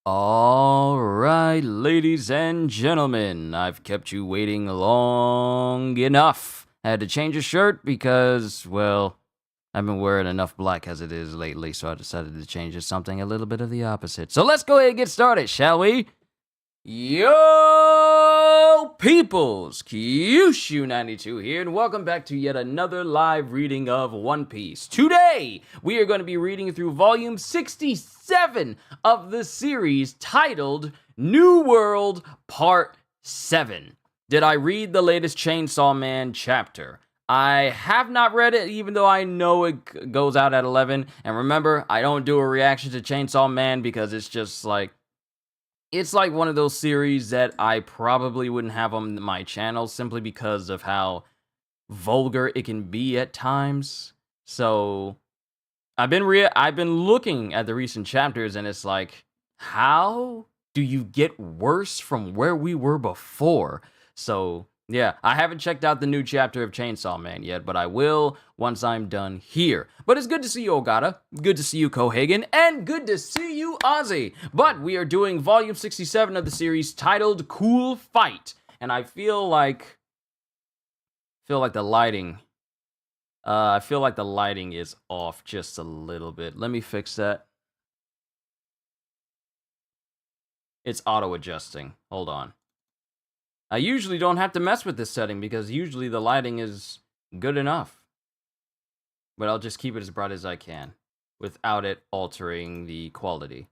All right, ladies and gentlemen, I've kept you waiting long enough. I had to change a shirt because, well, I've been wearing enough black as it is lately, so I decided to change to something a little bit of the opposite. So let's go ahead and get started, shall we? Yo, peoples! Kyushu92 here, and welcome back to yet another live reading of One Piece. Today, we are going to be reading through volume 67 of the series titled New World Part 7. Did I read the latest Chainsaw Man chapter? I have not read it, even though I know it goes out at 11. And remember, I don't do a reaction to Chainsaw Man because it's just like, it's like one of those series that I probably wouldn't have on my channel simply because of how vulgar it can be at times. So I've been looking at the recent chapters, and it's like, how do you get worse from where we were before? So yeah, I haven't checked out the new chapter of Chainsaw Man yet, but I will once I'm done here. But it's good to see you, Ogata. Good to see you, Kohagen. And good to see you, Ozzy. But we are doing volume 67 of the series titled Cool Fight. And I feel like the lighting... I feel like the lighting is off just a little bit. Let me fix that. It's auto-adjusting. Hold on. I usually don't have to mess with this setting because usually the lighting is good enough. But I'll just keep it as bright as I can without it altering the quality.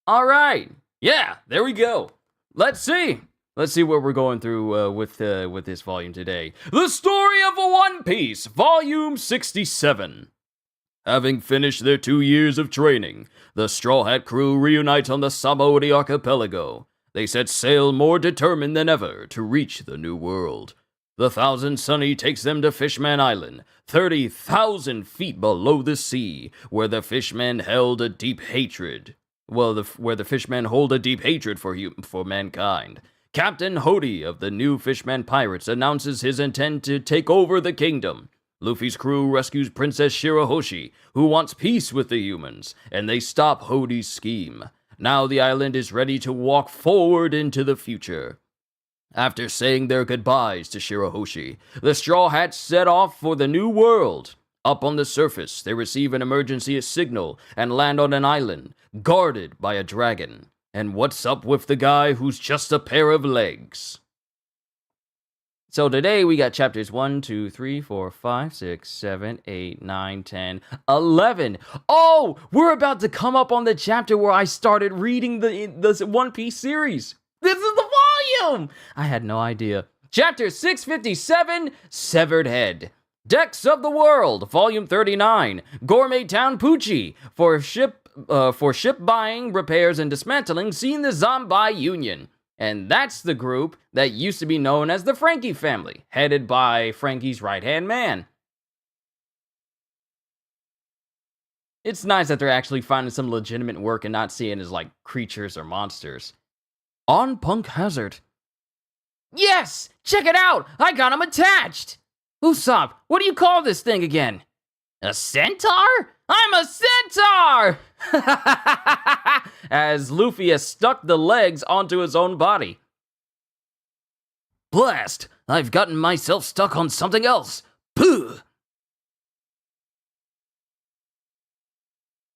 All right. Yeah, there we go. Let's see what we're going through with this volume today. The Story of One Piece, Volume 67. Having finished their 2 years of training, the Straw Hat crew reunite on the Sabaody archipelago. They set sail more determined than ever to reach the New World. The Thousand Sunny takes them to Fishman Island, 30,000 feet below the sea, where the fishmen held a deep hatred. Where the fishmen hold a deep hatred for mankind. Captain Hody of the new Fishman Pirates announces his intent to take over the kingdom. Luffy's crew rescues Princess Shirahoshi, who wants peace with the humans, and they stop Hody's scheme. Now the island is ready to walk forward into the future. After saying their goodbyes to Shirahoshi, the Straw Hats set off for the New World. Up on the surface, they receive an emergency signal and land on an island, guarded by a dragon. And what's up with the guy who's just a pair of legs? So today we got chapters 1, 2, 3, 4, 5, 6, 7, 8, 9, 10, 11. Oh, we're about to come up on the chapter where I started reading the One Piece series. This is the volume! I had no idea. Chapter 657, Severed Head. Decks of the World, Volume 39. Gourmet Town Pucci. For ship buying, repairs, and dismantling, seen the Zombie Union. And that's the group that used to be known as the Frankie family, headed by Frankie's right-hand man. It's nice that they're actually finding some legitimate work and not seeing as like creatures or monsters. On Punk Hazard. Yes! Check it out! I got him attached! Usopp, what do you call this thing again? A centaur? I'm a centaur! As Luffy has stuck the legs onto his own body. Blast! I've gotten myself stuck on something else. Puh!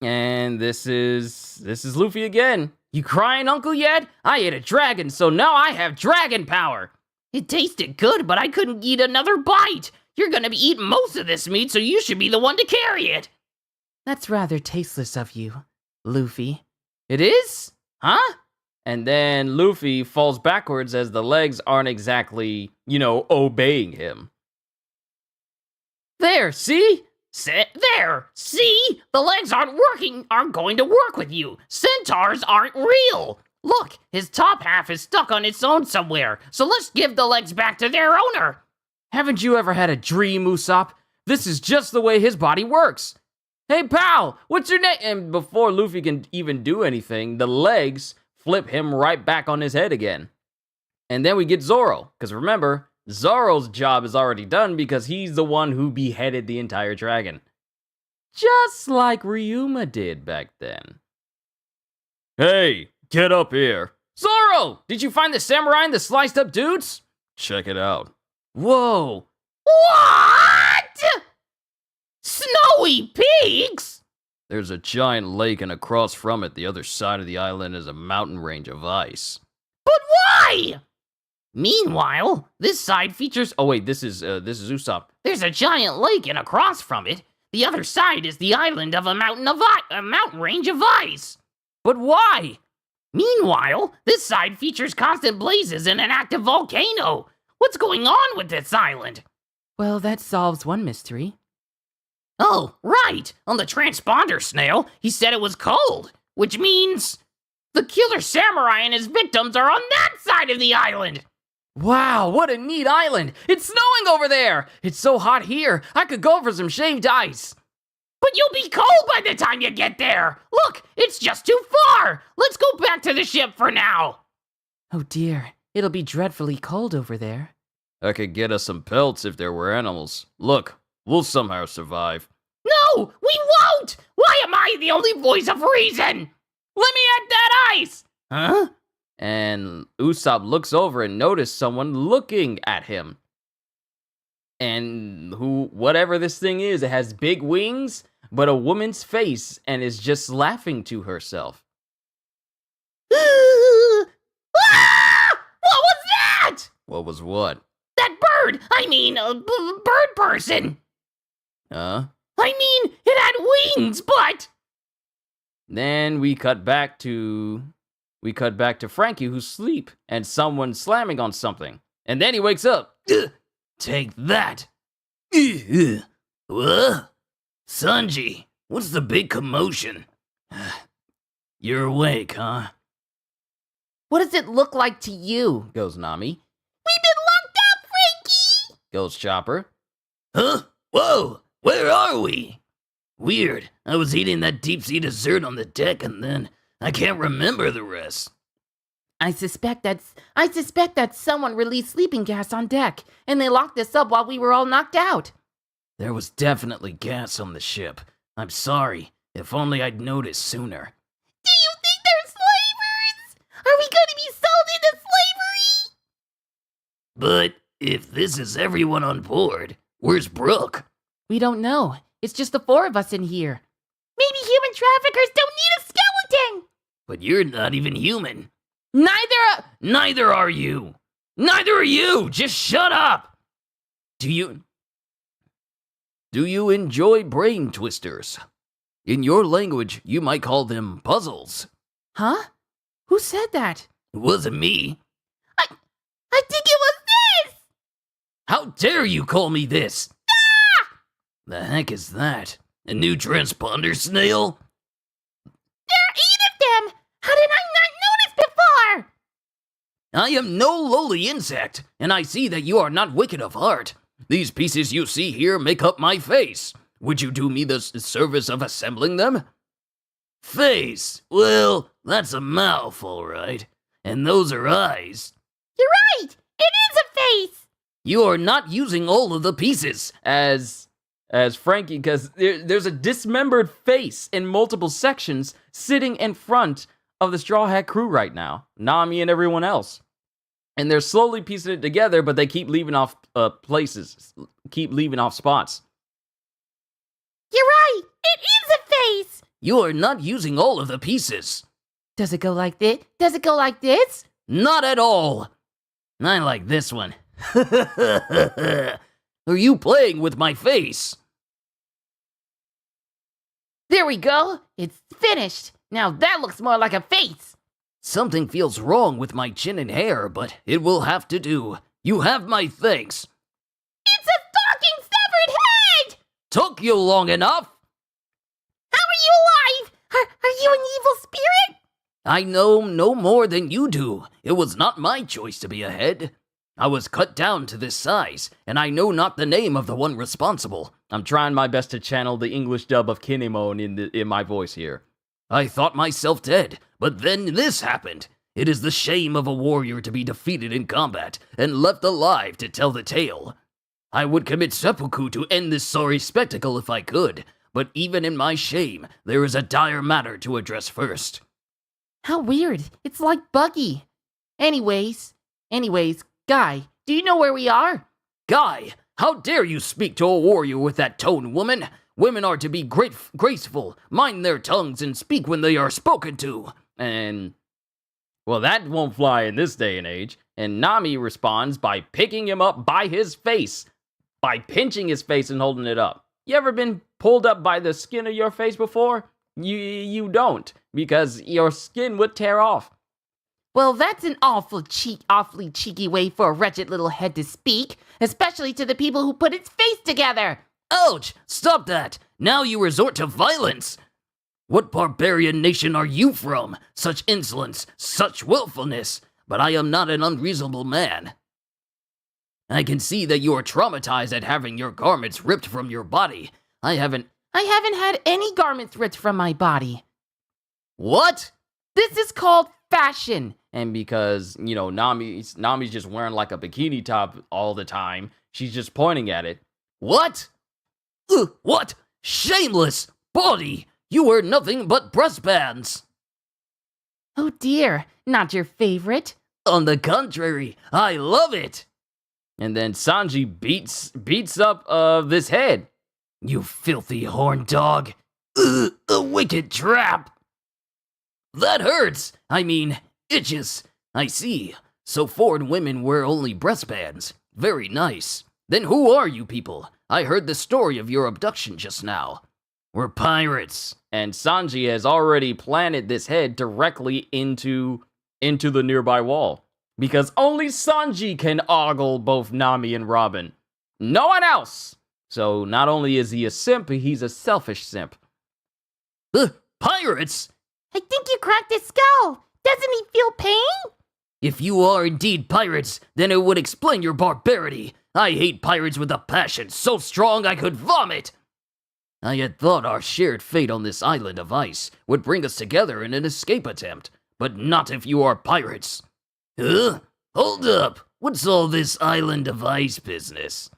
And this is Luffy again. You crying, Uncle, yet? I ate a dragon, so now I have dragon power. It tasted good, but I couldn't eat another bite. You're gonna be eating most of this meat, so you should be the one to carry it. That's rather tasteless of you, Luffy. It is? Huh? And then Luffy falls backwards as the legs aren't exactly, obeying him. There, see? There, see? The legs aren't going to work with you. Centaurs aren't real. Look, his top half is stuck on its own somewhere, so let's give the legs back to their owner. Haven't you ever had a dream, Usopp? This is just the way his body works. Hey, pal, what's your name? And before Luffy can even do anything, the legs flip him right back on his head again. And then we get Zoro, because remember, Zoro's job is already done because he's the one who beheaded the entire dragon. Just like Ryuma did back then. Hey, get up here. Zoro, did you find the samurai and the sliced up dudes? Check it out. Whoa. What? Snowy peaks? There's a giant lake, and across from it, the other side of the island is a mountain range of ice. But why? Meanwhile, this side features. Oh wait, this is Usopp. There's a giant lake, and across from it, the other side is the island of a mountain range of ice. But why? Meanwhile, this side features constant blazes and an active volcano. What's going on with this island? Well, that solves one mystery. Oh, right. On the transponder snail, he said it was cold, which means the killer samurai and his victims are on that side of the island. Wow, what a neat island! It's snowing over there! It's so hot here, I could go for some shaved ice. But you'll be cold by the time you get there. Look, it's just too far. Let's go back to the ship for now. Oh dear, it'll be dreadfully cold over there. I could get us some pelts if there were animals. Look, we'll somehow survive. No, we won't! Why am I the only voice of reason? Let me at that ice! Huh? And Usopp looks over and notices someone looking at him. And whatever this thing is, it has big wings, but a woman's face, and is just laughing to herself. Ah! What was that? What was what? That bird! I mean, bird person! Huh? I mean, it had wings, but... Then we cut back to Frankie, who's asleep, and someone slamming on something. And then he wakes up. Take that. What? Sanji, what's the big commotion? You're awake, huh? What does it look like to you? Goes Nami. We've been locked up, Frankie! Goes Chopper. Huh? Whoa! Where are we? Weird. I was eating that deep-sea dessert on the deck, and then I can't remember the rest. I suspect that someone released sleeping gas on deck, and they locked us up while we were all knocked out. There was definitely gas on the ship. I'm sorry. If only I'd noticed sooner. Do you think they're slavers? Are we going to be sold into slavery? But if this is everyone on board, where's Brooke? We don't know. It's just the four of us in here. Maybe human traffickers don't need a skeleton. But you're not even human. Neither are you. Neither are you. Just shut up. Do you enjoy brain twisters? In your language, you might call them puzzles. Huh? Who said that? It wasn't me. I think it was this. How dare you call me this? Ah! The heck is that? A new transponder snail? There are 8 of them! How did I not notice before? I am no lowly insect, and I see that you are not wicked of heart. These pieces you see here make up my face. Would you do me the service of assembling them? Face? Well, that's a mouth, all right. And those are eyes. You're right! It is a face! You are not using all of the pieces. As Frankie, because there's a dismembered face in multiple sections sitting in front of the Straw Hat crew right now. Nami and everyone else. And they're slowly piecing it together, but they keep leaving off keep leaving off spots. You're right! It is a face! You are not using all of the pieces. Does it go like this? Does it go like this? Not at all. I like this one. Are you playing with my face? There we go. It's finished. Now that looks more like a face. Something feels wrong with my chin and hair, but it will have to do. You have my thanks. It's a talking severed head! Took you long enough. How are you alive? Are you an evil spirit? I know no more than you do. It was not my choice to be a head. I was cut down to this size, and I know not the name of the one responsible. I'm trying my best to channel the English dub of Kinemon in my voice here. I thought myself dead, but then this happened. It is the shame of a warrior to be defeated in combat and left alive to tell the tale. I would commit seppuku to end this sorry spectacle if I could, but even in my shame, there is a dire matter to address first. How weird. It's like buggy. Anyways, Guy, do you know where we are? Guy, how dare you speak to a warrior with that tone, woman? Women are to be graceful, mind their tongues, and speak when they are spoken to. And, well, that won't fly in this day and age. And Nami responds by picking him up by his face, by pinching his face and holding it up. You ever been pulled up by the skin of your face before? You don't, because your skin would tear off. Well, that's an awfully cheeky way for a wretched little head to speak, especially to the people who put its face together. Ouch! Stop that! Now you resort to violence! What barbarian nation are you from? Such insolence, such willfulness! But I am not an unreasonable man. I can see that you are traumatized at having your garments ripped from your body. I haven't had any garments ripped from my body. What? This is called fashion. And because, Nami's just wearing like a bikini top all the time, she's just pointing at it. What? What? Shameless! Body! You wear nothing but breastbands! Oh dear, not your favorite? On the contrary, I love it! And then Sanji beats up this head. You filthy horn dog! A wicked trap! That hurts! I mean, itches. I see. So foreign women wear only breastbands. Very nice. Then who are you people? I heard the story of your abduction just now. We're pirates. And Sanji has already planted this head directly into the nearby wall. Because only Sanji can ogle both Nami and Robin. No one else! So not only is he a simp, he's a selfish simp. Pirates? I think you cracked his skull. Doesn't he feel pain? If you are indeed pirates, then it would explain your barbarity. I hate pirates with a passion so strong I could vomit. I had thought our shared fate on this island of ice would bring us together in an escape attempt, but not if you are pirates. Hold up. What's all this island of ice business?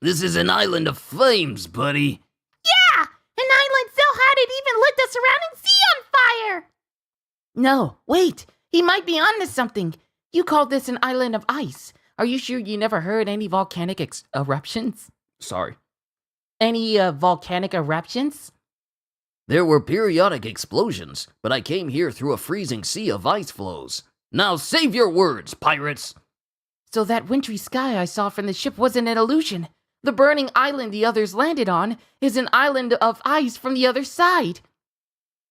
This is an island of flames, buddy. Yeah! An island so hot it even lit the surrounding sea on fire! No, wait. He might be onto something. You called this an island of ice. Are you sure you never heard any volcanic eruptions? Sorry. Any volcanic eruptions? There were periodic explosions, but I came here through a freezing sea of ice flows. Now save your words, pirates! So that wintry sky I saw from the ship wasn't an illusion. The burning island the others landed on is an island of ice from the other side.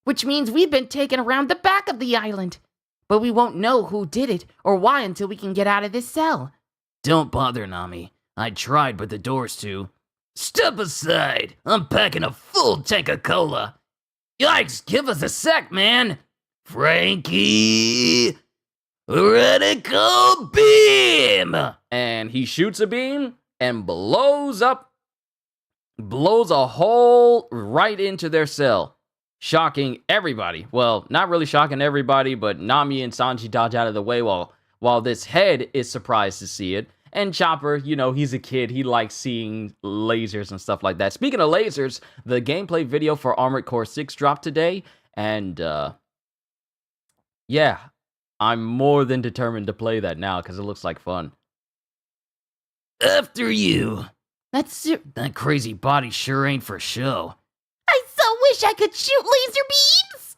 Which means we've been taken around the back of the island. But we won't know who did it or why until we can get out of this cell. Don't bother, Nami. I tried, but the door's too... Step aside! I'm packing a full tank of cola. Yikes! Give us a sec, man! Frankie! Radical beam! And he shoots a beam and blows a hole right into their cell, shocking everybody. Well, not really shocking everybody, but Nami and Sanji dodge out of the way while this head is surprised to see it. And Chopper, he's a kid. He likes seeing lasers and stuff like that. Speaking of lasers, the gameplay video for Armored Core 6 dropped today. And, yeah, I'm more than determined to play that now because it looks like fun. After you. That crazy body sure ain't for show. I so wish I could shoot laser beams!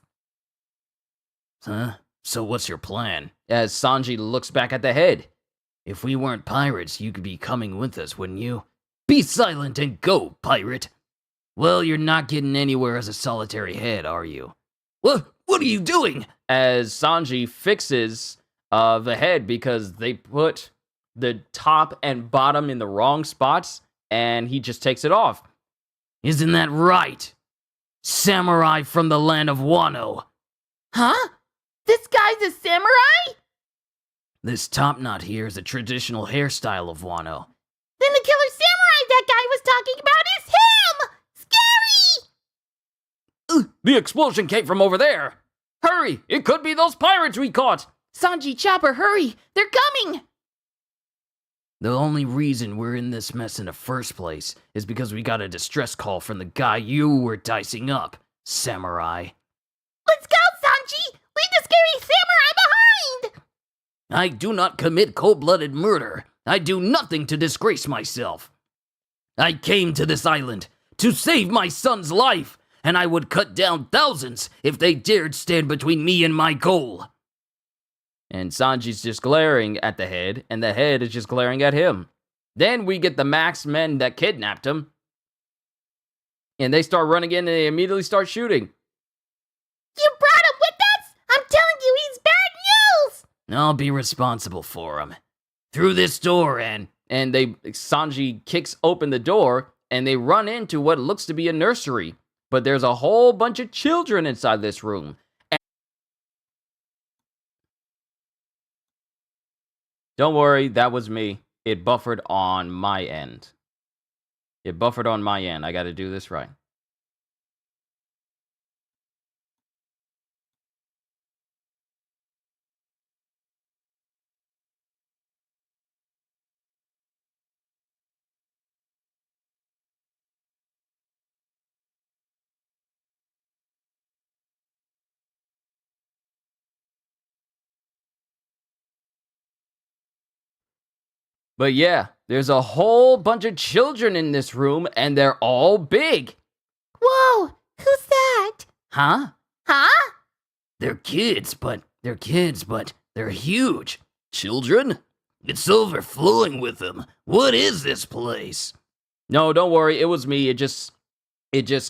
Huh? So what's your plan? As Sanji looks back at the head. If we weren't pirates, you could be coming with us, wouldn't you? Be silent and go, pirate! Well, you're not getting anywhere as a solitary head, are you? What are you doing? As Sanji fixes the head because they put the top and bottom in the wrong spots, and he just takes it off. Isn't that right? Samurai from the land of Wano. Huh? This guy's a samurai? This top knot here is a traditional hairstyle of Wano. Then the killer samurai that guy was talking about is him! Scary! The explosion came from over there. Hurry! It could be those pirates we caught. Sanji, Chopper, hurry! They're coming! The only reason we're in this mess in the first place is because we got a distress call from the guy you were dicing up, samurai. Let's go, Sanji! Lead this I do not commit cold-blooded murder. I do nothing to disgrace myself. I came to this island to save my son's life, and I would cut down thousands if they dared stand between me and my goal. And Sanji's just glaring at the head, and the head is just glaring at him. Then we get the Max men that kidnapped him. And they start running in and they immediately start shooting. You brought him with us? I'm telling you, he's bad news! I'll be responsible for him. Through this door, and Sanji kicks open the door, and they run into what looks to be a nursery. But there's a whole bunch of children inside this room. Don't worry, that was me. It buffered on my end. I gotta do this right. But yeah, there's a whole bunch of children in this room, and they're all big. Whoa, who's that? huh? Huh? They're kids, but they're huge. Children? It's overflowing with them. What is this place? No, don't worry, it was me. It just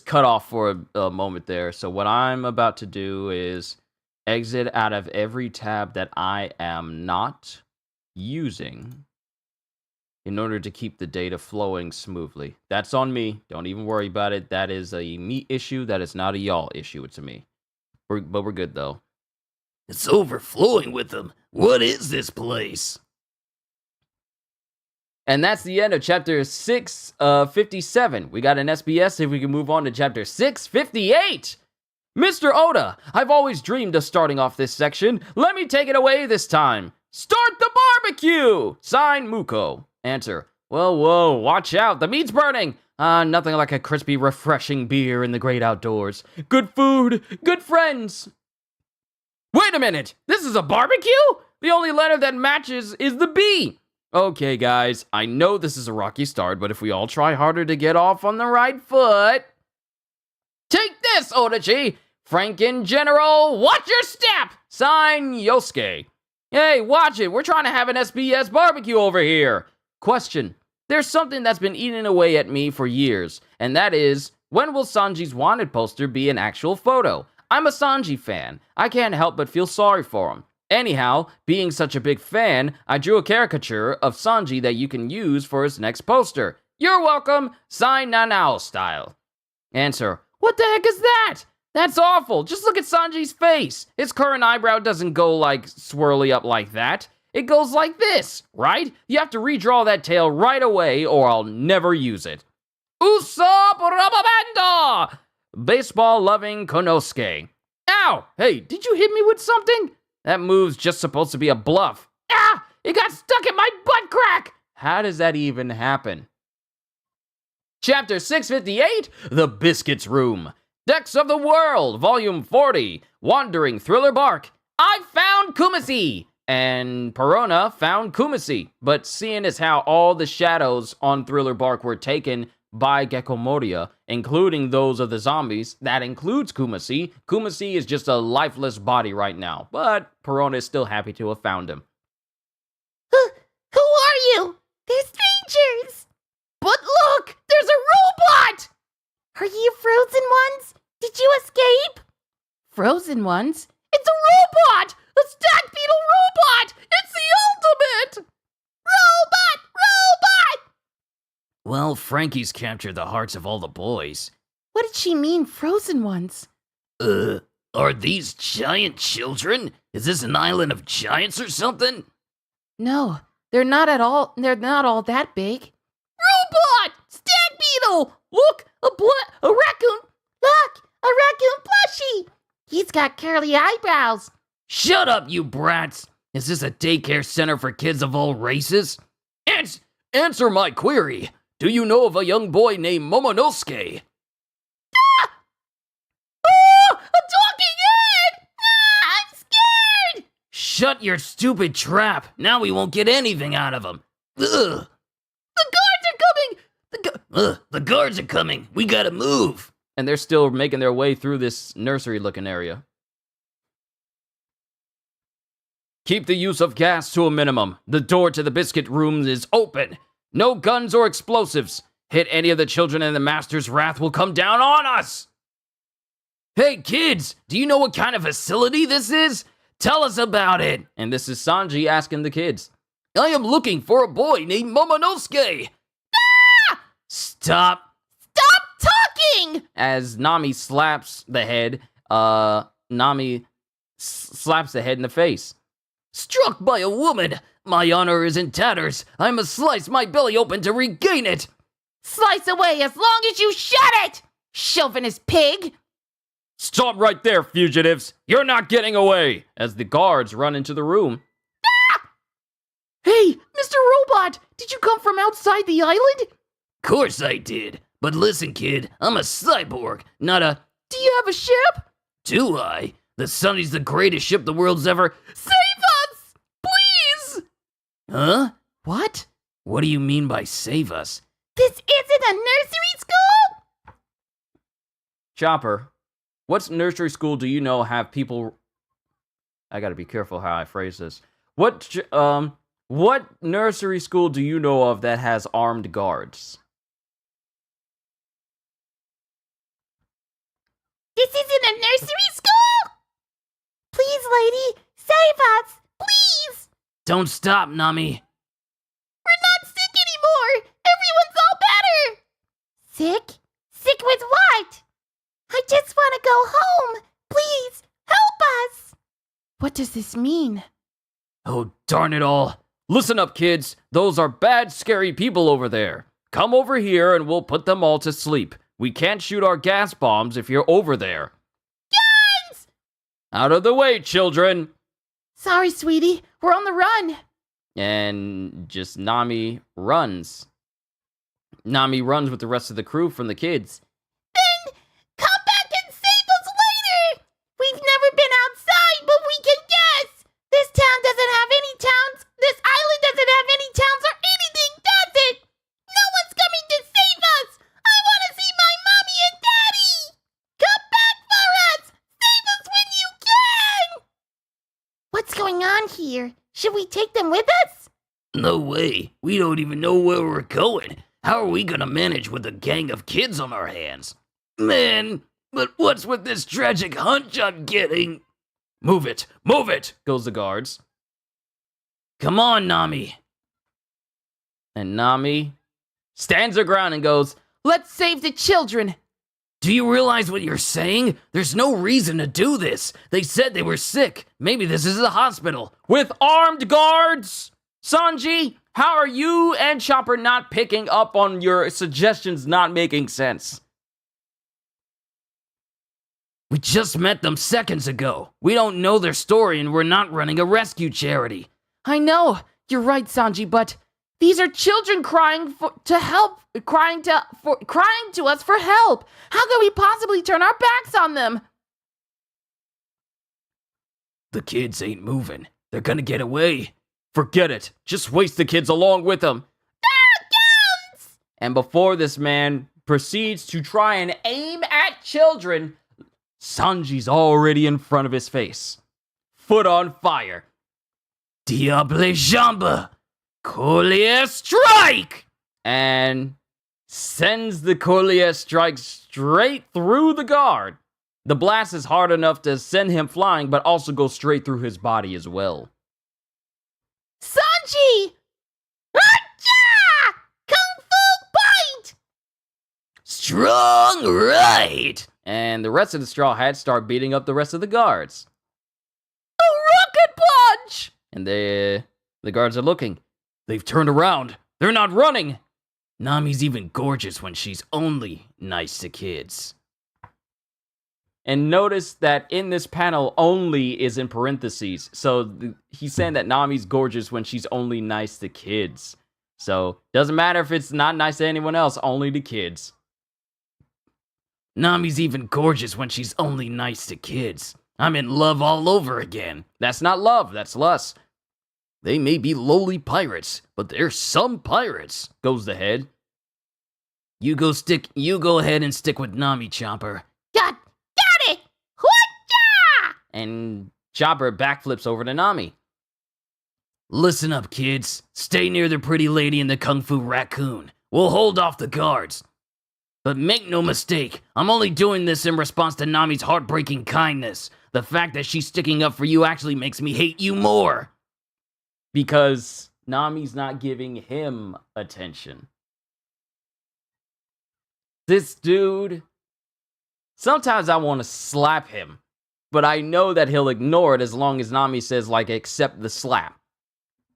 cut off for a moment there. So what I'm about to do is exit out of every tab that I am not using in order to keep the data flowing smoothly. That's on me. Don't even worry about it. That is a me issue. That is not a y'all issue. It's a me. But we're good, though. It's overflowing with them. What is this place? And that's the end of chapter 657. We got an SBS. If we can move on to chapter 658. Mr. Oda, I've always dreamed of starting off this section. Let me take it away this time. Start the barbecue! Sign Muko. Answer. Whoa, watch out. The meat's burning. Nothing like a crispy, refreshing beer in the great outdoors. Good food, good friends. Wait a minute. This is a barbecue? The only letter that matches is the B. Okay, guys. I know this is a rocky start, but if we all try harder to get off on the right foot... Take this, Odachi! Franken General, watch your step! Sign Yosuke. Hey, watch it. We're trying to have an SBS barbecue over here. Question. There's something that's been eating away at me for years, and that is, when will Sanji's wanted poster be an actual photo? I'm a Sanji fan. I can't help but feel sorry for him. Anyhow, being such a big fan, I drew a caricature of Sanji that you can use for his next poster. You're welcome. Sign Nanao style. Answer. What the heck is that? That's awful. Just look at Sanji's face. His current eyebrow doesn't go like swirly up like that. It goes like this, right? You have to redraw that tail right away or I'll never use it. Usopp Rababando! Baseball-loving Konosuke. Ow! Hey, did you hit me with something? That move's just supposed to be a bluff. Ah! It got stuck in my butt crack! How does that even happen? Chapter 658, The Biscuits Room. Decks of the World, Volume 40, Wandering Thriller Bark. I found Kumasi! And Perona found Kumasi. But seeing as how all the shadows on Thriller Bark were taken by Gecko Moria, including those of the zombies, that includes Kumasi. Kumasi is just a lifeless body right now, but Perona is still happy to have found him. Who are you? They're strangers. But look, there's a robot! Are you frozen ones? Did you escape? Frozen ones? It's a robot! A stack beetle robot! It's the ultimate! Robot! Well, Frankie's captured the hearts of all the boys. What did she mean, frozen ones? Are these giant children? Is this an island of giants or something? No, they're not all that big. Robot! Stag beetle! Look, a raccoon! Look, a raccoon plushie! He's got curly eyebrows. Shut up, you brats! Is this a daycare center for kids of all races? Answer my query. Do you know of a young boy named Momonosuke? A talking head! I'm scared! shut your stupid trap. Now we won't get anything out of them. Ugh. The guards are coming! The guards are coming. We gotta move. And they're still making their way through this nursery-looking area. Keep the use of gas to a minimum. The door to the biscuit room is open. No guns or explosives. Hit any of the children and the master's wrath will come down on us. Hey kids, do you know what kind of facility this is? Tell us about it. And this is Sanji asking the kids. I am looking for a boy named Momonosuke. Ah! Stop Talking! As Nami slaps the head, Nami slaps the head in the face. Struck by a woman. My honor is in tatters. I must slice my belly open to regain it. Slice away as long as you shut it! Chauvinist pig! Stop right there, fugitives! You're not getting away! As the guards run into the room. Ah! Hey, Mr. Robot! Did you come from outside the island? Course I did. But listen, kid, I'm a cyborg, not a... Do you have a ship? Do I? The Sunny's the greatest ship the world's ever... Save us! Please! Huh? What? What do you mean by save us? This isn't a nursery school? Chopper, what nursery school do you know have people... I gotta be careful how I phrase this. What nursery school do you know of that has armed guards? This isn't a nursery school? Please, lady, save us! Please! Don't stop, Nami. We're not sick anymore! Everyone's all better! Sick? Sick with what? I just want to go home! Please, help us! What does this mean? Oh, darn it all. Listen up, kids. Those are bad, scary people over there. Come over here and we'll put them all to sleep. We can't shoot our gas bombs if you're over there. Guns! Out of the way, children! Sorry, sweetie. We're on the run. And just Nami runs. Nami runs with the rest of the crew from the kids. Then come back and save us later! We've never been outside, but we can guess! This town doesn't have any towns. This island doesn't have any towns or anything, does it? No one's coming to save us! I want to see my mommy and daddy! Come back for us! Save us when you can! What's going on here? Should we take them with us? No way. We don't even know where we're going. How are we gonna manage with a gang of kids on our hands? Man, but what's with this tragic hunch I'm getting? Move it, goes the guards. Come on, Nami. And Nami stands her ground and goes, Let's save the children. Do you realize what you're saying? There's no reason to do this. They said they were sick. Maybe this is a hospital. with armed guards! Sanji, how are you and Chopper not picking up on your suggestions not making sense? We just met them seconds ago. We don't know their story and we're not running a rescue charity. I know. You're right, Sanji, but these are children crying to us for help. How could we possibly turn our backs on them? The kids ain't moving. They're gonna get away. Forget it. Just waste the kids along with them. Guns! And before this man proceeds to try and aim at children, Sanji's already in front of his face. Foot on fire. Diable Jamba! Collier strike! And sends the Collier strike straight through the guard. The blast is hard enough to send him flying, but also go straight through his body as well. Sanji! Achha! Kung Fu bite! Strong right! And the rest of the Straw Hats start beating up the rest of the guards. A rocket punch! And the guards are looking. They've turned around. They're not running. Nami's even gorgeous when she's only nice to kids. And notice that in this panel, only is in parentheses. So he's saying that Nami's gorgeous when she's only nice to kids. So doesn't matter if it's not nice to anyone else, only to kids. Nami's even gorgeous when she's only nice to kids. I'm in love all over again. That's not love, that's lust. They may be lowly pirates, but they're some pirates, goes the head. You go ahead and stick with Nami, Chopper. Got it! Hoo-ya! And Chopper backflips over to Nami. Listen up, kids. Stay near the pretty lady and the Kung Fu Raccoon. We'll hold off the guards. But make no mistake, I'm only doing this in response to Nami's heartbreaking kindness. The fact that she's sticking up for you actually makes me hate you more. Because Nami's not giving him attention. This dude, sometimes I want to slap him, but I know that he'll ignore it as long as Nami says, like, accept the slap.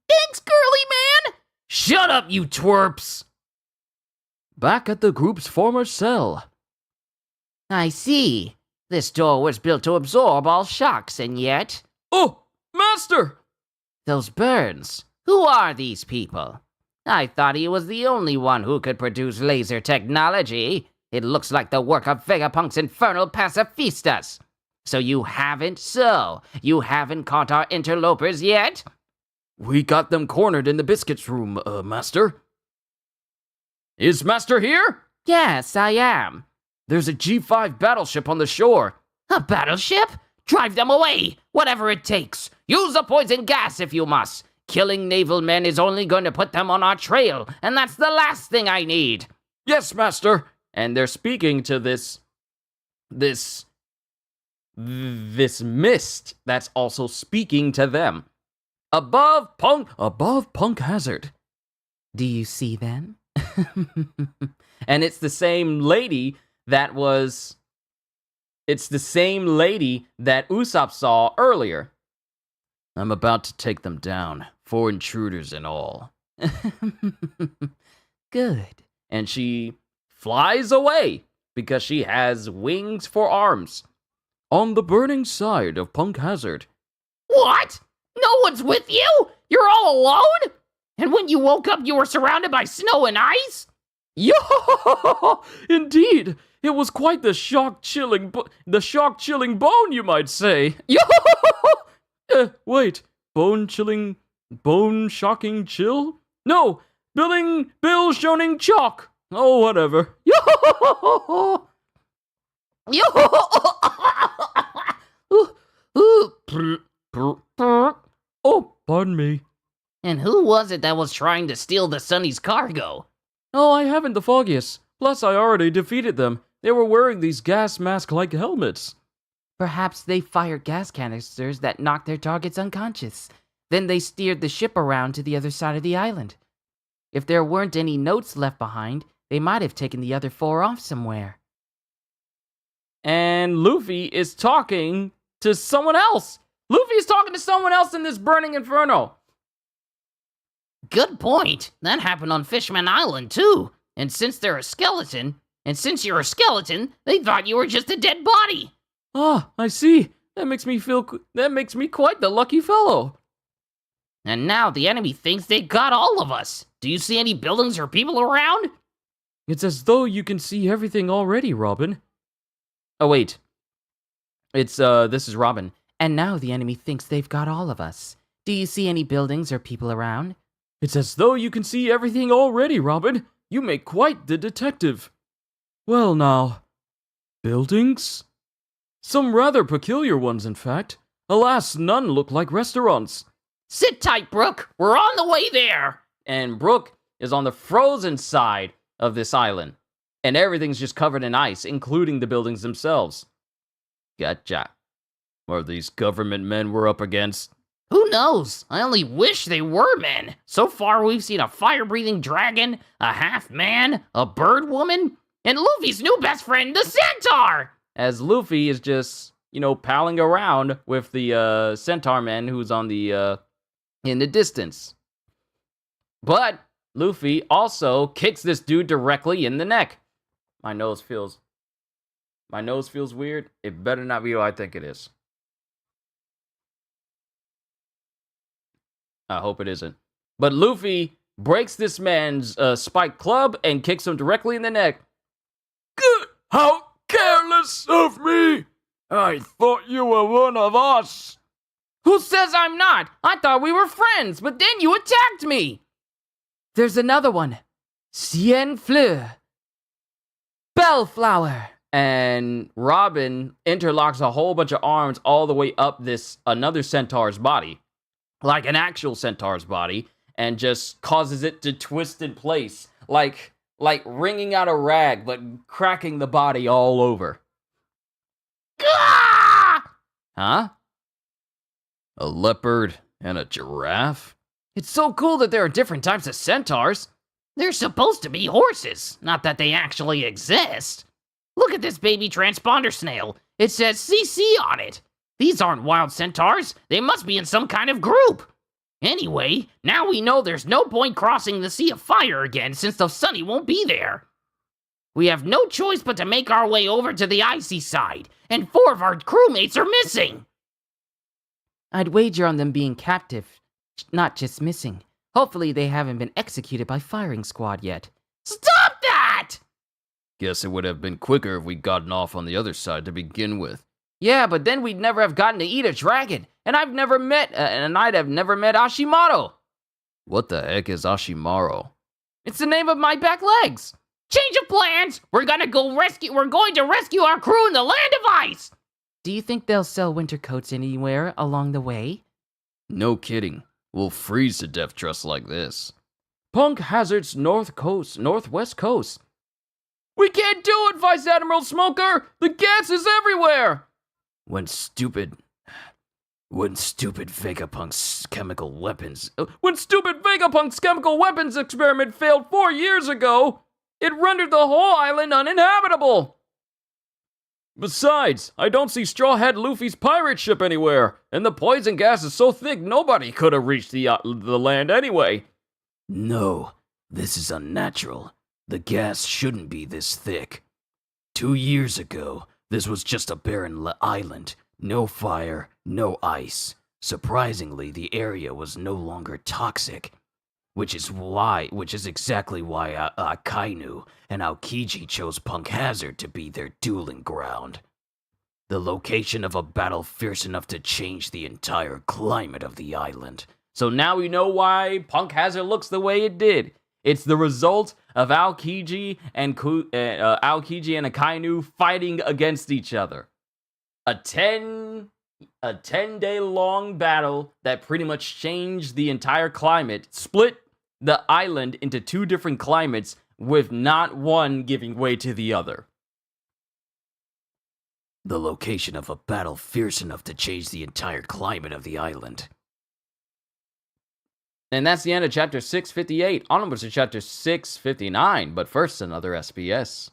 Thanks, girly man! Shut up, you twerps! Back at the group's former cell. I see. This door was built to absorb all shocks, and yet... Oh, Master! Those burns. Who are these people? I thought he was the only one who could produce laser technology. It looks like the work of Vegapunk's infernal pacifistas. So you haven't caught our interlopers yet? We got them cornered in the biscuits room, Master. Is Master here? Yes, I am. There's a G5 battleship on the shore. A battleship? Drive them away! Whatever it takes. Use the poison gas if you must. Killing naval men is only going to put them on our trail, and that's the last thing I need. Yes, Master. And they're speaking to this mist that's also speaking to them. Above Punk Hazard. Do you see them? And it's the same lady that Usopp saw earlier. I'm about to take them down, 4 intruders and all. Good. And she flies away because she has wings for arms. On the burning side of Punk Hazard. What? No one's with you? You're all alone? And when you woke up, you were surrounded by snow and ice? Yeah, indeed. It was quite the shock-chilling bone, you might say. Wait, bone-shocking chill? No, Bill Shoning Chalk. Oh, whatever. Oh, pardon me. And who was it that was trying to steal the Sunny's cargo? Oh, I haven't the foggiest. Plus, I already defeated them. They were wearing these gas mask-like helmets. Perhaps they fired gas canisters that knocked their targets unconscious. Then they steered the ship around to the other side of the island. If there weren't any notes left behind, they might have taken the other 4 off somewhere. And Luffy is talking to someone else. Luffy is talking to someone else in this burning inferno. Good point. That happened on Fishman Island, too. And since you're a skeleton, they thought you were just a dead body. Ah, I see. That makes me quite the lucky fellow. And now the enemy thinks they got all of us. Do you see any buildings or people around? It's as though you can see everything already, Robin. Oh, wait. This is Robin. And now the enemy thinks they've got all of us. Do you see any buildings or people around? It's as though you can see everything already, Robin. You make quite the detective. Well now, buildings? Some rather peculiar ones, in fact. Alas, none look like restaurants. Sit tight, Brooke. We're on the way there. And Brooke is on the frozen side of this island. And everything's just covered in ice, including the buildings themselves. Gotcha. Are these government men we're up against? Who knows? I only wish they were men. So far, we've seen a fire-breathing dragon, a half-man, a bird woman, and Luffy's new best friend, the centaur! As Luffy is just, palling around with the centaur man who's on the, in the distance. But Luffy also kicks this dude directly in the neck. My nose feels weird. It better not be what I think it is. I hope it isn't. But Luffy breaks this man's spiked club and kicks him directly in the neck. Good. How careless of me! I thought you were one of us. Who says I'm not? I thought we were friends, but then you attacked me. There's another one. Cien Fleur. Bellflower. And Robin interlocks a whole bunch of arms all the way up this another centaur's body, like an actual centaur's body, and just causes it to twist in place, like wringing out a rag, but cracking the body all over. Ah! Huh? A leopard and a giraffe? It's so cool that there are different types of centaurs. They're supposed to be horses, not that they actually exist. Look at this baby transponder snail. It says CC on it. These aren't wild centaurs. They must be in some kind of group. Anyway, now we know there's no point crossing the Sea of Fire again since the Sunny won't be there. We have no choice but to make our way over to the icy side, and 4 of our crewmates are missing. I'd wager on them being captive, not just missing. Hopefully they haven't been executed by firing squad yet. Stop that! Guess it would have been quicker if we'd gotten off on the other side to begin with. Yeah, but then we'd never have gotten to eat a dragon, and I'd have never met Ashimaru. What the heck is Ashimaru? It's the name of my back legs. Change of plans! We're going to rescue our crew in the land of ice! Do you think they'll sell winter coats anywhere along the way? No kidding. We'll freeze to death dressed like this. Punk Hazard's northwest coast. We can't do it, Vice Admiral Smoker! The gas is everywhere! When stupid Vegapunk's chemical weapons experiment failed 4 years ago, it rendered the whole island uninhabitable. Besides, I don't see Straw Hat Luffy's pirate ship anywhere, and the poison gas is so thick nobody could have reached the land anyway. No, this is unnatural. The gas shouldn't be this thick. 2 years ago, this was just a barren island. No fire, no ice. Surprisingly, the area was no longer toxic. Which is exactly why Akainu and Aokiji chose Punk Hazard to be their dueling ground. The location of a battle fierce enough to change the entire climate of the island. So now we know why Punk Hazard looks the way it did. It's the result of Aokiji and Akainu fighting against each other. A 10-day long battle that pretty much changed the entire climate, split the island into 2 different climates with not one giving way to the other. The location of a battle fierce enough to change the entire climate of the island. And that's the end of chapter 658. Onwards to chapter 659, but first another SBS.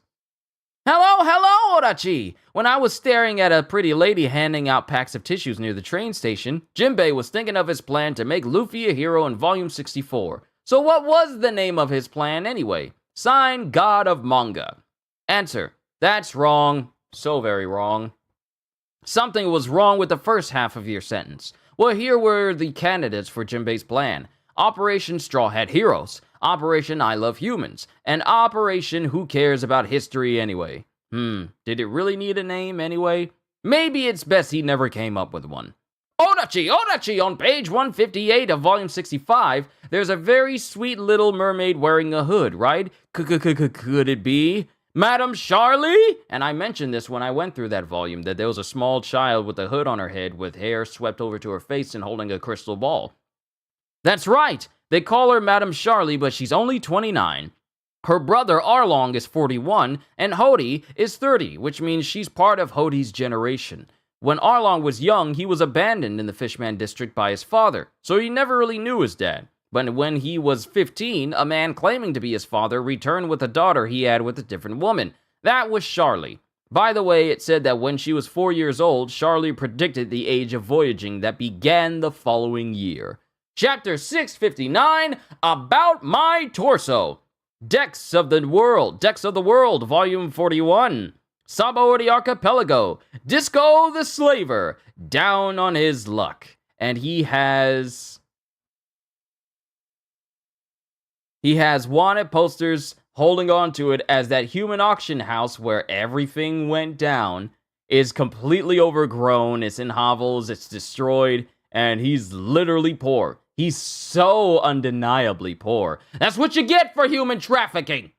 Hello, Odachi! When I was staring at a pretty lady handing out packs of tissues near the train station, Jinbei was thinking of his plan to make Luffy a hero in volume 64. So what was the name of his plan anyway? Sign, God of Manga. Answer, that's wrong. So very wrong. Something was wrong with the first half of your sentence. Well, here were the candidates for Jinbei's plan. Operation Straw Hat Heroes, Operation I Love Humans, and Operation Who Cares About History Anyway. Did it really need a name anyway? Maybe it's best he never came up with one. Odachi, on page 158 of volume 65, there's a very sweet little mermaid wearing a hood, right? Could it be Madame Charlie? And I mentioned this when I went through that volume, that there was a small child with a hood on her head with hair swept over to her face and holding a crystal ball. That's right, they call her Madame Charlie, but she's only 29. Her brother Arlong is 41, and Hody is 30, which means she's part of Hody's generation. When Arlong was young, he was abandoned in the Fishman district by his father, so he never really knew his dad. But when he was 15, a man claiming to be his father returned with a daughter he had with a different woman. That was Charlie. By the way, it said that when she was 4 years old, Charlie predicted the age of voyaging that began the following year. Chapter 659, About My Torso. Decks of the World, Volume 41. Sabaody Archipelago, Disco the Slaver, down on his luck. And he has wanted posters holding on to it as that human auction house where everything went down. is completely overgrown. It's in hovels. It's destroyed. And he's literally poor. He's so undeniably poor. That's what you get for human trafficking.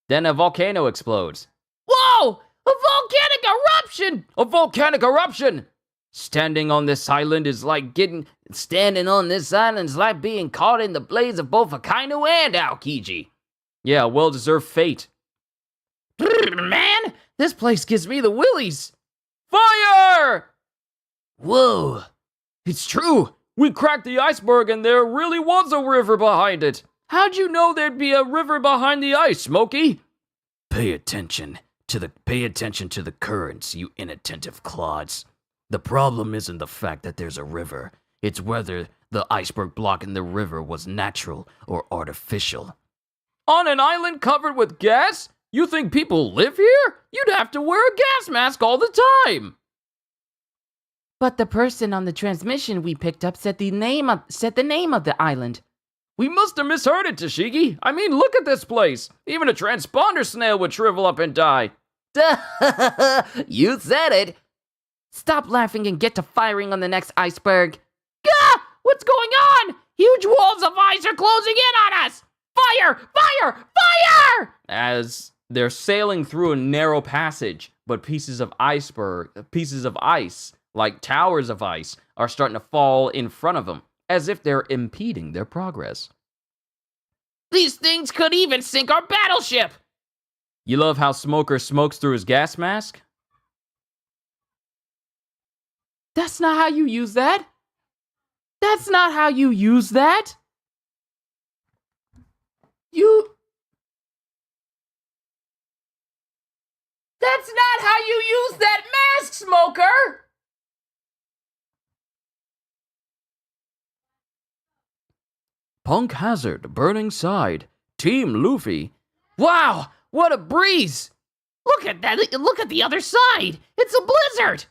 Then a volcano explodes. Whoa! A volcanic eruption! A volcanic eruption! Standing on this island is like being caught in the blaze of both Akainu and Aokiji. Yeah, well-deserved fate. Man, this place gives me the willies. Fire! Whoa! It's true. We cracked the iceberg and there really was a river behind it. How'd you know there'd be a river behind the ice, Smokey? Pay attention to the currents, you inattentive clods. The problem isn't the fact that there's a river. It's whether the iceberg blocking the river was natural or artificial. On an island covered with gas? You think people live here? You'd have to wear a gas mask all the time. But the person on the transmission we picked up said the name of the island. We must have misheard it, Tashigi. I mean, look at this place. Even a transponder snail would shrivel up and die. You said it. Stop laughing and get to firing on the next iceberg. Gah! What's going on? Huge walls of ice are closing in on us! Fire! Fire! Fire! As they're sailing through a narrow passage, but pieces of ice, like towers of ice, are starting to fall in front of them, as if they're impeding their progress. These things could even sink our battleship! You love how Smoker smokes through his gas mask? That's not how you use that. That's not how you use that. That's not how you use that mask, Smoker! Punk Hazard, Burning Side, Team Luffy. Wow, what a breeze! Look at that! Look at the other side! It's a blizzard!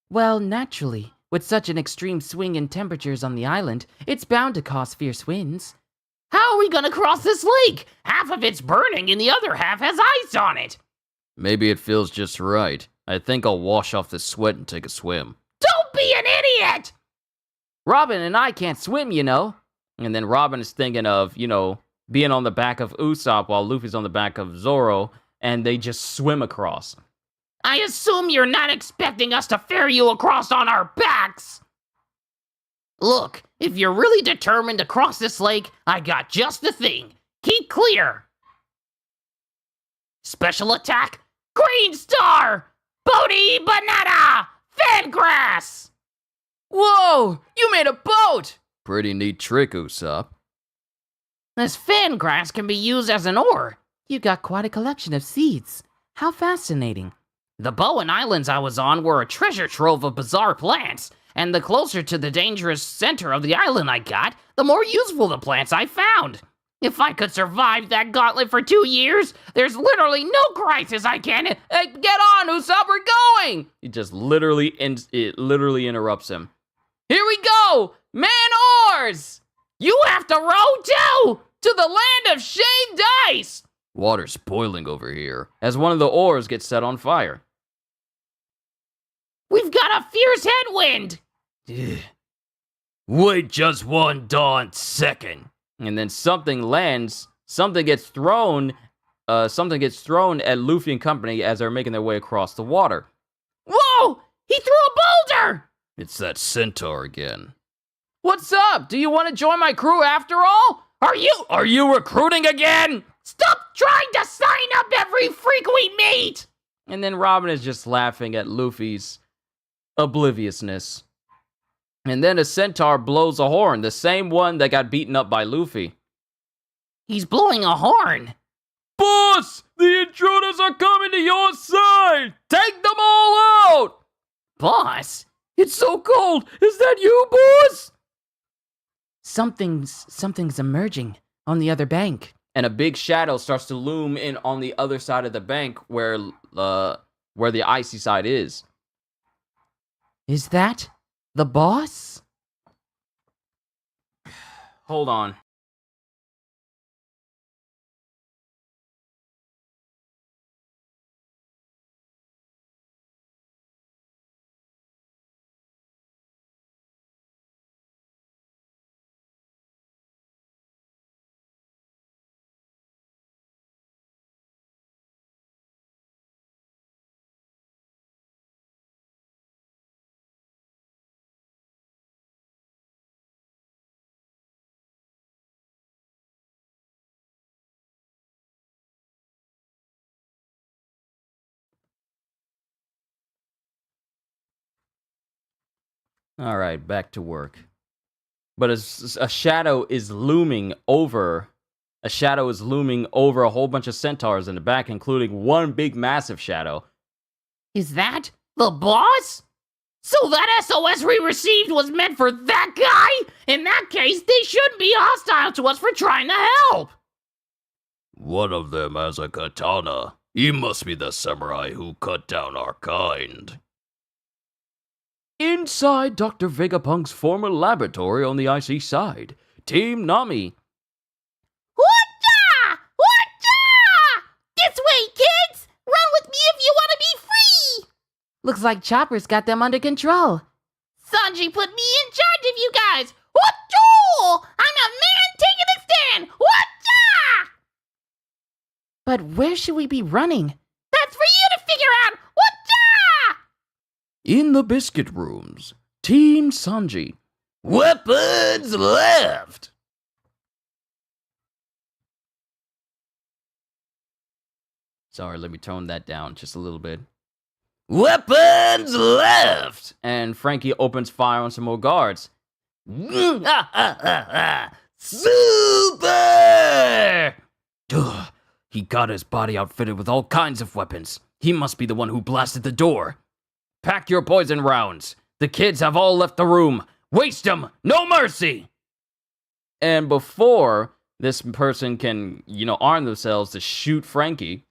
Well, naturally, with such an extreme swing in temperatures on the island, it's bound to cause fierce winds. How are we gonna cross this lake? Half of it's burning and the other half has ice on it! Maybe it feels just right. I think I'll wash off this sweat and take a swim. Don't be an idiot! Robin and I can't swim, you know. And then Robin is thinking of, being on the back of Usopp while Luffy's on the back of Zoro, and they just swim across. I assume you're not expecting us to ferry you across on our backs! Look, if you're really determined to cross this lake, I got just the thing. Keep clear! Special attack, Green Star! Bodhi Banana! Fan Grass! Whoa! You made a boat! Pretty neat trick, Usopp. This fan grass can be used as an ore. You got quite a collection of seeds. How fascinating. The Bowen Islands I was on were a treasure trove of bizarre plants, and the closer to the dangerous center of the island I got, the more useful the plants I found. If I could survive that gauntlet for 2 years, there's literally no crisis I can... Hey, get on, Usopp, we're going! He just literally interrupts him. Here we go! Man oars! You have to row too! To the land of shaved ice! Water's boiling over here, as one of the oars gets set on fire. We've got a fierce headwind! Wait just one darn second. And then something lands, something gets thrown at Luffy and company as they're making their way across the water. Whoa! He threw a boulder! It's that centaur again. What's up? Do you want to join my crew after all? Are you recruiting again? Stop trying to sign up every freak we meet! And then Robin is just laughing at Luffy's obliviousness. And then a centaur blows a horn, the same one that got beaten up by Luffy. He's blowing a horn. Boss! The intruders are coming to your side! Take them all out! Boss? It's so cold! Is that you, boss? Something's emerging on the other bank. And a big shadow starts to loom in on the other side of the bank where the icy side is. Is that the boss? Hold on. All right, back to work. But a shadow is looming over. A shadow is looming over a whole bunch of centaurs in the back, including one big, massive shadow. Is that the boss? So that SOS we received was meant for that guy? In that case, they shouldn't be hostile to us for trying to help. One of them has a katana. He must be the samurai who cut down our kind. Inside Dr. Vegapunk's former laboratory on the icy side, Team Nami. Whatcha! Whatcha! This way, kids! Run with me if you want to be free! Looks like Chopper's got them under control. Sanji put me in charge of you guys! Whatcha! I'm a man taking a stand! Whatcha! But where should we be running? That's for you to figure out! Whatcha! In the biscuit rooms, Team Sanji. Weapons left! Sorry, let me tone that down just a little bit. Weapons left! And Frankie opens fire on some more guards. Super! Ugh, he got his body outfitted with all kinds of weapons. He must be the one who blasted the door. Pack your poison rounds. The kids have all left the room. Waste them. No mercy. And before this person can, arm themselves to shoot Frankie,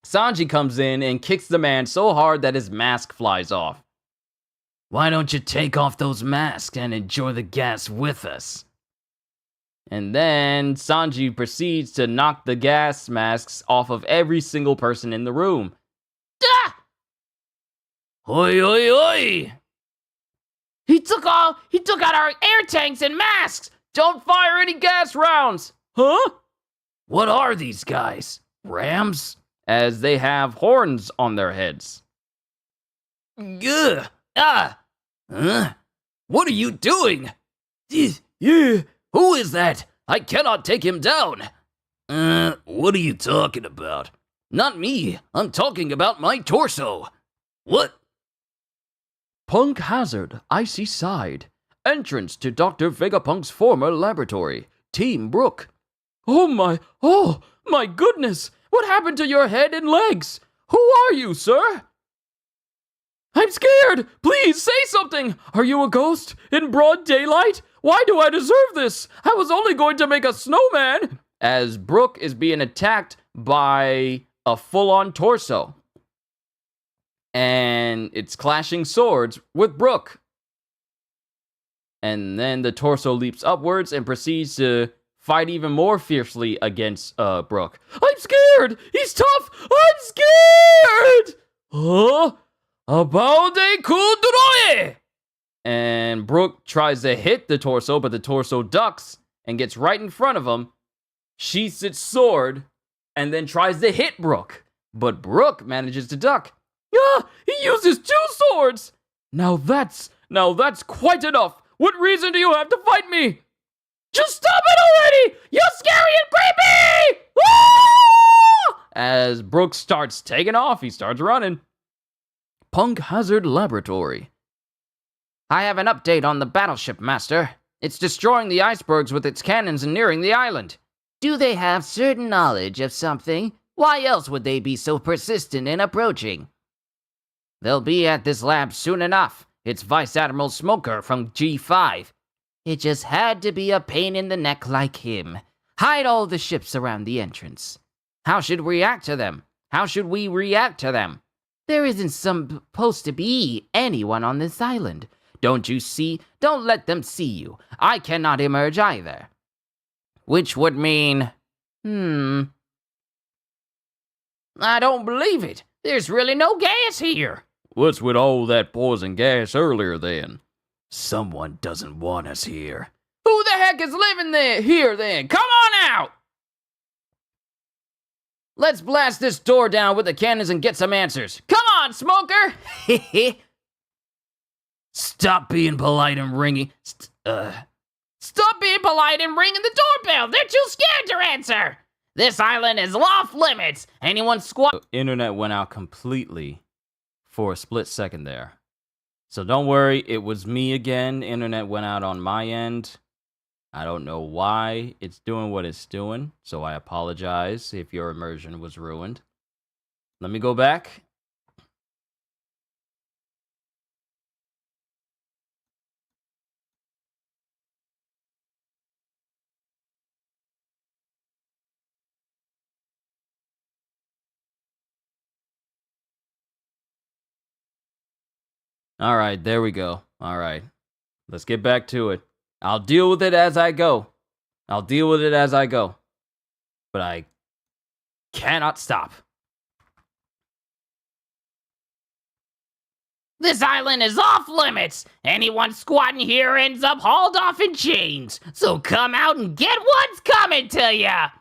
Sanji comes in and kicks the man so hard that his mask flies off. Why don't you take off those masks and enjoy the gas with us? And then Sanji proceeds to knock the gas masks off of every single person in the room. Ah! Hoi, hoi, hoi! He took out our air tanks and masks! Don't fire any gas rounds! Huh? What are these guys? Rams? As they have horns on their heads. Ugh! Ah! Huh? What are you doing? Who is that? I cannot take him down. What are you talking about? Not me. I'm talking about my torso. What? Punk Hazard, Icy Side. Entrance to Dr. Vegapunk's former laboratory. Team Brook. Oh my goodness! What happened to your head and legs? Who are you, sir? I'm scared! Please say something! Are you a ghost? In broad daylight? Why do I deserve this? I was only going to make a snowman! As Brook is being attacked by a full-on torso. And it's clashing swords with Brook. And then the torso leaps upwards and proceeds to fight even more fiercely against Brook. I'm scared! He's tough! I'm scared! Huh? Abaude kudroe! And Brook tries to hit the torso, but the torso ducks and gets right in front of him, sheaths its sword, and then tries to hit Brook. But Brook manages to duck. Ah! He uses 2 swords! Now that's quite enough! What reason do you have to fight me? Just stop it already! You're scary and creepy! Ah! As Brook starts taking off, he starts running. Punk Hazard Laboratory. I have an update on the battleship, Master. It's destroying the icebergs with its cannons and nearing the island. Do they have certain knowledge of something? Why else would they be so persistent in approaching? They'll be at this lab soon enough. It's Vice Admiral Smoker from G5. It just had to be a pain in the neck like him. Hide all the ships around the entrance. How should we react to them? How should we react to them? There isn't supposed to be anyone on this island. Don't you see? Don't let them see you. I cannot emerge either. Which would mean... I don't believe it. There's really no gas here. What's with all that poison gas earlier then? Someone doesn't want us here. Who the heck is living here then? Come on out! Let's blast this door down with the cannons and get some answers. Come on, Smoker! Stop being polite and ringing. Stop being polite and ringing the doorbell. They're too scared to answer. This island is off limits. Anyone The internet went out completely for a split second there. So don't worry, it was me again. Internet went out on my end. I don't know why it's doing what it's doing, so I apologize if your immersion was ruined. Let me go back. All right, there we go. All right, let's get back to it. I'll deal with it as I go. But I cannot stop. This island is off limits. Anyone squatting here ends up hauled off in chains. So come out and get what's coming to ya.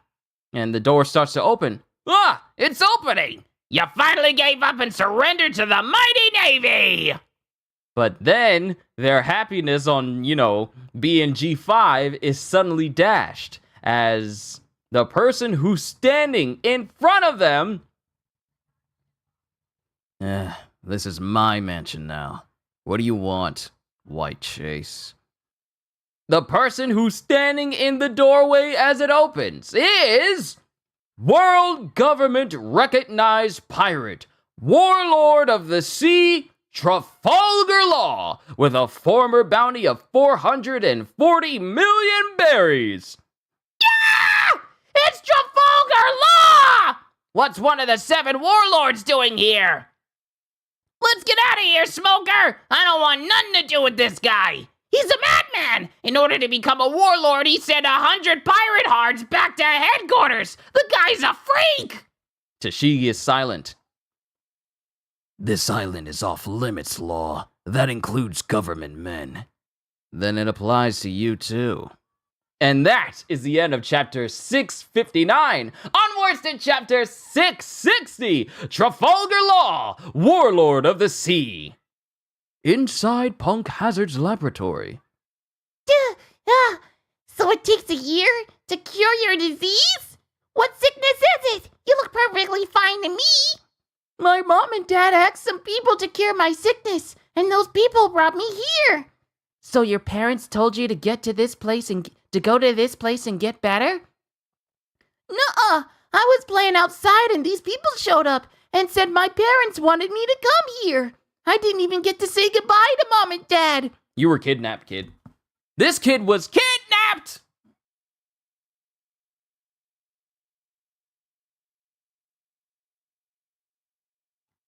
And the door starts to open. Ah, it's opening. You finally gave up and surrendered to the mighty Navy. But then their happiness on, being G5 is suddenly dashed as the person who's standing in front of them. This is my mansion now. What do you want, White Chase? The person who's standing in the doorway as it opens is world government recognized pirate, warlord of the sea, Trafalgar Law, with a former bounty of 440 million berries. Yeah! It's Trafalgar Law! What's one of the 7 warlords doing here? Let's get out of here, Smoker! I don't want nothing to do with this guy. He's a madman! In order to become a warlord, he sent 100 pirate hearts back to headquarters! The guy's a freak! Tashigi is silent. This island is off limits, Law. That includes government men. Then it applies to you too. And that is the end of chapter 659. Onwards to chapter 660, Trafalgar Law, Warlord of the Sea. Inside Punk Hazard's laboratory. So it takes a year to cure your disease? What sickness is it? You look perfectly fine to me. My mom and dad asked some people to cure my sickness, and those people brought me here. So your parents told you to get to this place and to go to this place and get better? Nuh-uh. I was playing outside and these people showed up and said my parents wanted me to come here. I didn't even get to say goodbye to mom and dad. You were kidnapped, kid. This kid was kidnapped!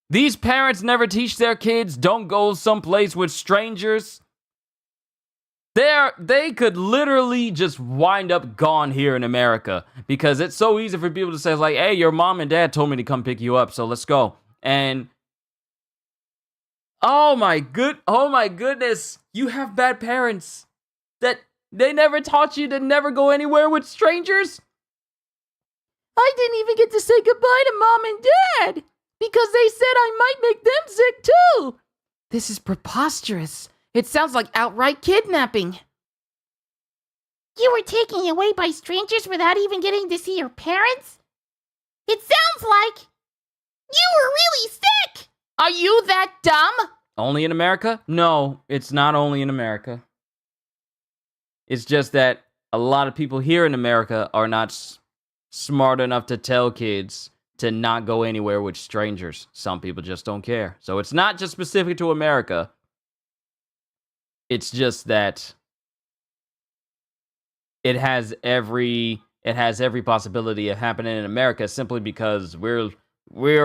These parents never teach their kids don't go someplace with strangers. They could literally just wind up gone here in America because it's so easy for people to say, like, hey, your mom and dad told me to come pick you up, so let's go. And oh my goodness, you have bad parents that they never taught you to never go anywhere with strangers. I didn't even get to say goodbye to mom and dad because they said I might make them sick too. This is preposterous. It sounds like outright kidnapping. You were taken away by strangers without even getting to see your parents? It sounds like you were really sick! Are you that dumb? Only in America? No, it's not only in America. It's just that a lot of people here in America are not smart enough to tell kids to not go anywhere with strangers. Some people just don't care. So it's not just specific to America. It's just that it has every possibility of happening in America simply because we're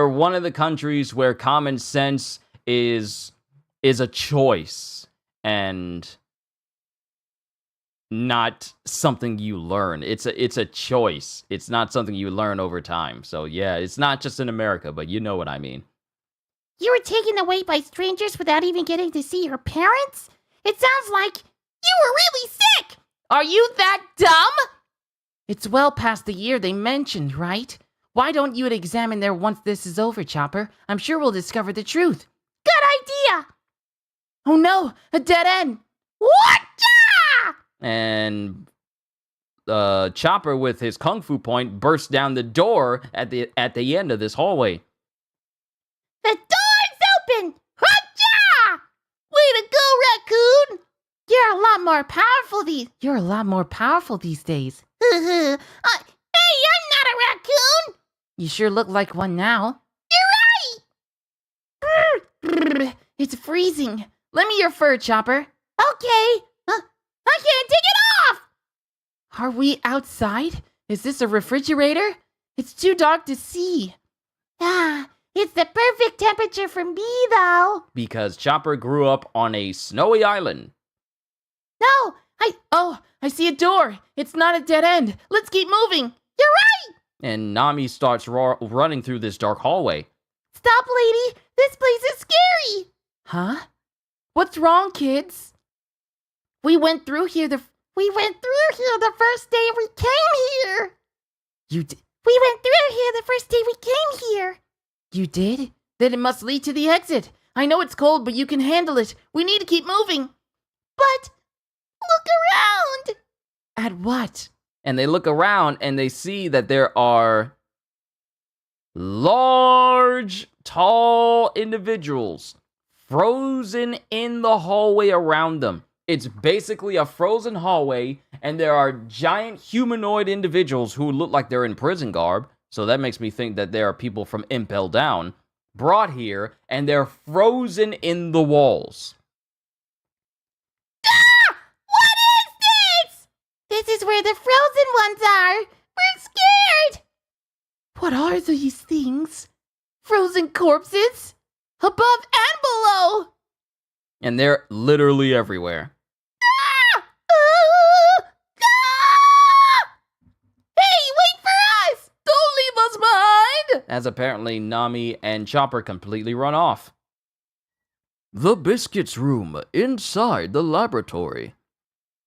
one of the countries where common sense is a choice and not something you learn. It's a choice. It's not something you learn over time. So yeah, it's not just in America, but you know what I mean. You were taken away by strangers without even getting to see your parents? It sounds like you were really sick! Are you that dumb? It's well past the year they mentioned, right? Why don't you examine there once this is over, Chopper? I'm sure we'll discover the truth. Good idea! Oh no, a dead end! What? And Chopper, with his kung fu point, bursts down the door at the end of this hallway. The door's open! Hotcha! Way You're a lot more powerful these days. Hey, I'm not a raccoon! You sure look like one now. It's freezing. Lend me your fur, Chopper. Okay. I can't take it off! Are we outside? Is this a refrigerator? It's too dark to see. It's the perfect temperature for me, though. Because Chopper grew up on a snowy island. No, I see a door. It's not a dead end. Let's keep moving. And Nami starts running through this dark hallway. Stop, lady. This place is scary. Huh? What's wrong, kids? We went through here the first day we came here. You did? We went through here the first day we came here. You did? Then it must lead to the exit. I know it's cold, but you can handle it. We need to keep moving. But look around. At what? And they look around and they see that there are large, tall individuals frozen in the hallway around them. It's basically a frozen hallway, and there are giant humanoid individuals who look like they're in prison garb. So that makes me think that there are people from Impel Down brought here, and they're frozen in the walls. What is this? This is where the frozen ones are. We're scared. What are these things? Frozen corpses? Above and below! And they're literally everywhere. Hey, wait for us! Don't leave us behind! As apparently Nami and Chopper completely run off. The biscuits room inside the laboratory.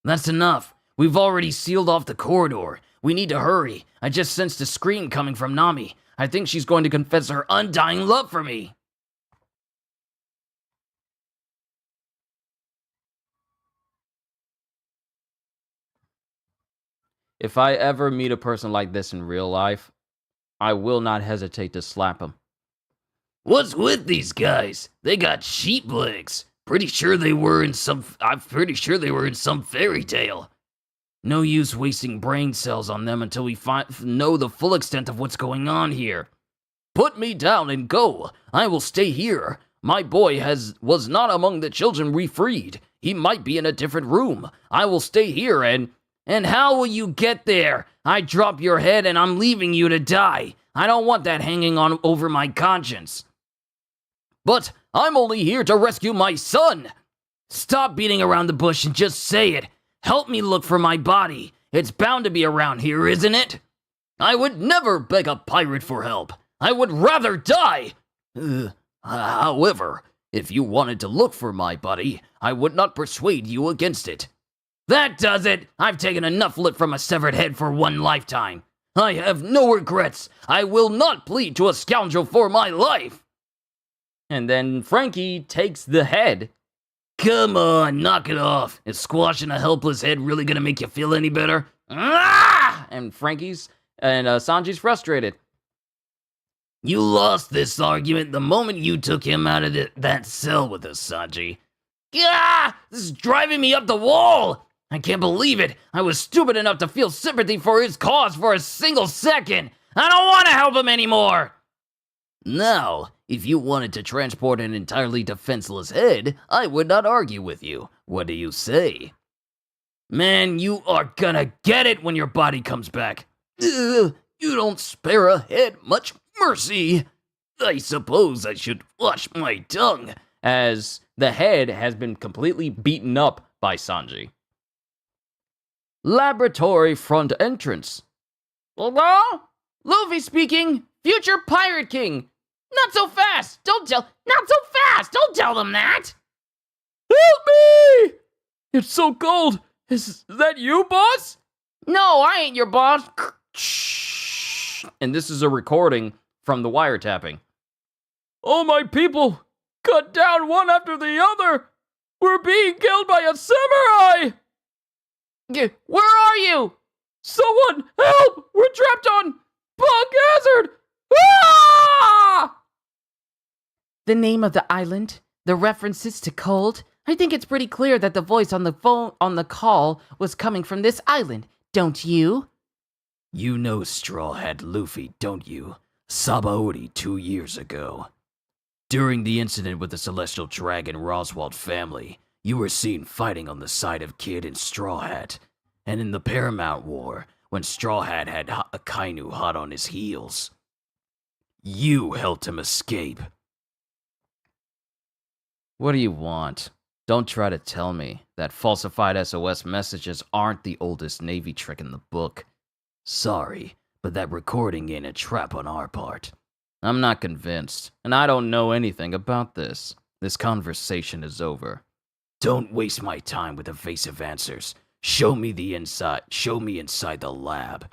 That's enough. We've already sealed off the corridor. We need to hurry. I just sensed a scream coming from Nami. I think she's going to confess her undying love for me. If I ever meet a person like this in real life, I will not hesitate to slap him. What's with these guys? They got sheep legs. I'm pretty sure they were in some fairy tale. No use wasting brain cells on them until we know the full extent of what's going on here. Put me down and go. I will stay here. My boy was not among the children we freed. He might be in a different room. I will stay here and how will you get there? I drop your head and I'm leaving you to die. I don't want that hanging on over my conscience. But I'm only here to rescue my son. Stop beating around the bush and just say it. Help me look for my body. It's bound to be around here, isn't it? I would never beg a pirate for help. I would rather die. However, if you wanted to look for my body, I would not persuade you against it. That does it! I've taken enough lip from a severed head for one lifetime. I have no regrets. I will not plead to a scoundrel for my life. And then Frankie takes the head. Come on, knock it off. Is squashing a helpless head really gonna make you feel any better? Ah! And Sanji's frustrated. You lost this argument the moment you took him out of that cell with us, Sanji. Ah! This is driving me up the wall! I can't believe it! I was stupid enough to feel sympathy for his cause for a single second! I don't want to help him anymore! Now, if you wanted to transport an entirely defenseless head, I would not argue with you. What do you say? Man, you are gonna get it when your body comes back. You don't spare a head much mercy. I suppose I should wash my tongue. As the head has been completely beaten up by Sanji. Laboratory front entrance. Hello? Luffy speaking. Future Pirate King. Not so fast. Not so fast. Don't tell them that. Help me! It's so cold. Is that you, boss? No, I ain't your boss. And this is a recording from the wiretapping. All my people, cut down one after the other. We're being killed by a samurai. Where are you? Someone help! We're trapped on Bug Hazard. Ah! The name of the island, the references to cold, I think it's pretty clear that the voice on the call was coming from this island, don't you? You know Straw Hat Luffy, don't you? Sabaody 2 years ago. During the incident with the Celestial Dragon Roswald family, you were seen fighting on the side of Kid and Straw Hat. And in the Paramount War, when Straw Hat had Akainu hot on his heels, you helped him escape. What do you want? Don't try to tell me that falsified SOS messages aren't the oldest Navy trick in the book. Sorry, but that recording ain't a trap on our part. I'm not convinced, and I don't know anything about this. This conversation is over. Don't waste my time with evasive answers. Show me inside the lab.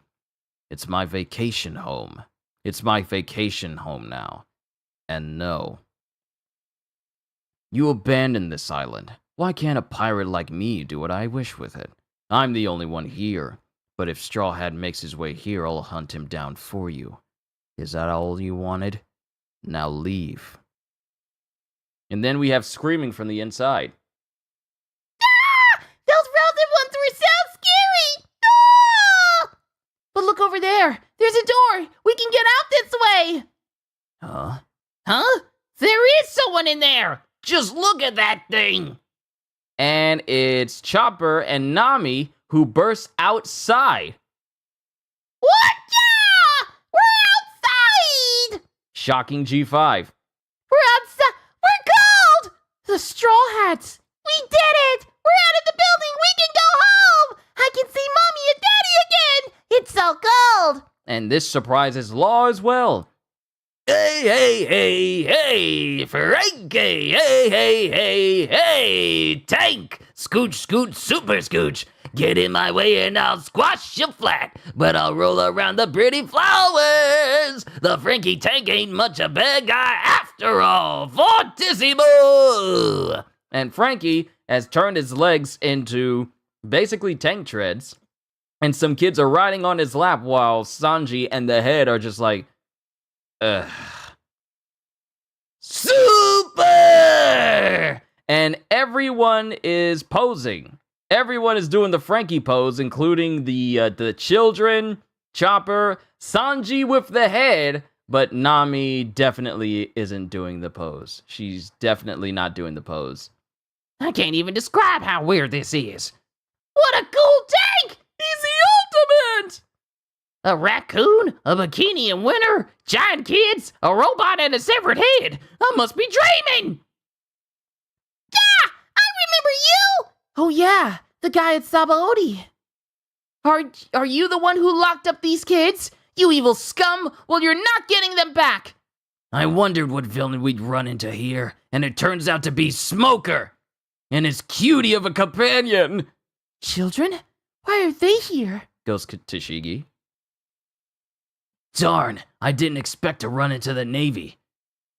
It's my vacation home. It's my vacation home now. And no. You abandoned this island. Why can't a pirate like me do what I wish with it? I'm the only one here. But if Straw Hat makes his way here, I'll hunt him down for you. Is that all you wanted? Now leave. And then we have screaming from the inside. Ah! Those frozen ones were so scary! Ah! But look over there. There's a door. We can get out this way. Huh? Huh? There is someone in there! Just look at that thing! And it's Chopper and Nami who burst outside. What? We're outside! Shocking G5. We're outside! We're cold! The Straw Hats! We did it! We're out of the building! We can go home! I can see Mommy and Daddy again! It's so cold! And this surprises Law as well. Hey, Frankie! Hey, Tank! Scooch, super scooch! Get in my way and I'll squash you flat, but I'll roll around the pretty flowers! The Frankie Tank ain't much a bad guy after all! Fortissimo! And Frankie has turned his legs into basically tank treads, and some kids are riding on his lap while Sanji and the head are just like, ugh. Super! And everyone is posing. Everyone is doing the Frankie pose, including the children, Chopper, Sanji with the head, but Nami definitely isn't doing the pose. She's definitely not doing the pose. I can't even describe how weird this is. What a cool tank! He's the ultimate! A raccoon, a bikini in winter, giant kids, a robot and a severed head. I must be dreaming! Yeah! I remember you! Oh yeah, the guy at Sabaody. Are you the one who locked up these kids? You evil scum! Well, you're not getting them back! I wondered what villain we'd run into here, and it turns out to be Smoker! And his cutie of a companion! Children? Why are they here? Goes Tashigi. Darn, I didn't expect to run into the Navy.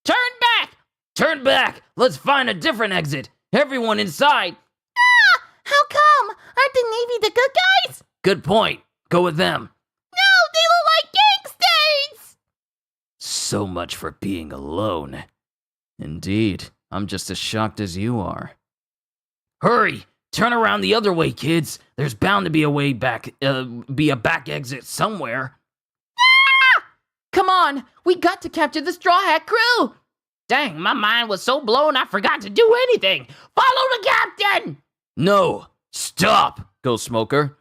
Turn back! Turn back! Let's find a different exit! Everyone inside! Ah! How come? Aren't the Navy the good guys? Good point. Go with them. No, they look like gangsters! So much for being alone. Indeed. I'm just as shocked as you are. Hurry! Turn around the other way, kids. There's bound to be a way back, be a back exit somewhere. Ah! Come on, we got to capture the Straw Hat crew! Dang, my mind was so blown I forgot to do anything. Follow the captain! No! Stop! Goes Smoker.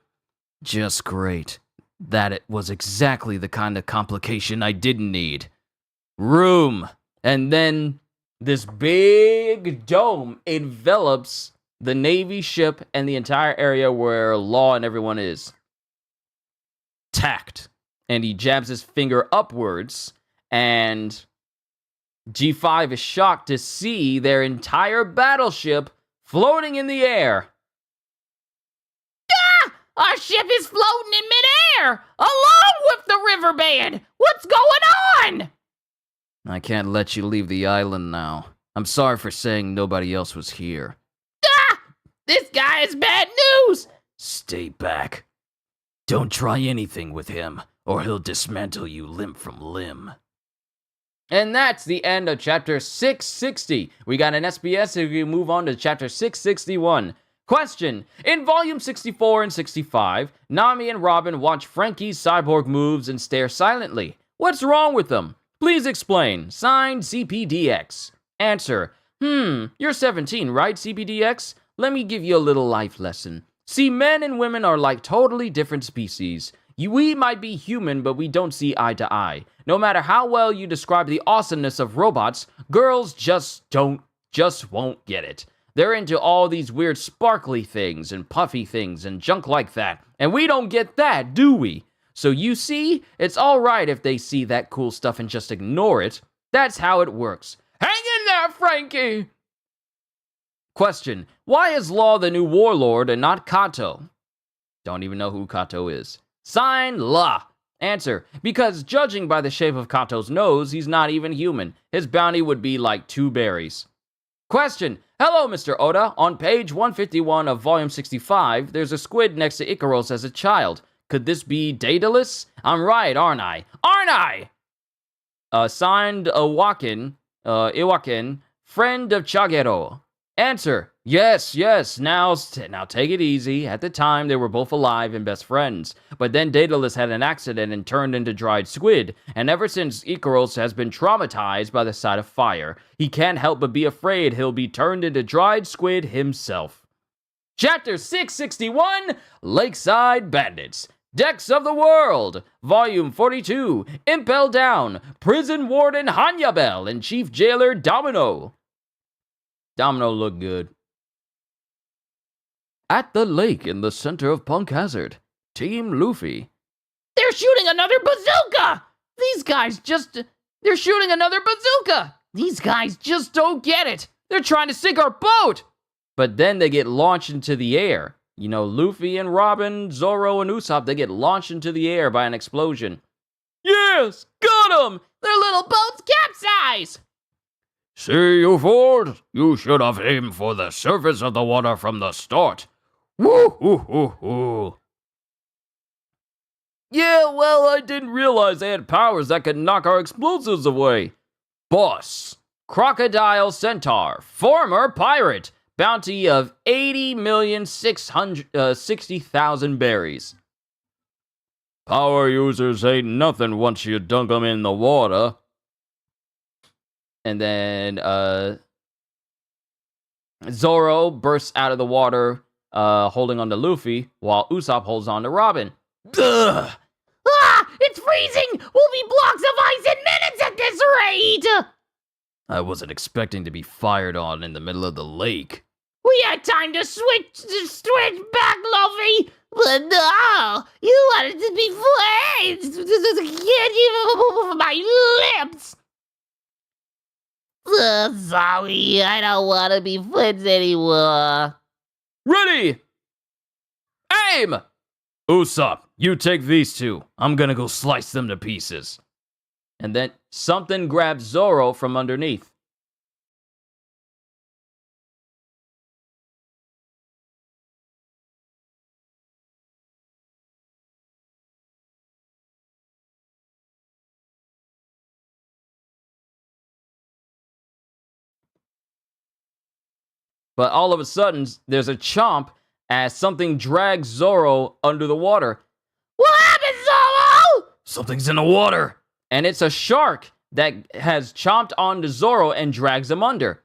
Just great. That it was exactly the kind of complication I didn't need. Room! And then this big dome envelops the Navy ship and the entire area where Law and everyone is. Tacked. And he jabs his finger upwards, and G5 is shocked to see their entire battleship floating in the air. Ah! Our ship is floating in midair, along with the river band. What's going on? I can't let you leave the island now. I'm sorry for saying nobody else was here. Ah! This guy is bad news. Stay back. Don't try anything with him, or he'll dismantle you limb from limb. And that's the end of chapter 660. We got an SBS, so we can move on to chapter 661. Question. In volume 64 and 65, Nami and Robin watch Frankie's cyborg moves and stare silently. What's wrong with them? Please explain. Signed, CPDX. Answer. You're 17, right, CPDX? Let me give you a little life lesson. See, men and women are like totally different species. We might be human, but we don't see eye to eye. No matter how well you describe the awesomeness of robots, girls just won't get it. They're into all these weird sparkly things and puffy things and junk like that. And we don't get that, do we? So you see, it's alright if they see that cool stuff and just ignore it. That's how it works. Hang in there, Frankie! Question. Why is Law the new warlord and not Kato? Don't even know who Kato is. Sign, La. Answer. Because judging by the shape of Kato's nose, he's not even human. His bounty would be like 2 berries. Question. Hello, Mr. Oda. On page 151 of volume 65, there's a squid next to Ikaros as a child. Could this be Daedalus? I'm right, aren't I? Aren't I? Signed Iwakin, friend of Chagero. Answer. Yes. Now take it easy. At the time, they were both alive and best friends. But then Daedalus had an accident and turned into dried squid. And ever since, Ikaros has been traumatized by the sight of fire. He can't help but be afraid he'll be turned into dried squid himself. Chapter 661, Lakeside Bandits. Decks of the World, Volume 42, Impel Down, Prison Warden Hanyabel and Chief Jailer Domino. Domino looked good. At the lake in the center of Punk Hazard, Team Luffy. They're shooting another bazooka! They're shooting another bazooka! These guys just don't get it! They're trying to sink our boat! But then they get launched into the air. You know, Luffy and Robin, Zoro and Usopp, they get launched into the air by an explosion. Yes! Got 'em! Their little boats capsize! See, you fools! You should have aimed for the surface of the water from the start. Woo-hoo-hoo-hoo. Yeah, well, I didn't realize they had powers that could knock our explosives away. Boss, Crocodile Centaur, former pirate, bounty of 80,660,000 berries. Power users ain't nothing once you dunk 'em in the water. And then, Zoro bursts out of the water, holding on to Luffy, while Usopp holds on to Robin. Ugh! Ah! It's freezing! We'll be blocks of ice in minutes at this rate! I wasn't expecting to be fired on in the middle of the lake. We had time to switch back, Luffy! But no! You wanted to be friends! Can't even move my lips! Sorry, I don't want to be friends anymore. Ready! Aim! Usopp, you take these two. I'm gonna go slice them to pieces. And then something grabs Zoro from underneath. But all of a sudden, there's a chomp as something drags Zoro under the water. What happened, Zoro? Something's in the water. And it's a shark that has chomped onto Zoro and drags him under.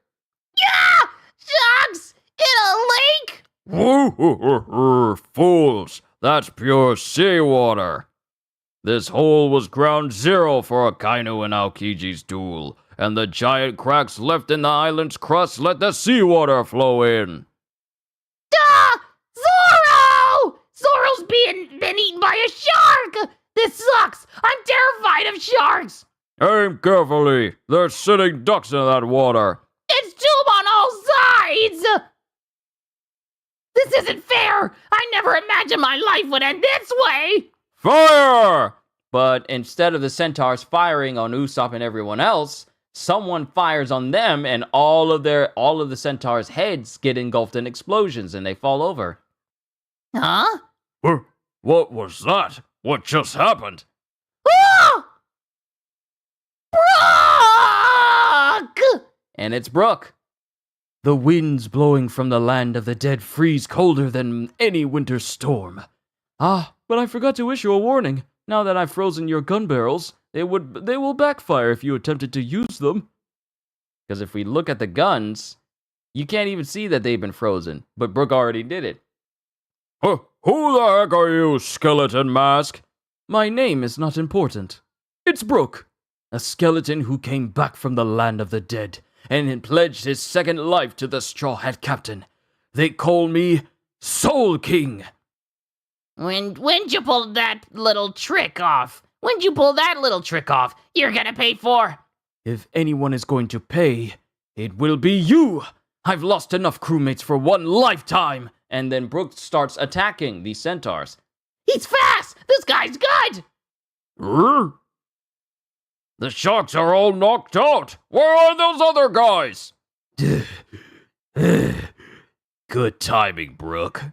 Yeah! Sharks! In a lake? Woo-hoo-hoo-hoo, fools! That's pure seawater. This hole was ground zero for Akainu and Aokiji's duel, and the giant cracks left in the island's crust let the seawater flow in. Duh! Zoro! Zoro's been eaten by a shark! This sucks! I'm terrified of sharks! Aim carefully. There's sitting ducks in that water. It's tube on all sides! This isn't fair! I never imagined my life would end this way! Fire! But instead of the centaurs firing on Usopp and everyone else, someone fires on them, and all of the centaurs' heads get engulfed in explosions, and they fall over. Huh? What was that? What just happened? Ah! Bro! Brooke! And it's Brooke. The winds blowing from the land of the dead freeze colder than any winter storm. Ah, but I forgot to issue a warning. Now that I've frozen your gun barrels, they will backfire if you attempted to use them. Because if we look at the guns, you can't even see that they've been frozen. But Brooke already did it. Who the heck are you, skeleton mask? My name is not important. It's Brooke, a skeleton who came back from the land of the dead and pledged his second life to the Straw Hat Captain. They call me Soul King. When'd you pull that little trick off? When'd you pull that little trick off? You're gonna pay for... If anyone is going to pay, it will be you. I've lost enough crewmates for one lifetime. And then Brooke starts attacking the centaurs. He's fast! This guy's good! The sharks are all knocked out. Where are those other guys? Good timing, Brooke.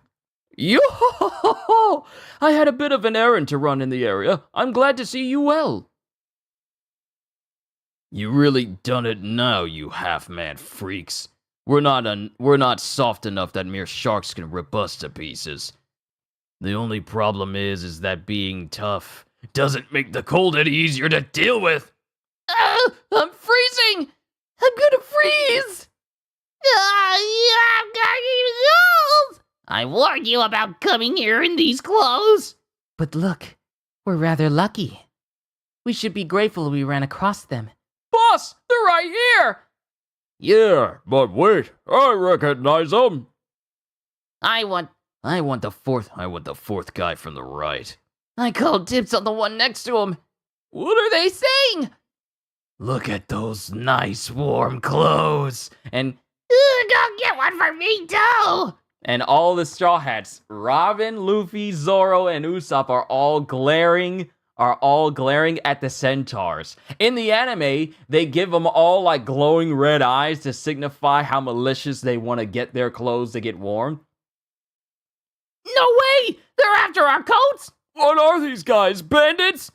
Yo-ho-ho-ho! I had a bit of an errand to run in the area. I'm glad to see you well. You really done it now, you half-mad freaks. We're not soft enough that mere sharks can rip us to pieces. The only problem is that being tough doesn't make the cold any easier to deal with. I'm freezing! I'm gonna freeze! I'm getting cold! I warned you about coming here in these clothes. But look, we're rather lucky. We should be grateful we ran across them. Boss, they're right here! Yeah, but wait, I recognize them. I want the fourth guy from the right. I called dibs on the one next to him. What are they saying? Look at those nice warm clothes. And go get one for me too! And all the Straw Hats, Robin, Luffy, Zoro, and Usopp are all glaring at the centaurs. In the anime, they give them all like glowing red eyes to signify how malicious they want to get their clothes to get warm. No way! They're after our coats! What are these guys, bandits?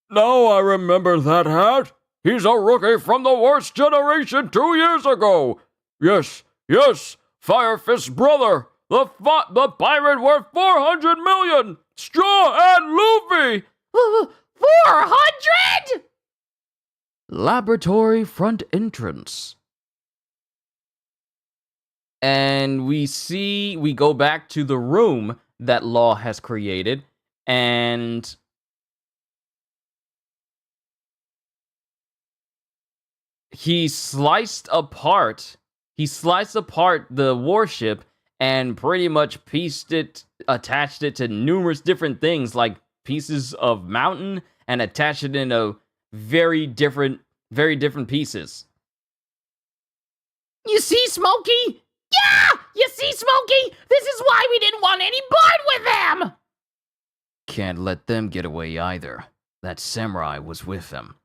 Now I remember that hat. He's a rookie from the worst generation 2 years ago. Yes, Fire Fist's brother, the pirate worth 400 million. Straw Hat Luffy. 400?! Laboratory front entrance. And we go back to the room that Law has created, and he sliced apart the warship and pretty much attached it to numerous different things, like pieces of mountain, and attached it into very different pieces. You see, Smokey? Yeah! You see, Smokey? This is why we didn't want any part with them! Can't let them get away either. That samurai was with them.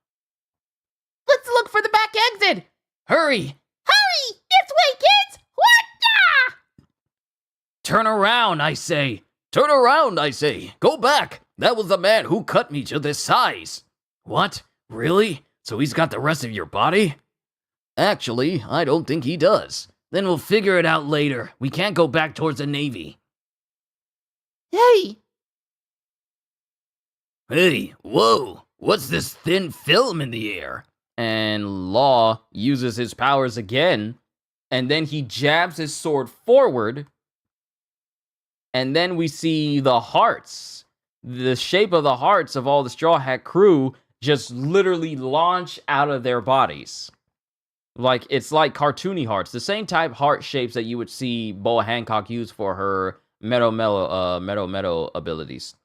Let's look for the back exit! Hurry! Hurry! This way, kids! What the? Turn around, I say! Turn around, I say! Go back! That was the man who cut me to this size! What? Really? So he's got the rest of your body? Actually, I don't think he does. Then we'll figure it out later. We can't go back towards the Navy. Hey! Hey, whoa! What's this thin film in the air? And Law uses his powers again, and then he jabs his sword forward, and then we see the hearts. The shape of the hearts of all the Straw Hat crew just literally launch out of their bodies. It's like cartoony hearts, the same type heart shapes that you would see Boa Hancock use for her Metal abilities.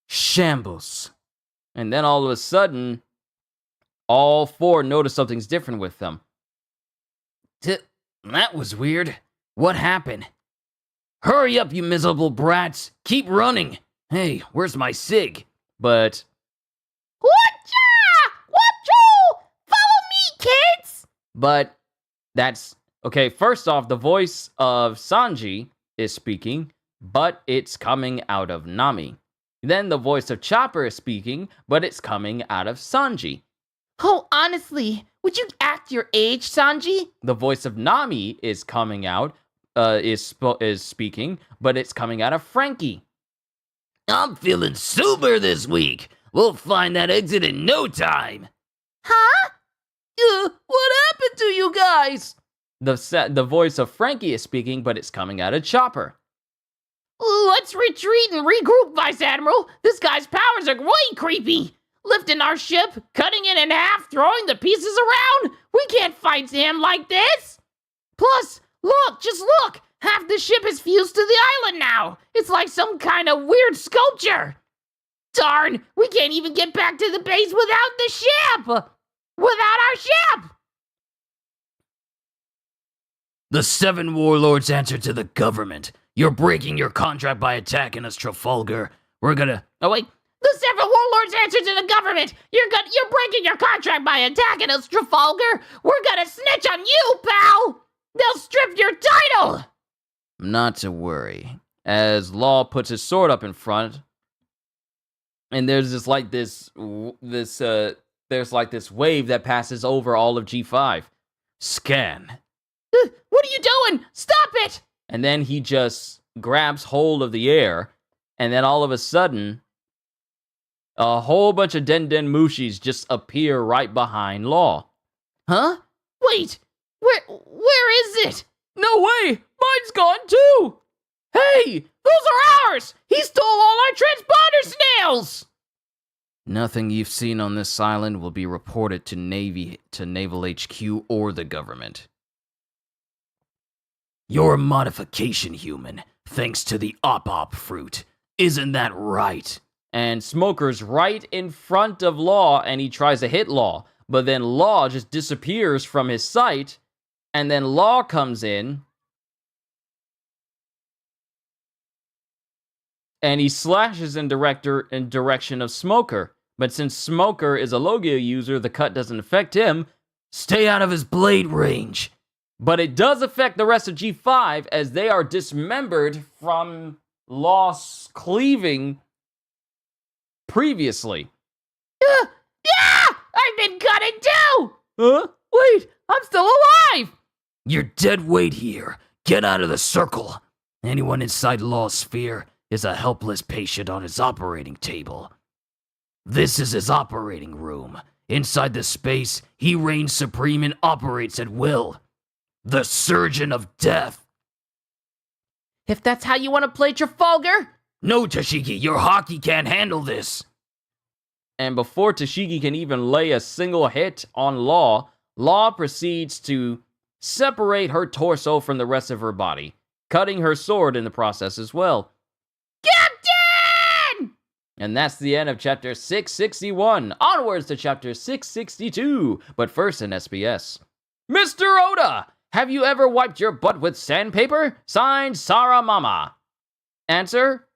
Shambles. And then all of a sudden, all four notice something's different with them. That was weird. What happened? Hurry up, you miserable brats! Keep running! Hey, where's my sig? But Whatcha! Whatcho! Follow me, kids! But that's okay. First off, the voice of Sanji is speaking, but it's coming out of Nami. Then the voice of Chopper is speaking, but it's coming out of Sanji. Oh, honestly, Would you act your age, Sanji? The voice of Nami is coming out, is speaking, but it's coming out of Frankie. I'm feeling super this week. We'll find that exit in no time. Huh? What happened to you guys? The voice of Frankie is speaking, but it's coming out of Chopper. Let's retreat and regroup, Vice Admiral. This guy's powers are way creepy. Lifting our ship, cutting it in half, throwing the pieces around. We can't fight him like this. Plus, look, just look. Half the ship is fused to the island now. It's like some kind of weird sculpture. Darn, we can't even get back to the base without the ship. Without our ship. The 7 warlords answer to the government. You're breaking your contract by attacking us, Trafalgar. We're gonna... Oh, wait. The 7 warlords answer to the government. You're breaking your contract by attacking us, Trafalgar. We're gonna snitch on you, pal. They'll strip your title. Not to worry. As Law puts his sword up in front, and there's this wave that passes over all of G5. Scan. What are you doing? Stop it! And then he just grabs hold of the air, and then all of a sudden, a whole bunch of Den Mushis just appear right behind Law. Huh? Wait, where is it? No way! Mine's gone too! Hey, those are ours! He stole all our transponder snails! Nothing you've seen on this island will be reported to Naval HQ or the government. You're a modification human, thanks to the op fruit. Isn't that right? And Smoker's right in front of Law, and he tries to hit Law. But then Law just disappears from his sight, and then Law comes in, and he slashes in direction of Smoker. But since Smoker is a Logia user, the cut doesn't affect him. Stay out of his blade range. But it does affect the rest of G5 as they are dismembered from Law's cleaving previously. Yeah! I've been cut in two! Huh? Wait, I'm still alive! You're dead weight here. Get out of the circle. Anyone inside Law's sphere is a helpless patient on his operating table. This is his operating room. Inside the space, he reigns supreme and operates at will. The Surgeon of Death. If that's how you want to play Trafalgar? No, Tashigi, your hockey can't handle this. And before Tashigi can even lay a single hit on Law, Law proceeds to separate her torso from the rest of her body, cutting her sword in the process as well. Captain! And that's the end of chapter 661. Onwards to chapter 662. But first in SBS. Mr. Oda! Have you ever wiped your butt with sandpaper? Signed, Sarah Mama. Answer?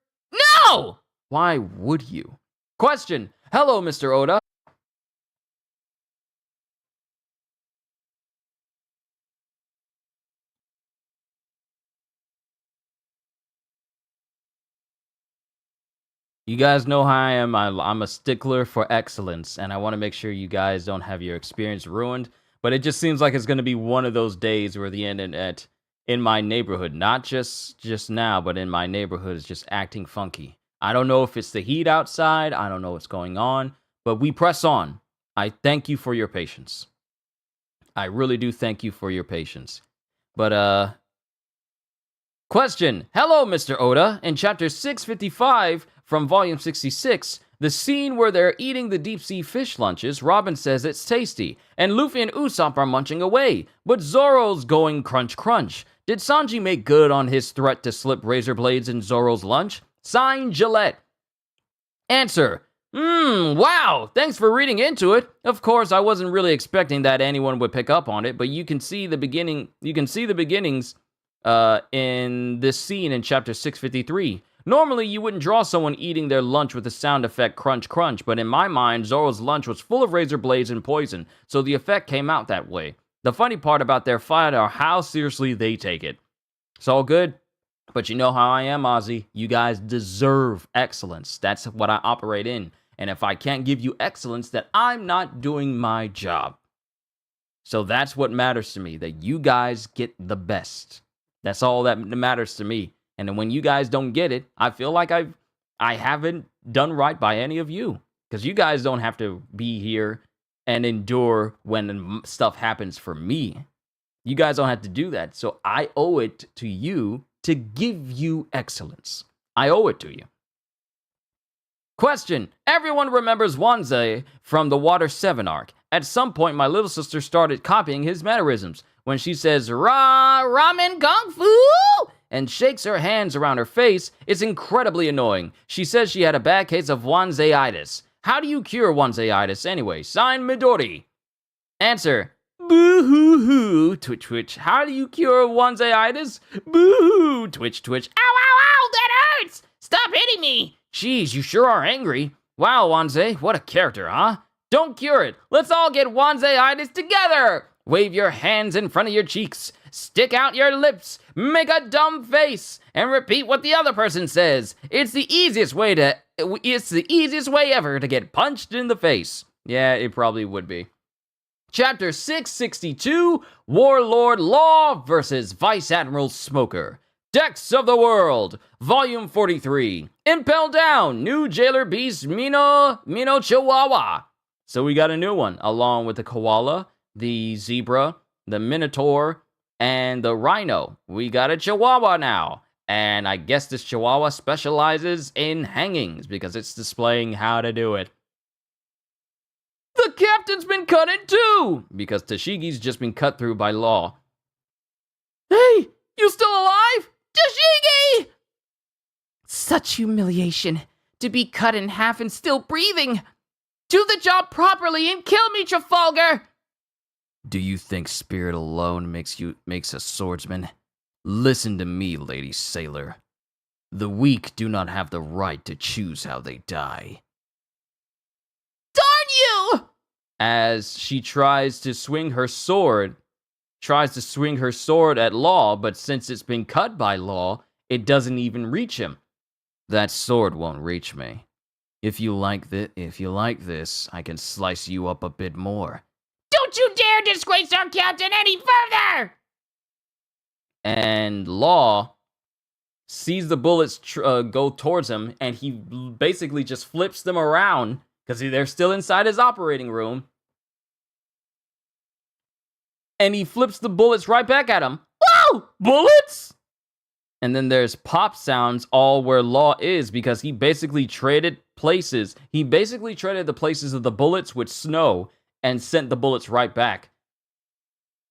No! Why would you? Question. Hello, Mr. Oda. You guys know how I am. I'm a stickler for excellence, and I want to make sure you guys don't have your experience ruined. But it just seems like it's going to be one of those days where the internet in my neighborhood, not just now, but in my neighborhood, is just acting funky. I don't know if it's the heat outside. I don't know what's going on, but we press on. I thank you for your patience. I really do thank you for your patience. But, question. Hello, Mr. Oda. In chapter 655 from volume 66, the scene where they're eating the deep-sea fish lunches, Robin says it's tasty, and Luffy and Usopp are munching away, but Zoro's going crunch crunch. Did Sanji make good on his threat to slip razor blades in Zoro's lunch? Signed, Gillette. Answer. Wow, thanks for reading into it. Of course, I wasn't really expecting that anyone would pick up on it, but you can see the beginnings in this scene in chapter 653. Normally, you wouldn't draw someone eating their lunch with the sound effect crunch crunch, but in my mind, Zoro's lunch was full of razor blades and poison, so the effect came out that way. The funny part about their fight are how seriously they take it. It's all good, but you know how I am, Ozzy. You guys deserve excellence. That's what I operate in, and if I can't give you excellence, then I'm not doing my job. So that's what matters to me, that you guys get the best. That's all that matters to me. And then when you guys don't get it, I feel like I haven't done right by any of you. Because you guys don't have to be here and endure when stuff happens for me. You guys don't have to do that. So I owe it to you to give you excellence. I owe it to you. Question. Everyone remembers Wanzai from the Water 7 arc. At some point, my little sister started copying his mannerisms. When she says, ramen kung fu, and shakes her hands around her face, it's incredibly annoying. She says she had a bad case of Wanzai-itis. How do you cure Wanzai-itis anyway? Signed, Midori. Answer. Boo-hoo-hoo, Twitch Twitch. How do you cure Wanzai-itis? Boo-hoo, Twitch Twitch. Ow, ow, ow, that hurts! Stop hitting me! Jeez, you sure are angry. Wow, Wanzai, what a character, huh? Don't cure it. Let's all get Wanzai-itis together. Wave your hands in front of your cheeks. Stick out your lips. Make a dumb face. And repeat what the other person says. It's the easiest way ever to get punched in the face. Yeah, it probably would be. Chapter 662, Warlord Law versus Vice Admiral Smoker. Decks of the World, Volume 43. Impel Down, New Jailer Beast Mino Chihuahua. So we got a new one, along with the koala, the zebra, the minotaur, and the rhino. We got a chihuahua now. And I guess this chihuahua specializes in hangings because it's displaying how to do it. The captain's been cut in two because Tashigi's just been cut through by Law. Hey, you still alive? Tashigi! Such humiliation. To be cut in half and still breathing. Do the job properly and kill me, Trafalgar! Do you think spirit alone makes a swordsman? Listen to me, Lady Sailor. The weak do not have the right to choose how they die. Darn you! As she tries to swing her sword at Law, but since it's been cut by Law, it doesn't even reach him. That sword won't reach me. If you like this, I can slice you up a bit more. Don't you dare disgrace our captain any further! And Law sees the bullets go towards him, and he basically just flips them around, because they're still inside his operating room. And he flips the bullets right back at him. Whoa! Bullets? And then there's pop sounds all where Law is, because he basically traded places. He basically traded the places of the bullets with snow and sent the bullets right back.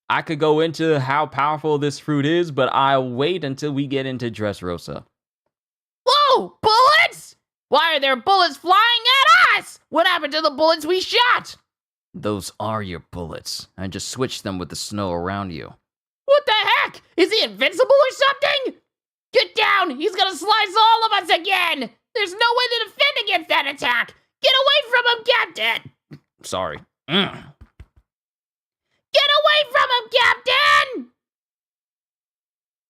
I could go into how powerful this fruit is, but I'll wait until we get into Dressrosa. Whoa! Bullets? Why are there bullets flying at us? What happened to the bullets we shot? Those are your bullets. I just switched them with the snow around you. What the heck? Is he invincible or something? Get down! He's gonna slice all of us again! There's no way to defend against that attack! Get away from him, Captain! Sorry. Get away from him, Captain!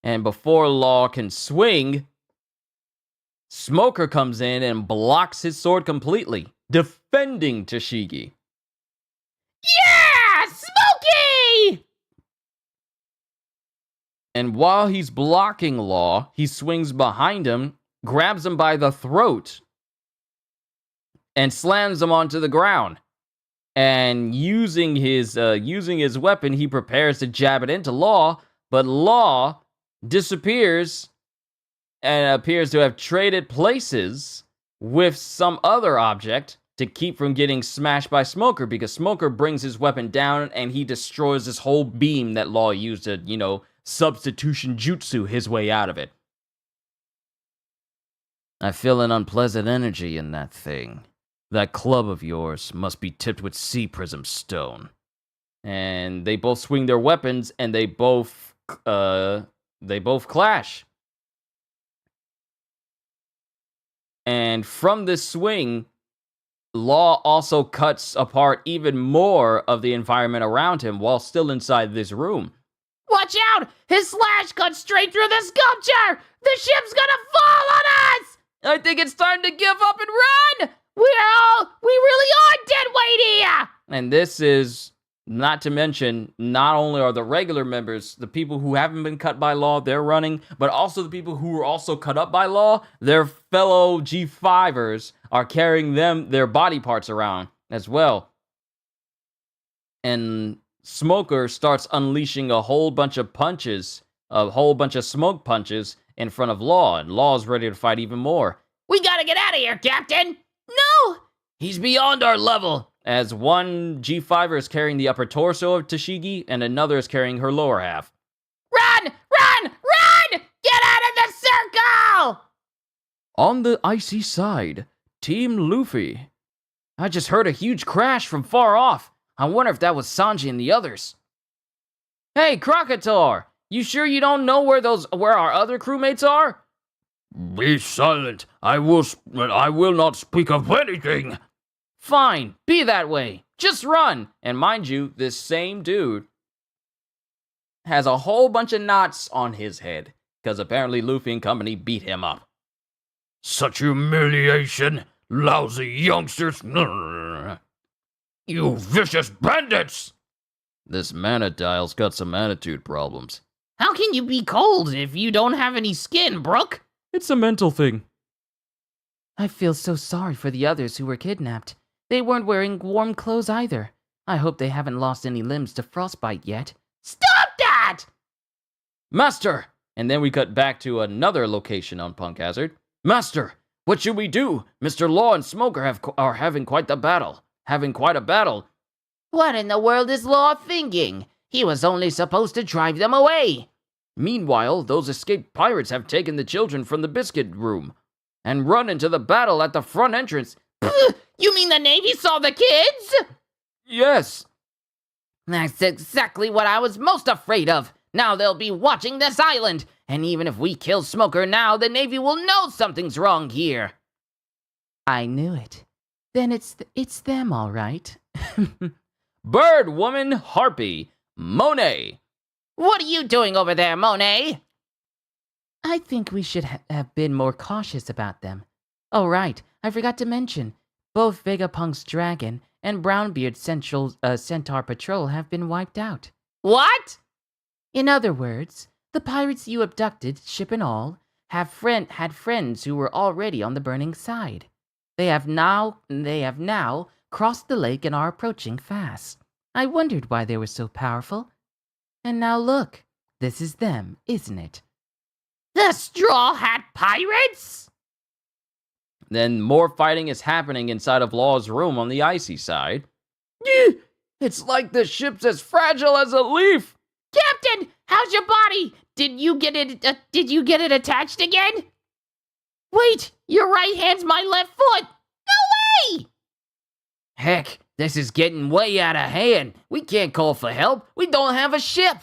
And before Law can swing, Smoker comes in and blocks his sword completely, defending Tashigi. Yeah! Smokey! And while he's blocking Law, he swings behind him, grabs him by the throat, and slams him onto the ground. And using his weapon, he prepares to jab it into Law, but Law disappears and appears to have traded places with some other object to keep from getting smashed by Smoker, because Smoker brings his weapon down and he destroys this whole beam that Law used to, substitution jutsu his way out of it. I feel an unpleasant energy in that thing. That club of yours must be tipped with sea prism stone. And they both swing their weapons, and they both clash. And from this swing, Law also cuts apart even more of the environment around him while still inside this room. Watch out! His slash cut straight through the sculpture! The ship's gonna fall on us! I think it's time to give up and run! We really are dead weight here! And this is Not to mention, not only are the regular members, the people who haven't been cut by Law, they're running, but also the people who were also cut up by Law, their fellow G5ers are carrying their body parts around as well. And Smoker starts unleashing a whole bunch of punches, a whole bunch of smoke punches in front of Law, and Law's ready to fight even more. We gotta get out of here, Captain! No! He's beyond our level. As one G5er is carrying the upper torso of Tashigi, and another is carrying her lower half. Run! Run! Run! Get out of the circle! On the icy side, Team Luffy. I just heard a huge crash from far off. I wonder if that was Sanji and the others. Hey, Krakator! You sure you don't know where our other crewmates are? Be silent. I will not speak of anything. Fine, be that way. Just run. And mind you, this same dude has a whole bunch of knots on his head, because apparently Luffy and company beat him up. Such humiliation, lousy youngsters. You vicious bandits! This mana dial's got some attitude problems. How can you be cold if you don't have any skin, Brooke? It's a mental thing. I feel so sorry for the others who were kidnapped. They weren't wearing warm clothes either. I hope they haven't lost any limbs to frostbite yet. Stop that! Master! And then we cut back to another location on Punk Hazard. Master, what should we do? Mr. Law and Smoker are having quite a battle. What in the world is Law thinking? He was only supposed to drive them away. Meanwhile, those escaped pirates have taken the children from the biscuit room and run into the battle at the front entrance. You mean the Navy saw the kids? Yes. That's exactly what I was most afraid of. Now they'll be watching this island. And even if we kill Smoker now, the Navy will know something's wrong here. I knew it. Then it's them, all right. Bird Woman Harpy, Monet. What are you doing over there, Monet? I think we should have been more cautious about them. Oh, right, I forgot to mention. Both Vegapunk's dragon and Brownbeard's centaur patrol have been wiped out. What? In other words, the pirates you abducted, ship and all, had friends who were already on the burning side. They have now crossed the lake and are approaching fast. I wondered why they were so powerful. And now look, this is them, isn't it? The Straw Hat Pirates? Then more fighting is happening inside of Law's room on the icy side. It's like the ship's as fragile as a leaf. Captain, how's your body? Did you get it attached again? Wait, your right hand's my left foot. No way! Heck, this is getting way out of hand. We can't call for help. We don't have a ship.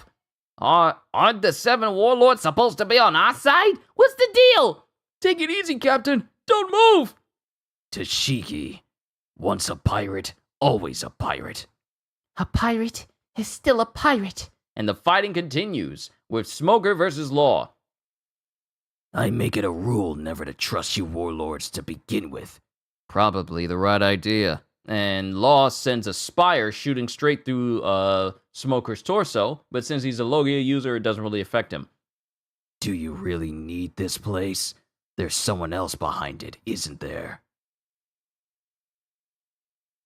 Aren't the 7 warlords supposed to be on our side? What's the deal? Take it easy, Captain. Don't move. Tashigi, once a pirate, always a pirate. A pirate is still a pirate. And the fighting continues with Smoker versus Law. I make it a rule never to trust you warlords to begin with. Probably the right idea. And Law sends a spire shooting straight through Smoker's torso, but since he's a Logia user, it doesn't really affect him. Do you really need this place? There's someone else behind it, isn't there?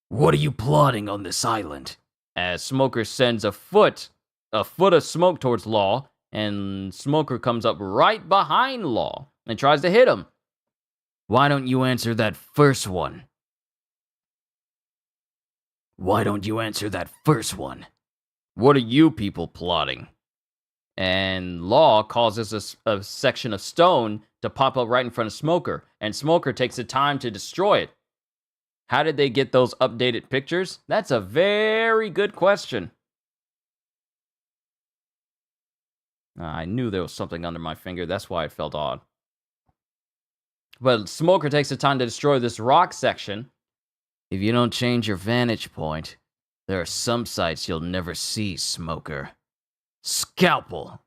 What are you plotting on this island? As Smoker sends a foot of smoke towards Law, and Smoker comes up right behind Law and tries to hit him. Why don't you answer that first one? Why don't you answer that first one? What are you people plotting? And Law causes a section of stone to pop up right in front of Smoker, and Smoker takes the time to destroy it. How did they get those updated pictures? That's a very good question. I knew there was something under my finger, that's why it felt odd. But Smoker takes the time to destroy this rock section. If you don't change your vantage point, there are some sights you'll never see, Smoker. Scalpel!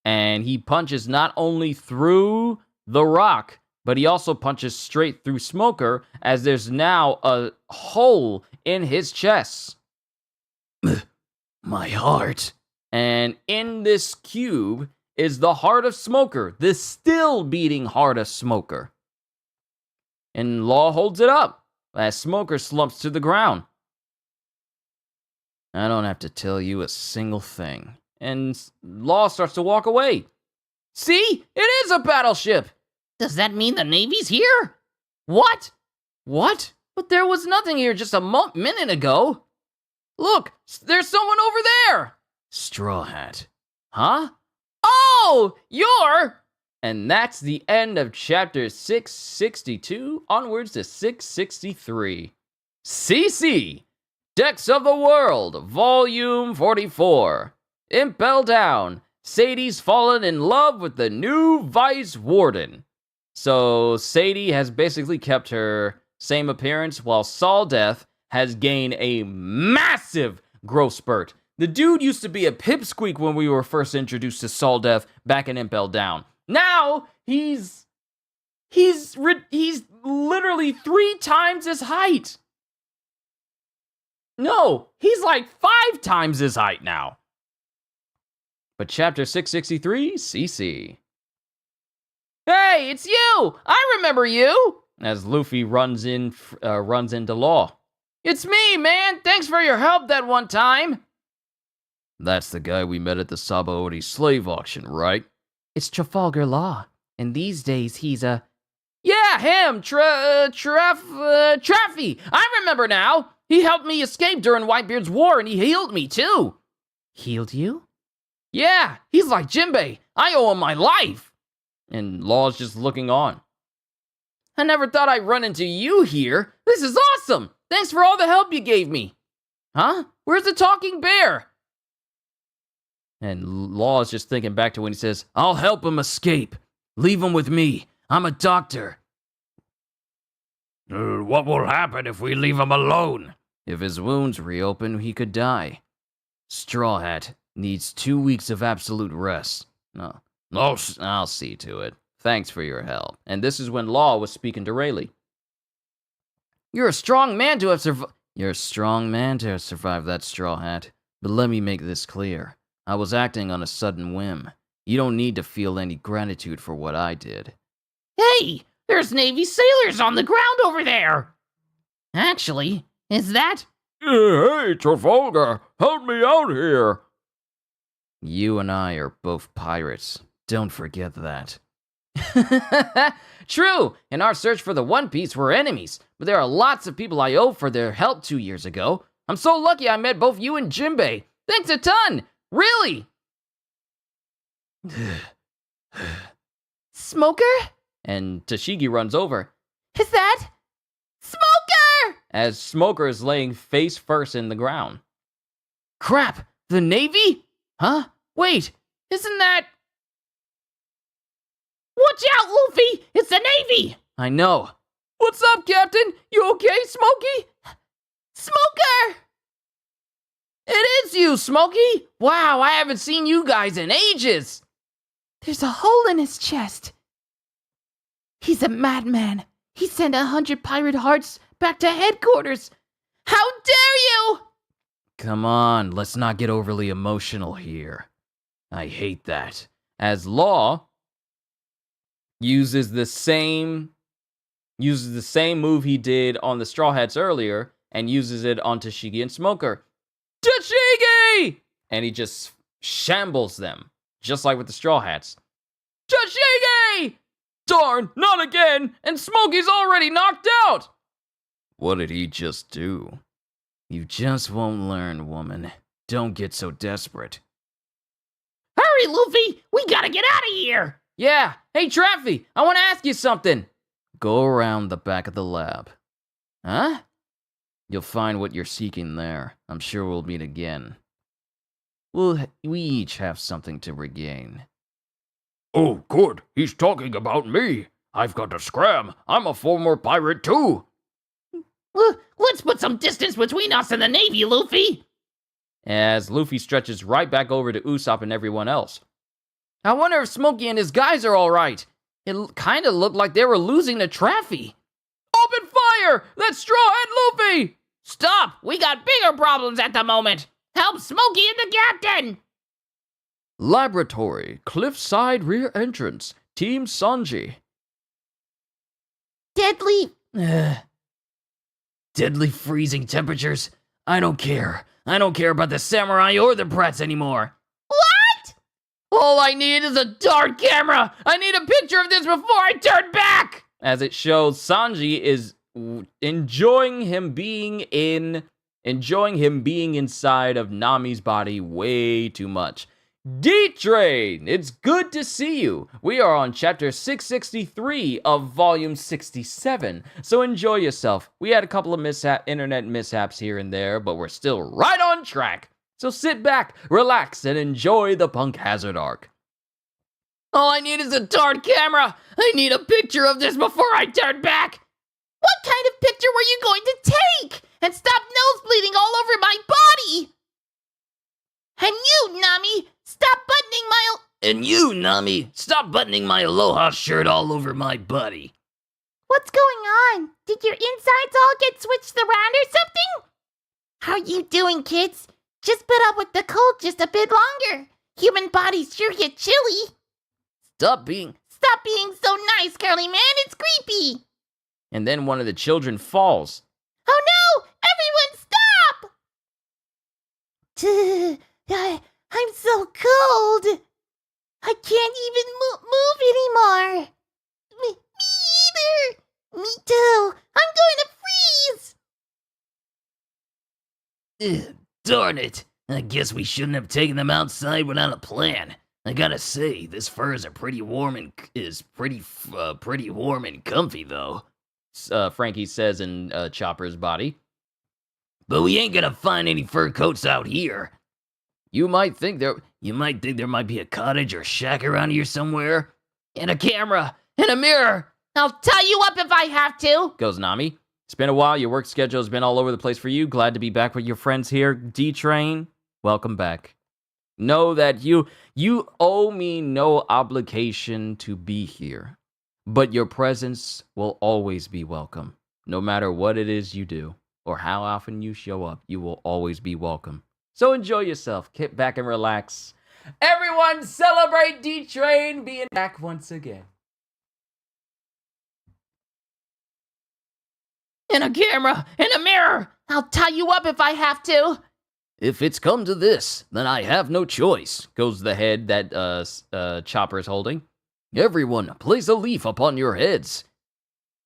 And he punches not only through the rock, but he also punches straight through Smoker, as there's now a hole in his chest. My heart. And in this cube is the heart of Smoker, the still beating heart of Smoker. And Law holds it up as Smoker slumps to the ground. I don't have to tell you a single thing. And Law starts to walk away. See? It is a battleship! Does that mean the Navy's here? What? What? But there was nothing here just a minute ago. Look, there's someone over there! Straw Hat. Huh? Oh, you're... And that's the end of chapter 662, onwards to 663. CC, Decks of the World, volume 44. Impel Down, Sadie's fallen in love with the new Vice Warden. So Sadie has basically kept her same appearance, while Saul Death has gained a massive growth spurt. The dude used to be a pipsqueak when we were first introduced to Saul Death back in Impel Down. Now, he's literally 3 times his height. No, he's like 5 times his height now. But chapter 663, CC. Hey, it's you! I remember you! As Luffy runs into Law. It's me, man! Thanks for your help that one time! That's the guy we met at the Sabaody slave auction, right? It's Trafalgar Law, and these days he's a... Yeah, him! Traffy! I remember now! He helped me escape during Whitebeard's war, and he healed me, too! Healed you? Yeah, he's like Jinbei. I owe him my life! And Law's just looking on. I never thought I'd run into you here. This is awesome! Thanks for all the help you gave me. Huh? Where's the talking bear? And Law is just thinking back to when he says, I'll help him escape. Leave him with me. I'm a doctor. What will happen if we leave him alone? If his wounds reopen, he could die. Straw Hat needs 2 weeks of absolute rest. No, No, I'll see to it. Thanks for your help. And this is when Law was speaking to Rayleigh. You're a strong man to have survived. You're a strong man to have survived that, Straw Hat. But let me make this clear. I was acting on a sudden whim. You don't need to feel any gratitude for what I did. Hey, there's Navy sailors on the ground over there. Actually, is that... Hey, Trafalgar, help me out here. You and I are both pirates. Don't forget that. True, in our search for the One Piece, we're enemies, but there are lots of people I owe for their help 2 years ago. I'm so lucky I met both you and Jinbei. Thanks a ton! Really? Smoker? And Tashigi runs over, Is that... Smoker! as Smoker is laying face first in the ground. Crap, the Navy? Huh? Wait, isn't that... Watch out, Luffy! It's the Navy! I know. What's up, Captain? You okay, Smokey? Smoker! It is you, Smokey! Wow, I haven't seen you guys in ages! There's a hole in his chest. He's a madman. He sent 100 pirate hearts back to headquarters. How dare you! Come on, let's not get overly emotional here. I hate that. As Law uses the same move he did on the Straw Hats earlier and uses it on Tashigi and Smoker. Tashigi! And he just shambles them, just like with the Straw Hats. Tashigi! Darn, not again! And Smokey's already knocked out! What did he just do? You just won't learn, woman. Don't get so desperate. Hurry, Luffy! We gotta get out of here! Yeah, hey Traffy, I want to ask you something. Go around the back of the lab. Huh? You'll find what you're seeking there. I'm sure we'll meet again. We each have something to regain. Oh, good. He's talking about me. I've got a scram. I'm a former pirate, too. Let's put some distance between us and the Navy, Luffy! As Luffy stretches right back over to Usopp and everyone else. I wonder if Smokey and his guys are alright. It kind of looked like they were losing to Traffy. Open fire! That's Straw Hat Luffy! Stop! We got bigger problems at the moment! Help Smokey and the captain! Laboratory, cliffside rear entrance, Team Sanji. Deadly. Deadly freezing temperatures? I don't care. I don't care about the samurai or the brats anymore. What? All I need is a dark camera! I need a picture of this before I turn back! As it shows, Sanji is enjoying him being inside of Nami's body way too much. D-Train, it's good to see you. We are on chapter 663 of volume 67, so enjoy yourself. We had a couple of internet mishaps here and there, but we're still right on track. So sit back, relax, and enjoy the Punk Hazard arc. All I need is a dark camera! I need a picture of this before I turn back! What kind of picture were you going to take? And stop nose bleeding all over my body! And you, Nami, stop buttoning my... And you, Nami, stop buttoning my Aloha shirt all over my body. What's going on? Did your insides all get switched around or something? How you doing, kids? Just put up with the cold just a bit longer. Human bodies sure get chilly. Stop being so nice, Curly Man. It's creepy. And then one of the children falls. Oh no! Everyone stop! I'm so cold. I can't even move anymore. Me either. Me too. I'm going to freeze. Darn it. I guess we shouldn't have taken them outside without a plan. I gotta say, this fur is pretty warm and comfy though. Frankie says in Chopper's body. But we ain't gonna find any fur coats out here. You might think there might be a cottage or shack around here somewhere. And a camera. And a mirror. I'll tie you up if I have to. Goes Nami. It's been a while. Your work schedule has been all over the place for you. Glad to be back with your friends here. D-Train, welcome back. Know that you owe me no obligation to be here. But your presence will always be welcome. No matter what it is you do or how often you show up, you will always be welcome. So enjoy yourself. Kick back and relax. Everyone celebrate D-Train being back once again. And a camera. And a mirror. I'll tie you up if I have to. If it's come to this, then I have no choice, Goes the head that Chopper's holding. Everyone, place a leaf upon your heads.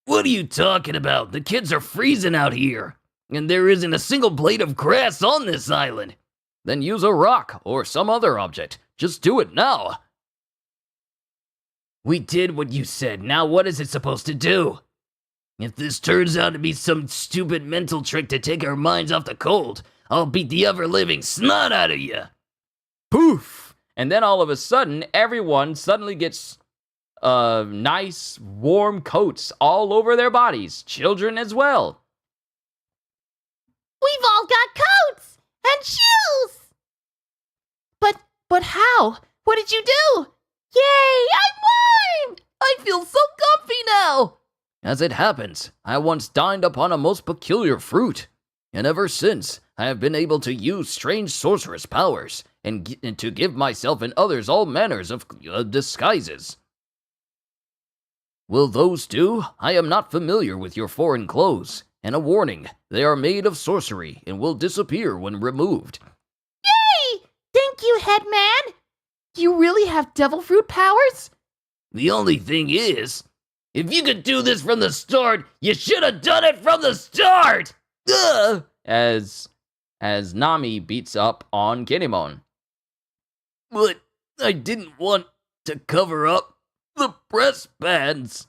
What are you talking about? The kids are freezing out here. And there isn't a single blade of grass on this island. Then use a rock or some other object. Just do it now. We did what you said. Now what is it supposed to do? If this turns out to be some stupid mental trick to take our minds off the cold, I'll beat the ever-living snot out of you. Poof! And then all of a sudden, everyone suddenly gets nice, warm coats all over their bodies. Children as well. We've all got coats and shoes. But how? What did you do? Yay! I'm warm. I feel so comfy now. As it happens, I once dined upon a most peculiar fruit, and ever since, I have been able to use strange sorceress powers, and to give myself and others all manners of disguises. Will those do? I am not familiar with your foreign clothes, and a warning, they are made of sorcery, and will disappear when removed. Yay! Thank you, Headman. You really have devil fruit powers? The only thing is, if you could do this from the start, you should have done it from the start! Ugh! As Nami beats up on Kinemon. But I didn't want to cover up the breast pads.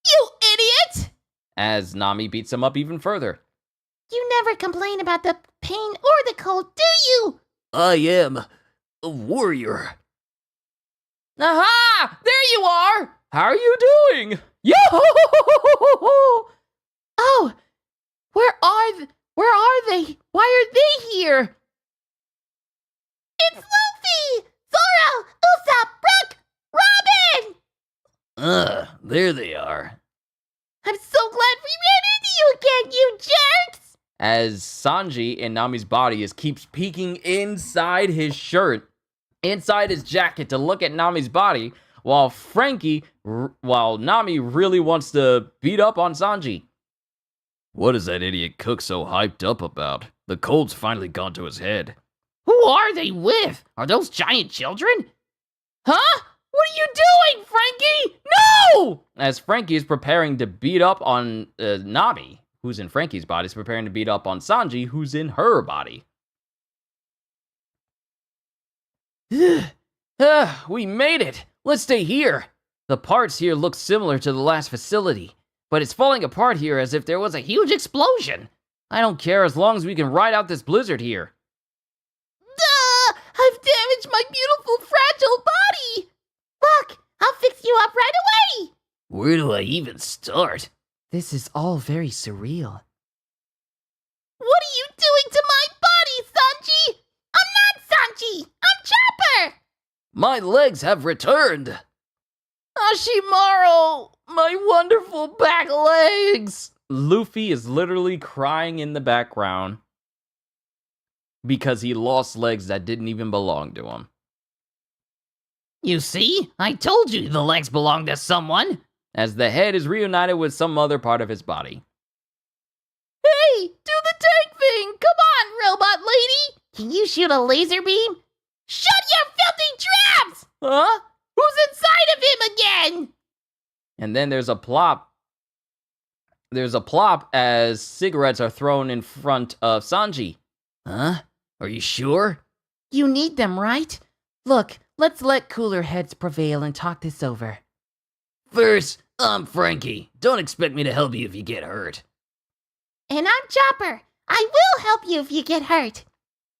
You idiot! As Nami beats him up even further. You never complain about the pain or the cold, do you? I am a warrior. Aha! There you are! How are you doing? Yo! Oh, where are they? Why are they here? It's Luffy! Zoro! Usopp! Brook! Robin! There they are. I'm so glad we ran into you again, you jerks! as Sanji in Nami's body keeps peeking inside his shirt, inside his jacket to look at Nami's body, while Nami really wants to beat up on Sanji. What is that idiot cook so hyped up about? The cold's finally gone to his head. Who are they with? Are those giant children? Huh? What are you doing, Frankie? No! As Frankie is preparing to beat up on Nami, who's in Frankie's body, is preparing to beat up on Sanji, who's in her body. We made it! Let's stay here! The parts here look similar to the last facility, but it's falling apart here as if there was a huge explosion. I don't care as long as we can ride out this blizzard here. Duh! I've damaged my beautiful, fragile body! Look, I'll fix you up right away! Where do I even start? This is all very surreal. What are you doing to my body, Sanji? I'm not Sanji! I'm Chopper! My legs have returned! Ashimaru, my wonderful back legs! Luffy is literally crying in the background because he lost legs that didn't even belong to him. You see? I told you the legs belong to someone. As the head is reunited with some other part of his body. Hey, do the tank thing! Come on, robot lady! Can you shoot a laser beam? Shut your filthy traps! Huh? Who's inside of him again? And then there's a plop. There's a plop as cigarettes are thrown in front of Sanji. Huh? Are you sure? You need them, right? Look, let's let cooler heads prevail and talk this over. First, I'm Frankie. Don't expect me to help you if you get hurt. And I'm Chopper. I will help you if you get hurt.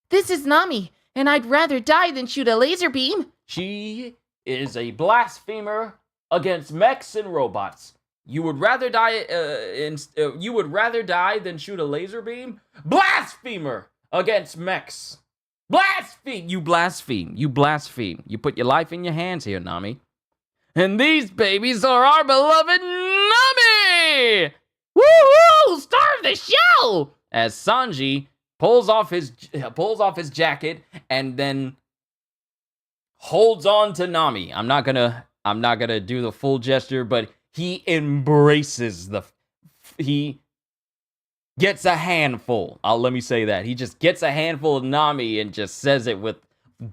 This is Nami, and I'd rather die than shoot a laser beam. She is a blasphemer against mechs and robots. You would rather die than shoot a laser beam? Blasphemer against mechs. Blaspheme! You blaspheme. You blaspheme. You put your life in your hands here, Nami. And these babies are our beloved Nami! Woohoo! Star of the show! As Sanji pulls off his jacket and then holds on to Nami. I'm not gonna do the full gesture, but he embraces he gets a handful. Let me say that. He just gets a handful of Nami and just says it with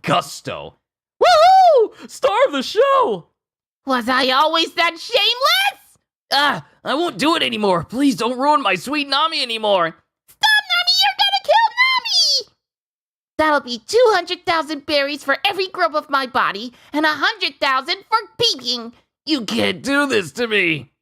gusto. Woohoo! Star of the show! Was I always that shameless? I won't do it anymore. Please don't ruin my sweet Nami anymore. Stop, Nami! You're gonna kill Nami! That'll be 200,000 berries for every grub of my body, and 100,000 for peeping. You can't do this to me.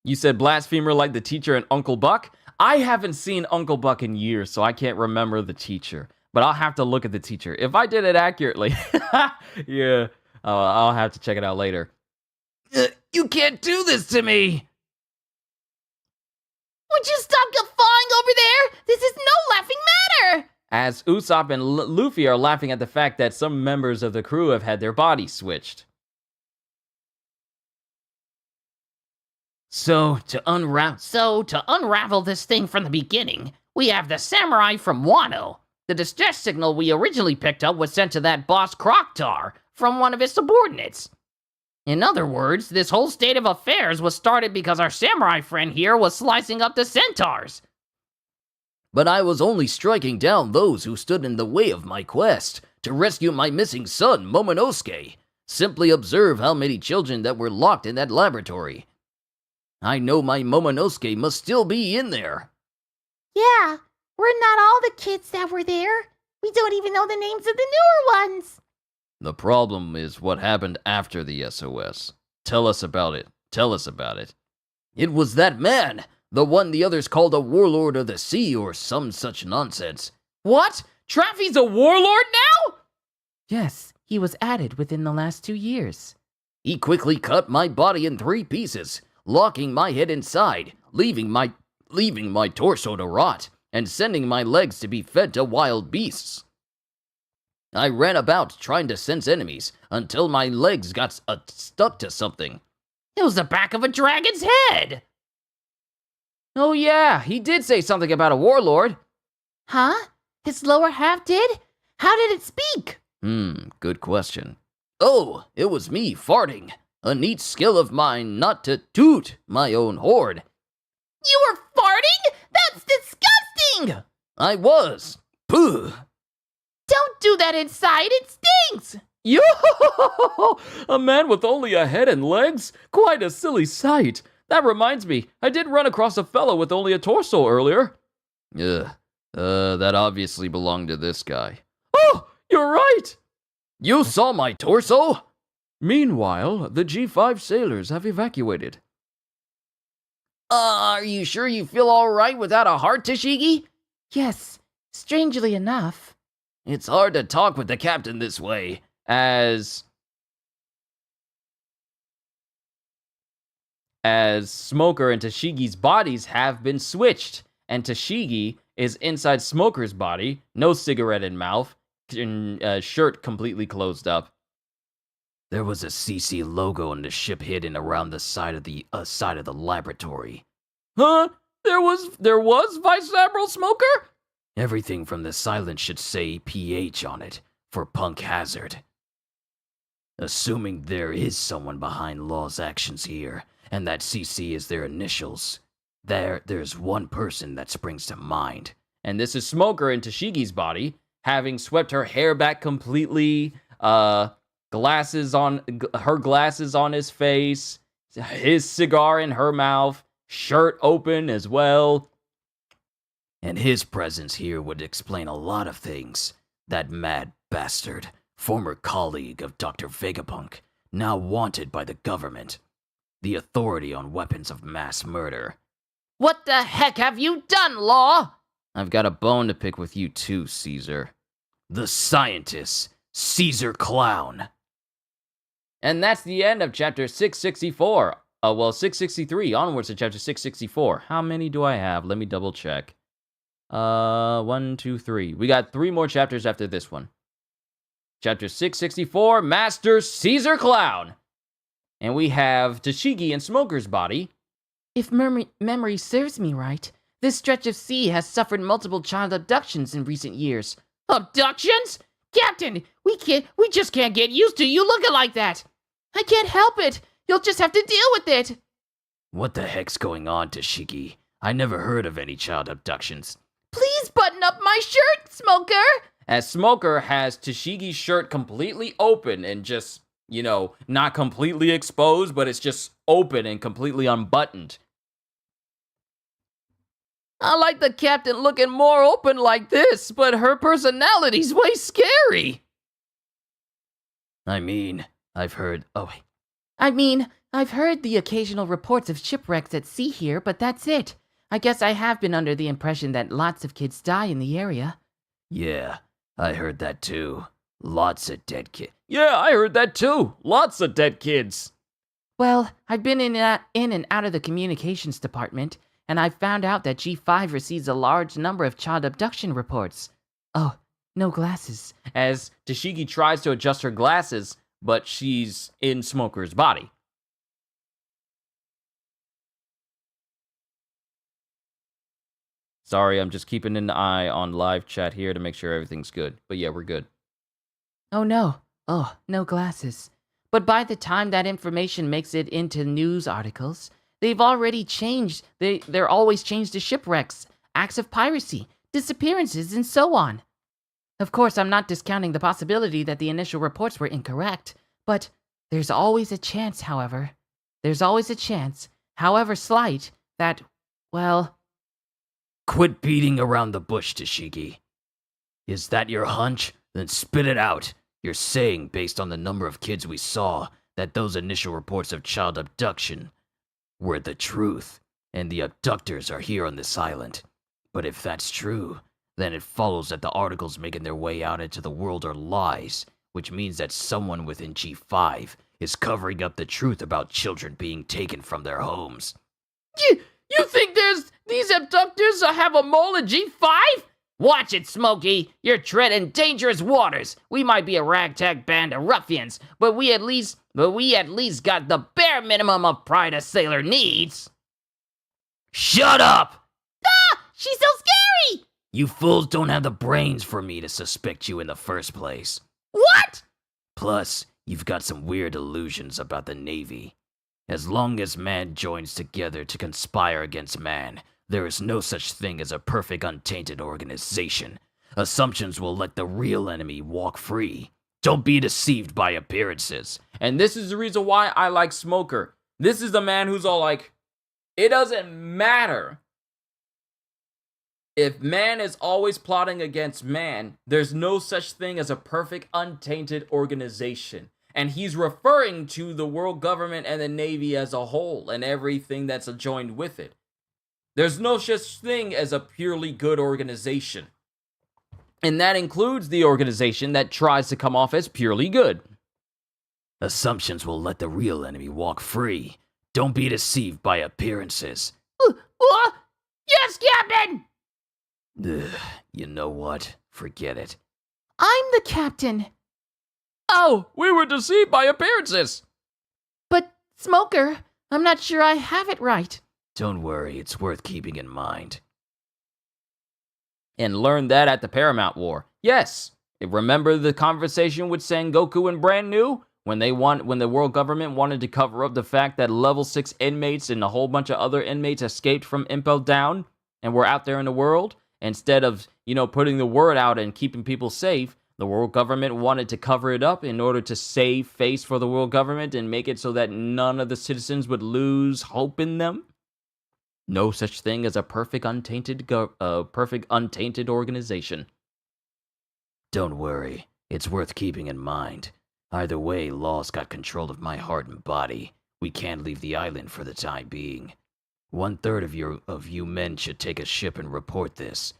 You said blasphemer like the teacher and Uncle Buck? I haven't seen Uncle Buck in years, so I can't remember the teacher. But I'll have to look at the teacher. If I did it accurately, yeah, I'll have to check it out later. You can't do this to me. Would you stop guffawing over there? This is no laughing matter. As Usopp and Luffy are laughing at the fact that some members of the crew have had their bodies switched. So, to unravel this thing from the beginning, we have the samurai from Wano. The distress signal we originally picked up was sent to that boss Croctar from one of his subordinates. In other words, this whole state of affairs was started because our samurai friend here was slicing up the centaurs. But I was only striking down those who stood in the way of my quest to rescue my missing son, Momonosuke. Simply observe how many children that were locked in that laboratory. I know my Momonosuke must still be in there. Yeah, we're not all the kids that were there. We don't even know the names of the newer ones. The problem is what happened after the SOS. Tell us about it. Tell us about it. It was that man, the one the others called a warlord of the sea or some such nonsense. What? Traffy's a warlord now? Yes, he was added within the last 2 years. He quickly cut my body in 3 pieces, locking my head inside, leaving my torso to rot, and sending my legs to be fed to wild beasts. I ran about trying to sense enemies until my legs got stuck to something. It was the back of a dragon's head. Oh yeah, he did say something about a warlord. Huh? His lower half did? How did it speak? Good question. Oh, it was me farting. A neat skill of mine not to toot my own horde. You were farting? That's disgusting! I was. Pooh. Don't do that inside, it stinks! Yo! A man with only a head and legs? Quite a silly sight. That reminds me, I did run across a fellow with only a torso earlier. That obviously belonged to this guy. Oh, you're right! You saw my torso? Meanwhile, the G5 sailors have evacuated. Are you sure you feel alright without a heart, Tashigi? Yes, strangely enough. It's hard to talk with the captain this way, As Smoker and Tashigi's bodies have been switched, and Tashigi is inside Smoker's body, no cigarette in mouth, shirt completely closed up. There was a CC logo on the ship hidden around the side of the laboratory. Huh? There was Vice Admiral Smoker? Everything from the silence should say PH on it, for punk hazard. Assuming there is someone behind Law's actions here, and that CC is their initials, there's one person that springs to mind. And this is Smoker in Tashigi's body, having swept her hair back completely, glasses on his face, his cigar in her mouth, shirt open as well. And his presence here would explain a lot of things. That mad bastard, former colleague of Dr. Vegapunk, now wanted by the government, the authority on weapons of mass murder. What the heck have you done, Law? I've got a bone to pick with you too, Caesar. The scientist, Caesar Clown. And that's the end of chapter 664. 663, onwards to chapter 664. How many do I have? Let me double check. 1, 2, 3. We got 3 more chapters after this one. Chapter 664, Master Caesar Clown. And we have Tashigi in Smoker's body. If memory serves me right, this stretch of sea has suffered multiple child abductions in recent years. Abductions? Captain, we just can't get used to you looking like that. I can't help it. You'll just have to deal with it. What the heck's going on, Tashigi? I never heard of any child abductions. Please button up my shirt, Smoker. As Smoker has Tashigi's shirt completely open and just, not completely exposed, but it's just open and completely unbuttoned. I like the captain looking more open like this, but her personality's way scary. I've heard the occasional reports of shipwrecks at sea here, but that's it. I guess I have been under the impression that lots of kids die in the area. Yeah, I heard that too. Lots of dead kids. Yeah, I heard that too. Lots of dead kids. Well, I've been in and out of the communications department, and I've found out that G5 receives a large number of child abduction reports. Oh, no glasses. As Tashigi tries to adjust her glasses, but she's in Smoker's body. Sorry, I'm just keeping an eye on live chat here to make sure everything's good. But yeah, we're good. Oh no. Oh, no glasses. But by the time that information makes it into news articles, they've already changed. They're always changed to shipwrecks, acts of piracy, disappearances, and so on. Of course, I'm not discounting the possibility that the initial reports were incorrect, but there's always a chance, however. There's always a chance, however slight, that, well... Quit beating around the bush, Tashigi. Is that your hunch? Then spit it out. You're saying, based on the number of kids we saw, that those initial reports of child abduction were the truth, and the abductors are here on this island. But if that's true, then it follows that the articles making their way out into the world are lies, which means that someone within G5 is covering up the truth about children being taken from their homes. You think these abductors have a mole in G5? Watch it, Smokey. You're treading dangerous waters. We might be a ragtag band of ruffians, but we at least got the bare minimum of pride a sailor needs. Shut up! She's so scary! You fools don't have the brains for me to suspect you in the first place. What? Plus, you've got some weird illusions about the Navy. As long as man joins together to conspire against man, there is no such thing as a perfect untainted organization. Assumptions will let the real enemy walk free. Don't be deceived by appearances. And this is the reason why I like Smoker. This is the man who's all like, it doesn't matter. If man is always plotting against man, there's no such thing as a perfect, untainted organization. And he's referring to the world government and the Navy as a whole and everything that's joined with it. There's no such thing as a purely good organization. And that includes the organization that tries to come off as purely good. Assumptions will let the real enemy walk free. Don't be deceived by appearances. Yes, Captain! Ugh, you know what? Forget it. I'm the captain. Oh, we were deceived by appearances. But, Smoker, I'm not sure I have it right. Don't worry, it's worth keeping in mind. And learned that at the Paramount War. Yes, remember the conversation with Sengoku and Brand New? When the world government wanted to cover up the fact that level 6 inmates and a whole bunch of other inmates escaped from Impel Down and were out there in the world? Instead of, putting the word out and keeping people safe, the world government wanted to cover it up in order to save face for the world government and make it so that none of the citizens would lose hope in them. No such thing as a perfect untainted organization. Don't worry, it's worth keeping in mind. Either way, Law's got control of my heart and body. We can't leave the island for the time being. 1/3 of you men should take a ship and report this.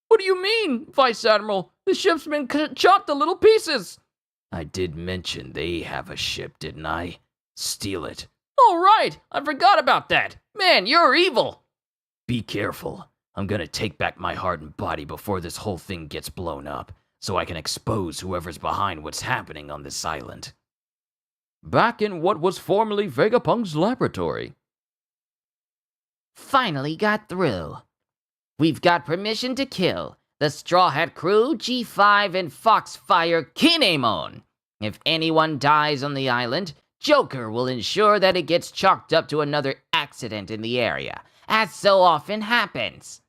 What do you mean, Vice Admiral? The ship's been chopped to little pieces. I did mention they have a ship, didn't I? Steal it. All right, I forgot about that. Man, you're evil. Be careful. I'm gonna take back my heart and body before this whole thing gets blown up, so I can expose whoever's behind what's happening on this island. Back in what was formerly Vegapung's laboratory. Finally got through. We've got permission to kill the Straw Hat Crew, G5, and Foxfire Kinemon. If anyone dies on the island, Joker will ensure that it gets chalked up to another accident in the area, as so often happens.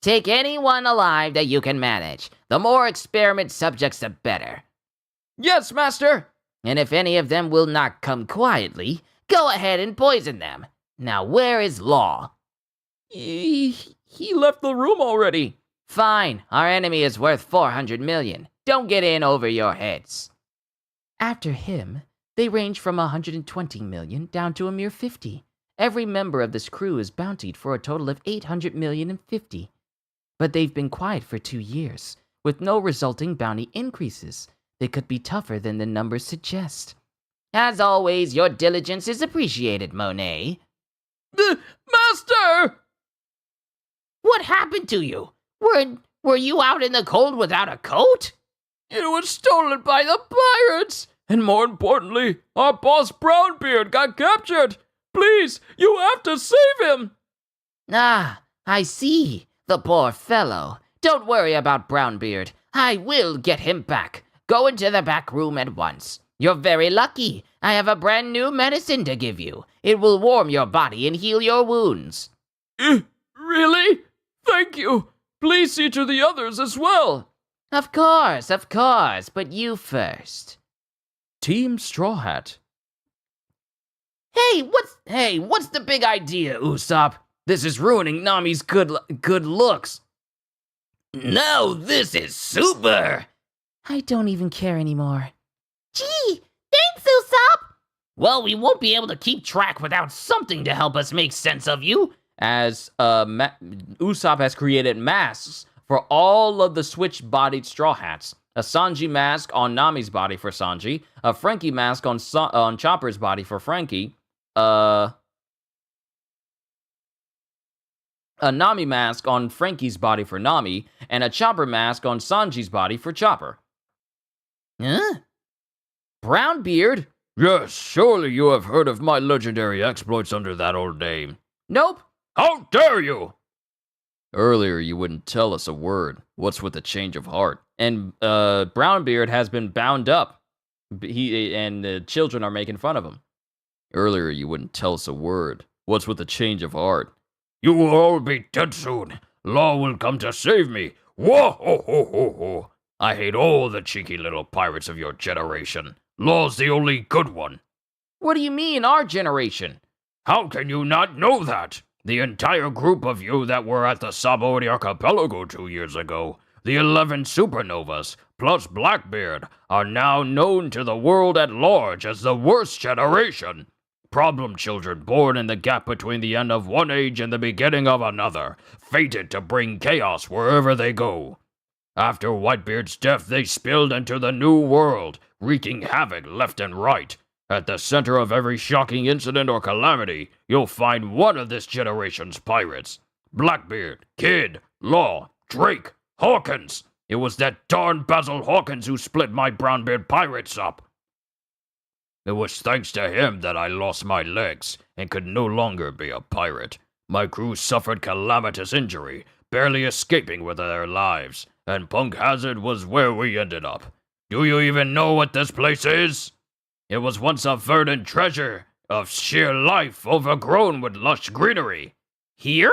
Take anyone alive that you can manage. The more experiment subjects, the better. Yes, Master! And if any of them will not come quietly, go ahead and poison them. Now where is Law? He left the room already. Fine, our enemy is worth 400 million. Don't get in over your heads. After him, they range from 120 million down to a mere 50. Every member of this crew is bountied for a total of 800 million and 50. But they've been quiet for 2 years, with no resulting bounty increases. They could be tougher than the numbers suggest. As always, your diligence is appreciated, Monet. Master! What happened to you? Were you out in the cold without a coat? It was stolen by the pirates! And more importantly, our boss Brownbeard got captured! Please, you have to save him! Ah, I see. The poor fellow. Don't worry about Brownbeard. I will get him back. Go into the back room at once. You're very lucky. I have a brand new medicine to give you. It will warm your body and heal your wounds. Really? Thank you. Please see to the others as well. Of course, but you first. Team Straw Hat. Hey, what's the big idea, Usopp? This is ruining Nami's good looks. No, this is super! I don't even care anymore. Gee, thanks, Usopp! Well, we won't be able to keep track without something to help us make sense of you. As Usopp has created masks for all of the switch-bodied Straw Hats. A Sanji mask on Nami's body for Sanji. A Frankie mask on Chopper's body for Frankie. A Nami mask on Frankie's body for Nami. And a Chopper mask on Sanji's body for Chopper. Huh? Brownbeard? Yes, surely you have heard of my legendary exploits under that old name. Nope. How dare you? Earlier, you wouldn't tell us a word. What's with the change of heart? And Brownbeard has been bound up. He and the children are making fun of him. Earlier, you wouldn't tell us a word. What's with the change of heart? You will all be dead soon. Law will come to save me. Whoa ho ho ho ho. I hate all the cheeky little pirates of your generation. Law's the only good one. What do you mean, our generation? How can you not know that? The entire group of you that were at the Sabaody Archipelago 2 years ago, the 11 supernovas, plus Blackbeard, are now known to the world at large as the worst generation. Problem children born in the gap between the end of one age and the beginning of another, fated to bring chaos wherever they go. After Whitebeard's death, they spilled into the New World, wreaking havoc left and right. At the center of every shocking incident or calamity, you'll find one of this generation's pirates. Blackbeard, Kid, Law, Drake, Hawkins. It was that darn Basil Hawkins who split my Brownbeard pirates up. It was thanks to him that I lost my legs and could no longer be a pirate. My crew suffered calamitous injury, barely escaping with their lives, and Punk Hazard was where we ended up. Do you even know what this place is? It was once a verdant treasure of sheer life overgrown with lush greenery. Here?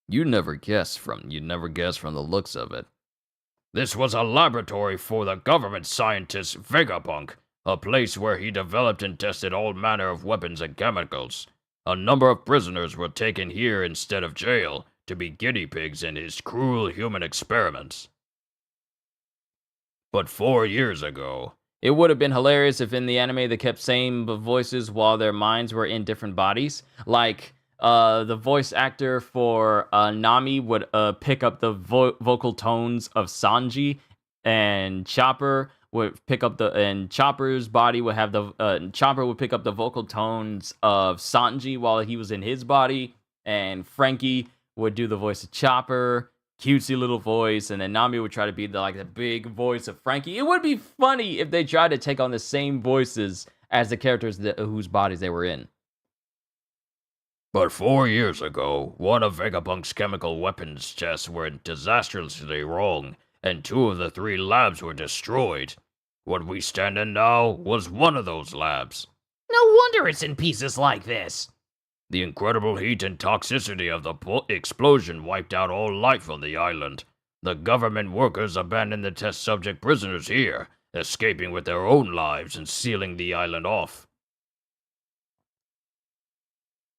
You'd never guess from the looks of it. This was a laboratory for the government scientist Vegapunk, a place where he developed and tested all manner of weapons and chemicals. A number of prisoners were taken here instead of jail to be guinea pigs in his cruel human experiments. But 4 years ago, It would have been hilarious if in the anime they kept saying the voices while their minds were in different bodies. Like, the voice actor for Nami would pick up the vocal tones of Sanji, and Chopper would pick up and Chopper's body would have Chopper would pick up the vocal tones of Sanji while he was in his body, and Frankie would do the voice of Chopper. Cutesy little voice, and then Nami would try to be the big voice of Frankie. It would be funny if they tried to take on the same voices as the characters whose bodies they were in. But 4 years ago, one of Vegapunk's chemical weapons tests went disastrously wrong, and 2 of the 3 labs were destroyed. What we stand in now was one of those labs. No wonder it's in pieces like this. The incredible heat and toxicity of the explosion wiped out all life on the island. The government workers abandoned the test subject prisoners here, escaping with their own lives and sealing the island off.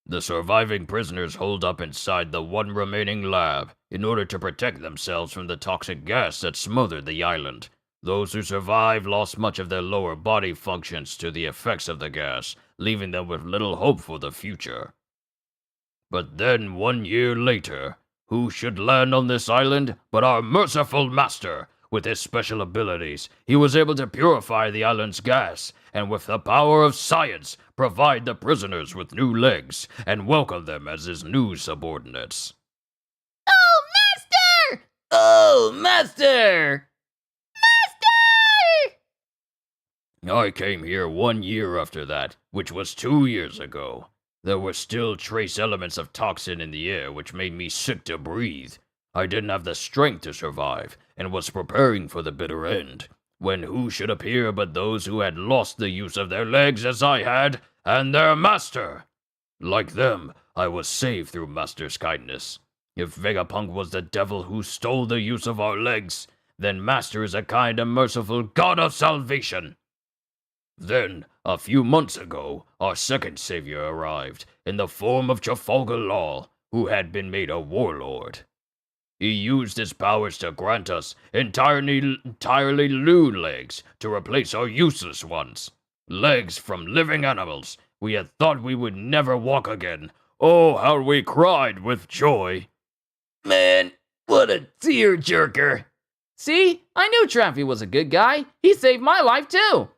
The surviving prisoners holed up inside the one remaining lab in order to protect themselves from the toxic gas that smothered the island. Those who survived lost much of their lower body functions to the effects of the gas, leaving them with little hope for the future. But then 1 year later, who should land on this island but our merciful master? With his special abilities, he was able to purify the island's gas, and with the power of science, provide the prisoners with new legs, and welcome them as his new subordinates. Oh, Master! Oh, Master! I came here 1 year after that, which was 2 years ago. There were still trace elements of toxin in the air which made me sick to breathe. I didn't have the strength to survive, and was preparing for the bitter end, when who should appear but those who had lost the use of their legs as I had, and their master. Like them, I was saved through Master's kindness. If Vegapunk was the devil who stole the use of our legs, then Master is a kind and merciful God of salvation. Then, a few months ago, our second savior arrived, in the form of Trafalgar Law, who had been made a warlord. He used his powers to grant us entirely new legs to replace our useless ones. Legs from living animals. We had thought we would never walk again. Oh, how we cried with joy. Man, what a tearjerker. See? I knew Traffy was a good guy. He saved my life, too.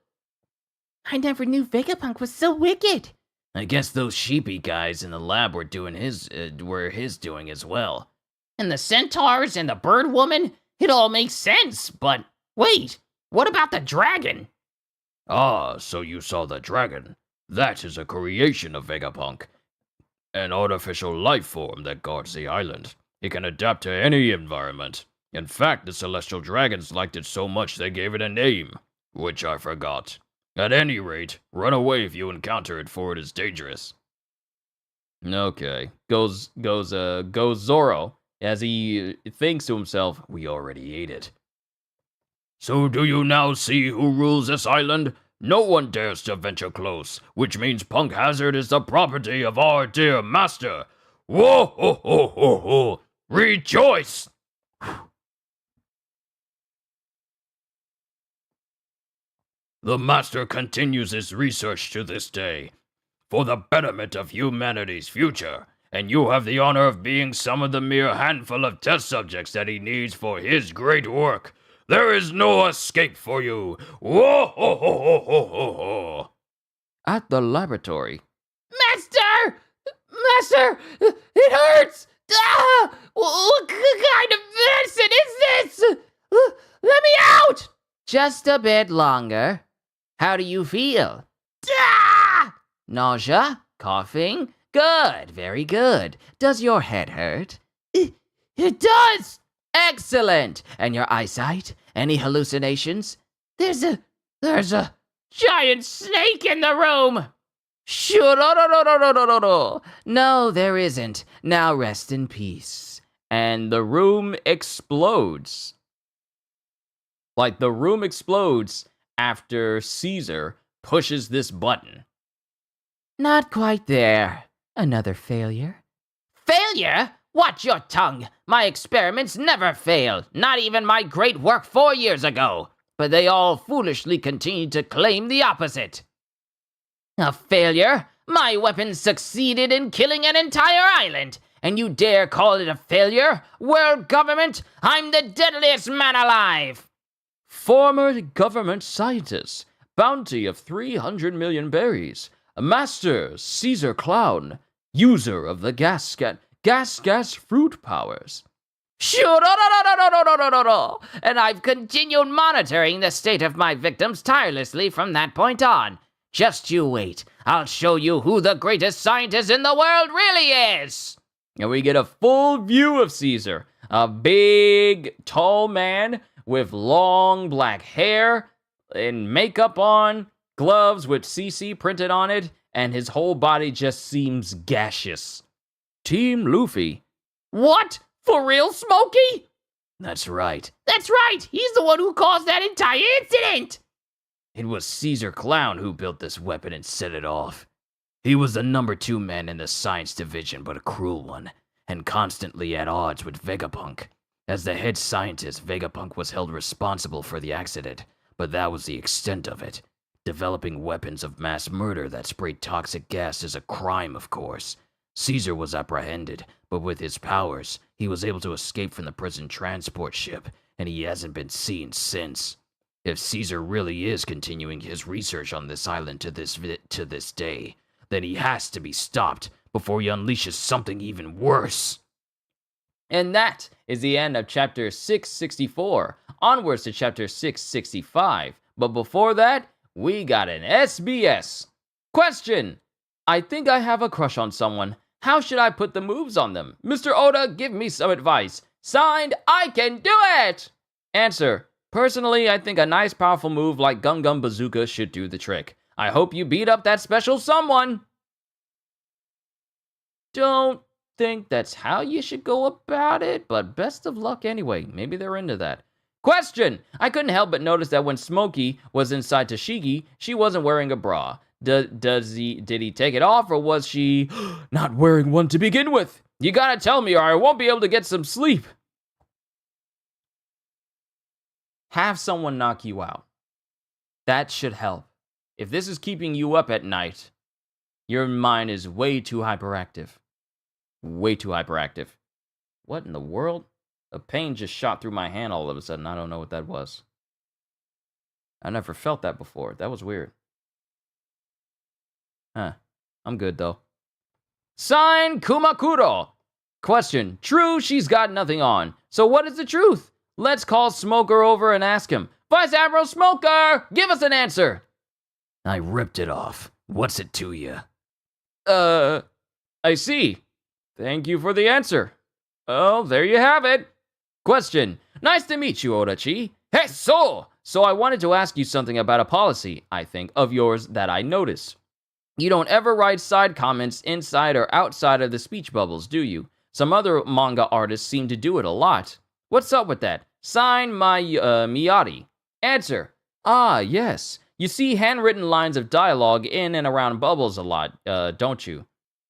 I never knew Vegapunk was so wicked. I guess those sheepy guys in the lab were doing his doing as well. And the centaurs and the bird woman, it all makes sense, but wait, what about the dragon? Ah, so you saw the dragon. That is a creation of Vegapunk. an artificial life form that guards the island. It can adapt to any environment. In fact, the celestial dragons liked it so much they gave it a name, which I forgot. At any rate, run away if you encounter it, for it is dangerous. Okay. Goes Zoro as he thinks to himself, we already ate it. So do you now see who rules this island? No one dares to venture close, which means Punk Hazard is the property of our dear master. Whoa ho ho ho ho! Rejoice! The master continues his research to this day, for the betterment of humanity's future, and you have the honor of being some of the mere handful of test subjects that he needs for his great work. There is no escape for you. Whoa ho ho ho ho ho ho! At the laboratory. Master! Master! It hurts! Ah! What kind of medicine is this? Let me out! Just a bit longer. How do you feel? Ah! Nausea? Coughing? Good, very good. Does your head hurt? It does! Excellent! And your eyesight? Any hallucinations? There's a giant snake in the room! Sure, no, there isn't. Now rest in peace. And the room explodes. Like, the room explodes after Caesar pushes this button. Not quite there. Another failure. Failure? Watch your tongue. My experiments never fail. Not even my great work 4 years ago. But they all foolishly continue to claim the opposite. A failure? My weapons succeeded in killing an entire island. And you dare call it a failure? World government, I'm the deadliest man alive. Former government scientist. Bounty of 300 million berries. Master Caesar Clown. User of the gas fruit powers. Sure, and I've continued monitoring the state of my victims tirelessly from that point on. Just you wait. I'll show you who the greatest scientist in the world really is. And we get a full view of Caesar. A big, tall man with long black hair and makeup on, gloves with CC printed on it, and his whole body just seems gaseous. Team Luffy. What? For real, Smokey? That's right. That's right. He's the one who caused that entire incident. It was Caesar Clown who built this weapon and set it off. He was the number 2 man in the science division, but a cruel one, and constantly at odds with Vegapunk. As the head scientist, Vegapunk was held responsible for the accident, but that was the extent of it. Developing weapons of mass murder that sprayed toxic gas is a crime, of course. Caesar was apprehended, but with his powers, he was able to escape from the prison transport ship, and he hasn't been seen since. If Caesar really is continuing his research on this island to this day, then he has to be stopped before he unleashes something even worse. And that is the end of chapter 664. Onwards to chapter 665. But before that, we got an SBS. Question. I think I have a crush on someone. How should I put the moves on them? Mr. Oda, give me some advice. Signed, I can do it! Answer. Personally, I think a nice powerful move like Gum Gum Bazooka should do the trick. I hope you beat up that special someone. Don't think that's how you should go about it, but best of luck anyway. Maybe they're into that. Question! I couldn't help but notice that when Smokey was inside Tashigi, she wasn't wearing a bra. Did he take it off, or was she not wearing one to begin with? You gotta tell me, or I won't be able to get some sleep. Have someone knock you out. That should help. If this is keeping you up at night, your mind is way too hyperactive. Way too hyperactive. What in the world? A pain just shot through my hand all of a sudden. I don't know what that was. I never felt that before. That was weird. Huh. I'm good, though. Sign Kumakuro. Question. True, she's got nothing on. So what is the truth? Let's call Smoker over and ask him. Vice Admiral Smoker, give us an answer. I ripped it off. What's it to you? I see. Thank you for the answer. Well, there you have it. Question. Nice to meet you, Odachi. Hey, So I wanted to ask you something about a policy, I think, of yours that I noticed. You don't ever write side comments inside or outside of the speech bubbles, do you? Some other manga artists seem to do it a lot. What's up with that? Sign Miyati. Answer. Ah, yes. You see handwritten lines of dialogue in and around bubbles a lot, don't you?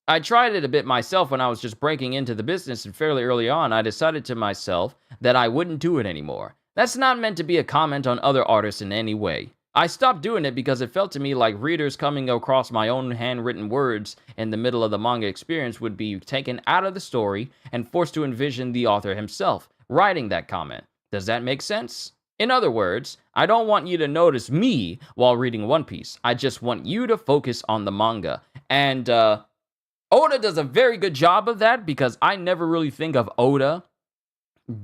I tried it a bit myself when I was just breaking into the business, and fairly early on, I decided to myself that I wouldn't do it anymore. That's not meant to be a comment on other artists in any way. I stopped doing it because it felt to me like readers coming across my own handwritten words in the middle of the manga experience would be taken out of the story and forced to envision the author himself writing that comment. Does that make sense? In other words, I don't want you to notice me while reading One Piece. I just want you to focus on the manga. And Oda does a very good job of that, because I never really think of Oda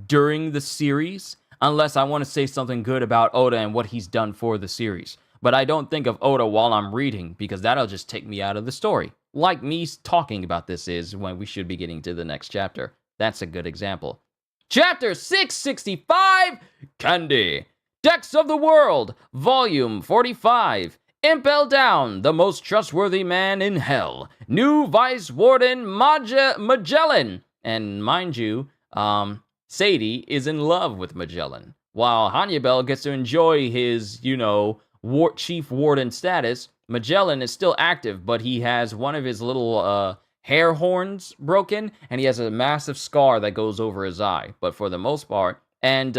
during the series unless I want to say something good about Oda and what he's done for the series. But I don't think of Oda while I'm reading, because that'll just take me out of the story. Like me talking about this is when we should be getting to the next chapter. That's a good example. Chapter 665, Candy. Decks of the World, Volume 45. Impel Down, the most trustworthy man in hell. New Vice Warden Magellan. And mind you, Sadie is in love with Magellan. While Hannibal gets to enjoy his, chief warden status, Magellan is still active, but he has one of his little hair horns broken, and he has a massive scar that goes over his eye. But for the most part, and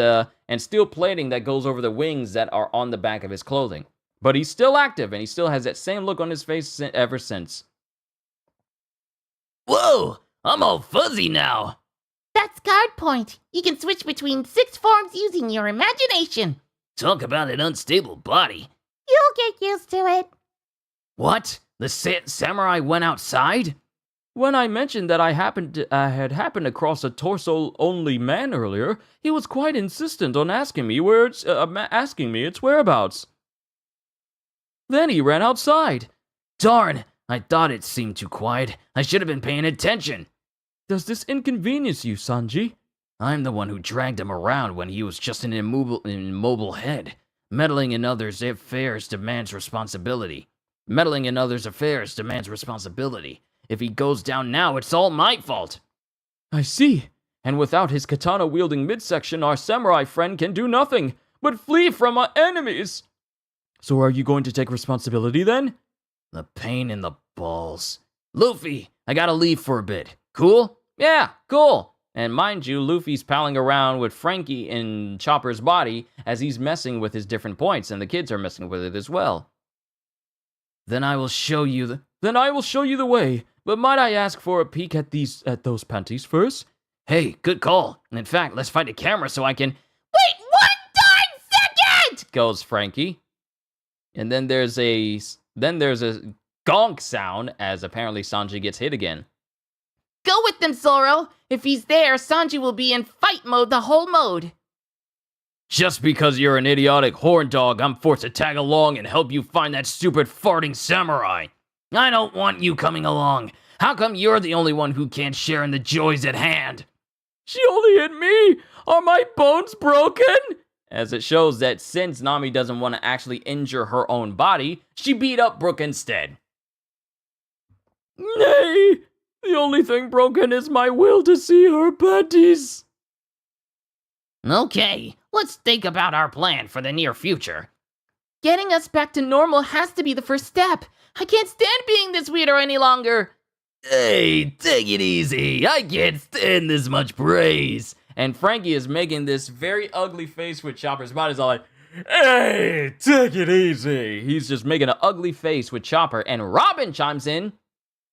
steel plating that goes over the wings that are on the back of his clothing. But he's still active, and he still has that same look on his face ever since. Whoa, I'm all fuzzy now. That's guard point. You can switch between 6 forms using your imagination. Talk about an unstable body. You'll get used to it. What? The samurai went outside? When I mentioned that I had happened across a torso-only man earlier, he was quite insistent on asking me its whereabouts. Then he ran outside. Darn, I thought it seemed too quiet. I should have been paying attention. Does this inconvenience you, Sanji? I'm the one who dragged him around when he was just an immobile head. Meddling in others' affairs demands responsibility. If he goes down now, it's all my fault. I see. And without his katana-wielding midsection, our samurai friend can do nothing but flee from our enemies. So are you going to take responsibility then? The pain in the balls. Luffy, I gotta leave for a bit. Cool? Yeah, cool. And mind you, Luffy's palling around with Frankie in Chopper's body as he's messing with his different points, and the kids are messing with it as well. Then I will show you the way. But might I ask for a peek at those panties first? Hey, good call. In fact, let's find a camera so I can... Wait 1 darn second! Goes Frankie. And then there's a gonk sound as apparently Sanji gets hit again. Go with them, Zoro. If he's there, Sanji will be in fight mode the whole mode. Just because you're an idiotic horn dog, I'm forced to tag along and help you find that stupid farting samurai. I don't want you coming along. How come you're the only one who can't share in the joys at hand? She only hit me! Are my bones broken? As it shows that since Nami doesn't want to actually injure her own body, she beat up Brook instead. Nay! The only thing broken is my will to see her panties. Okay, let's think about our plan for the near future. Getting us back to normal has to be the first step. I can't stand being this weirdo any longer. Hey, take it easy. I can't stand this much praise. And Frankie is making this very ugly face with Chopper's body. He's all like, hey, take it easy. He's just making an ugly face with Chopper. And Robin chimes in.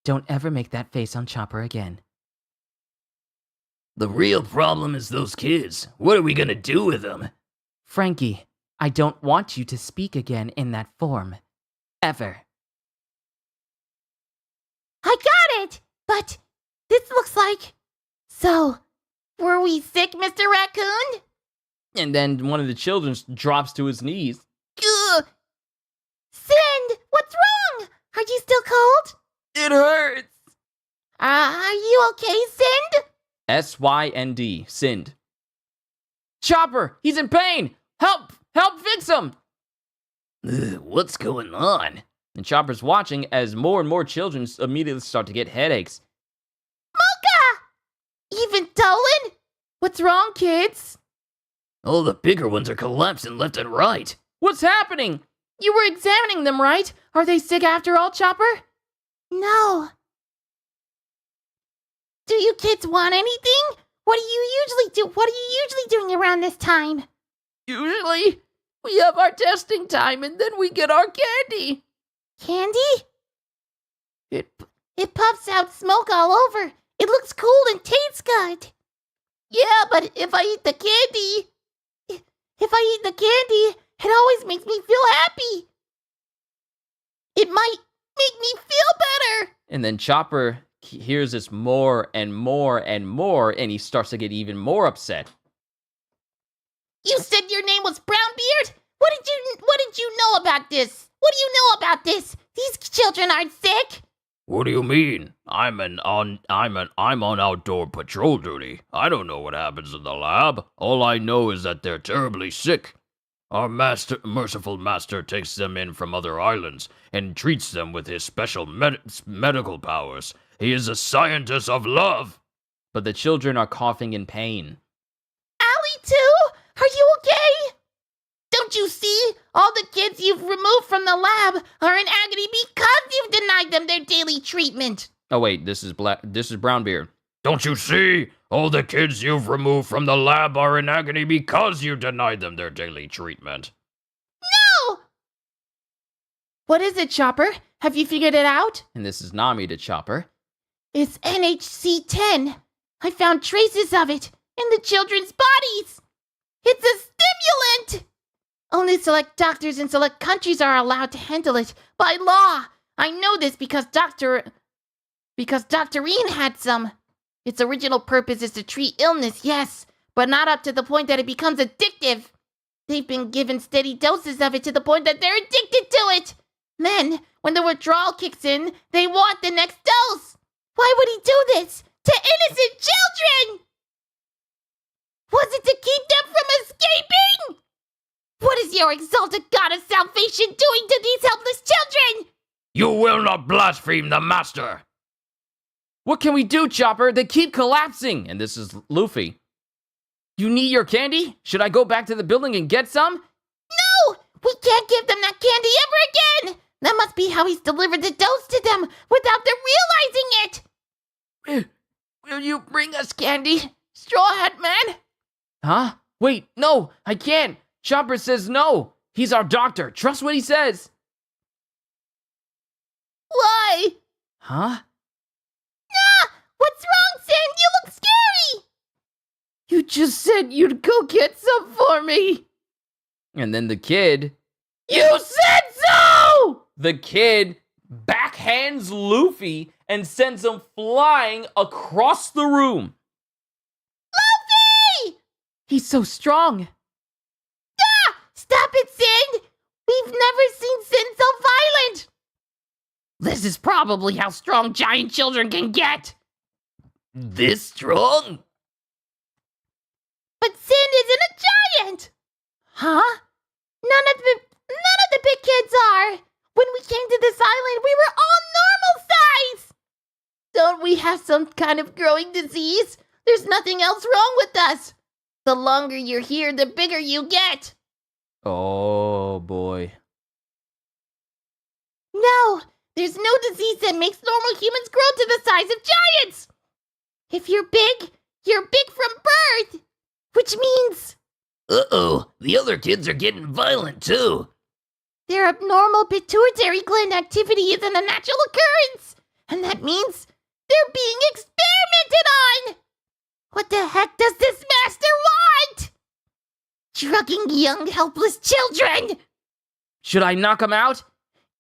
Don't ever make that face on Chopper again. The real problem is those kids. What are we gonna do with them? Frankie, I don't want you to speak again in that form. Ever. I got it! But this looks like... So, were we sick, Mr. Raccoon? And then one of the children drops to his knees. Ugh. Sind, what's wrong? Are you still cold? It hurts. Are you okay, Sind? S-Y-N-D, Sind. Chopper, he's in pain! Help! Help fix him! What's going on? And Chopper's watching as more and more children immediately start to get headaches. Even Dolan? What's wrong, kids? All the bigger ones are collapsing left and right. What's happening? You were examining them, right? Are they sick after all, Chopper? No. Do you kids want anything? What are you usually doing around this time? Usually, we have our testing time and then we get our candy. Candy? It puffs out smoke all over. It looks cool and tastes good. Yeah, but if I eat the candy, it always makes me feel happy. It might make me feel better. And then Chopper hears this more and more and more, and he starts to get even more upset. You said your name was Brownbeard? What did you know about this? What do you know about this? These children aren't sick. What do you mean? I'm on outdoor patrol duty. I don't know what happens in the lab. All I know is that they're terribly sick. Our merciful master takes them in from other islands and treats them with his special medical powers. He is a scientist of love. But the children are coughing in pain. Allie, too? Are you okay? Don't you see? All the kids you've removed from the lab are in agony because you've denied them their daily treatment. Oh wait, this is Brownbeard. Don't you see? All the kids you've removed from the lab are in agony because you denied them their daily treatment. No! What is it, Chopper? Have you figured it out? And this is Nami to Chopper. It's NHC-10. I found traces of it in the children's bodies. It's a stimulant. Only select doctors in select countries are allowed to handle it by law. I know this because Dr. Ian had some. Its original purpose is to treat illness, yes, but not up to the point that it becomes addictive. They've been given steady doses of it to the point that they're addicted to it. Then, when the withdrawal kicks in, they want the next dose. Why would he do this to innocent children? Was it to keep them from escaping? What is your exalted God of salvation doing to these helpless children? You will not blaspheme the master. What can we do, Chopper? They keep collapsing. And this is Luffy. You need your candy? Should I go back to the building and get some? No! We can't give them that candy ever again! That must be how he's delivered the dose to them without them realizing it! Will you bring us candy, Straw Hat Man? Huh? Wait, no, I can't. Chopper says no. He's our doctor. Trust what he says. Why? Huh? Nah! What's wrong, Sin? You look scary! You just said you'd go get some for me. And then the kid... You said so! The kid backhands Luffy and sends him flying across the room. Luffy! He's so strong. Ah! Stop it, Sin! We've never seen Sin so violent! This is probably how strong giant children can get. This strong? But Sin isn't a giant! Huh? None of the big kids are! When we came to this island, we were all normal size! Don't we have some kind of growing disease? There's nothing else wrong with us! The longer you're here, the bigger you get! Oh, boy. No! There's no disease that makes normal humans grow to the size of giants! If you're big from birth! Which means... Uh-oh, the other kids are getting violent too. their abnormal pituitary gland activity isn't a natural occurrence! And that means they're being experimented on! What the heck does this master want? Drugging young, helpless children! Should I knock him out?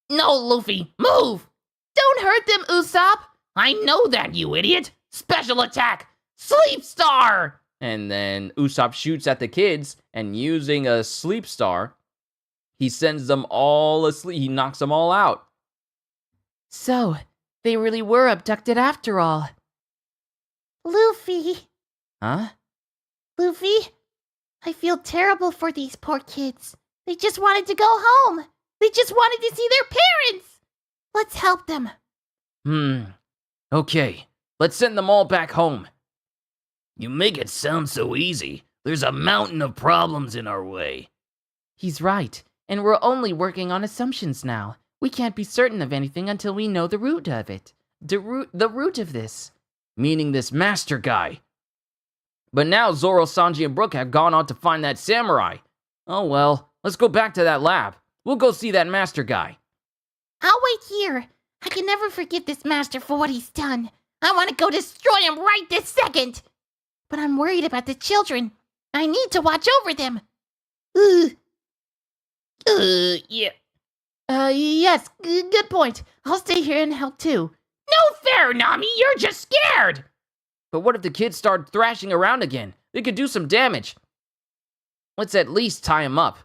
No, Luffy, move! Don't hurt them, Usopp! I know that, you idiot! Special attack! Sleep Star! And then Usopp shoots at the kids, and using a sleep star, he sends them all asleep. He knocks them all out. So, They really were abducted after all. Luffy, Huh? Luffy, I feel terrible for these poor kids. They just wanted to go home. They just wanted to see their parents. Let's help them. Okay, let's send them all back home. You make it sound so easy. There's a mountain of problems in our way. He's right, and we're only working on assumptions now. We can't be certain of anything until we know the root of it. The root of this. Meaning this master guy. But now Zoro, Sanji, and Brook have gone on to find that samurai. Oh well, let's go back to that lab. We'll go see that master guy. I'll wait here. I can never forgive this master for what he's done. I want to go destroy him right this second. But I'm worried about the children. I need to watch over them. Yeah. Yes, good point. I'll stay here and help too. No fair, Nami, you're just scared. But what if the kids start thrashing around again? They could do some damage. Let's at least tie him up.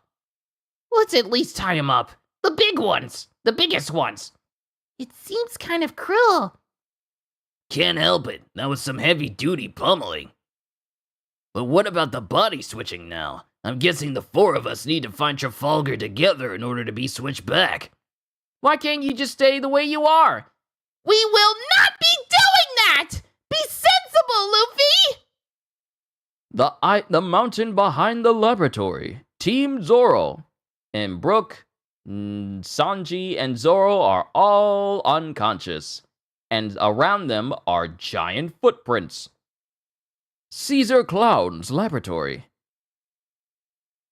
Let's at least tie him up. The big ones. The biggest ones. It seems kind of cruel. Can't help it. That was some heavy-duty pummeling. But what about the body switching now? I'm guessing the four of us need to find Trafalgar together in order to be switched back. Why can't you just stay the way you are? We will not be doing that! Be sensible, Luffy! The mountain behind the laboratory. Team Zoro. And Brook, Sanji, and Zoro are all unconscious. And around them are giant footprints. Caesar Clown's laboratory.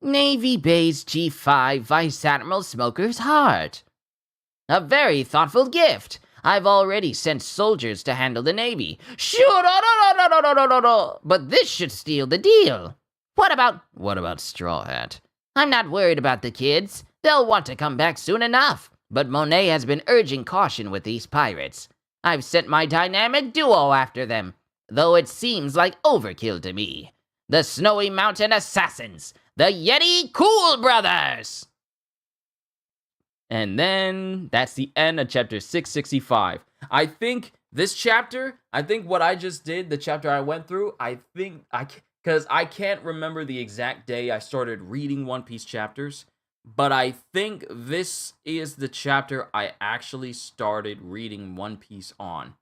Navy Base G5 Vice Admiral Smoker's heart. A very thoughtful gift. I've already sent soldiers to handle the Navy. But this should steal the deal. What about Straw Hat? I'm not worried about the kids. They'll want to come back soon enough. But Monet has been urging caution with these pirates. I've sent my dynamic duo after them, though it seems like overkill to me. The Snowy Mountain Assassins, the Yeti Cool Brothers! And then that's the end of chapter 665. I think this chapter, what I just did, the chapter I went through, because I can't remember the exact day I started reading One Piece chapters, but I think this is the chapter I actually started reading One Piece on.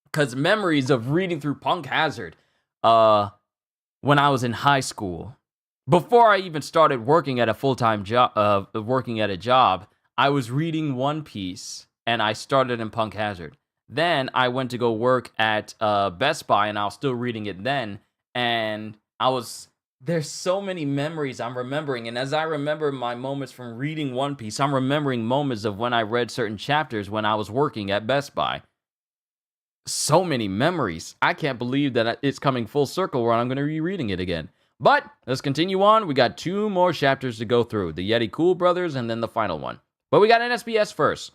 Because memories of reading through Punk Hazard, when I was in high school, before I even started working at a full-time job, I was reading One Piece, and I started in Punk Hazard. Then I went to go work at Best Buy, and I was still reading it then, and there's so many memories I'm remembering, and as I remember my moments from reading One Piece, I'm remembering moments of when I read certain chapters when I was working at Best Buy. So many memories. I can't believe that it's coming full circle where I'm going to be reading it again. But let's continue on. We got 2 more chapters to go through. The Yeti Cool Brothers and then the final one. But we got an SBS first.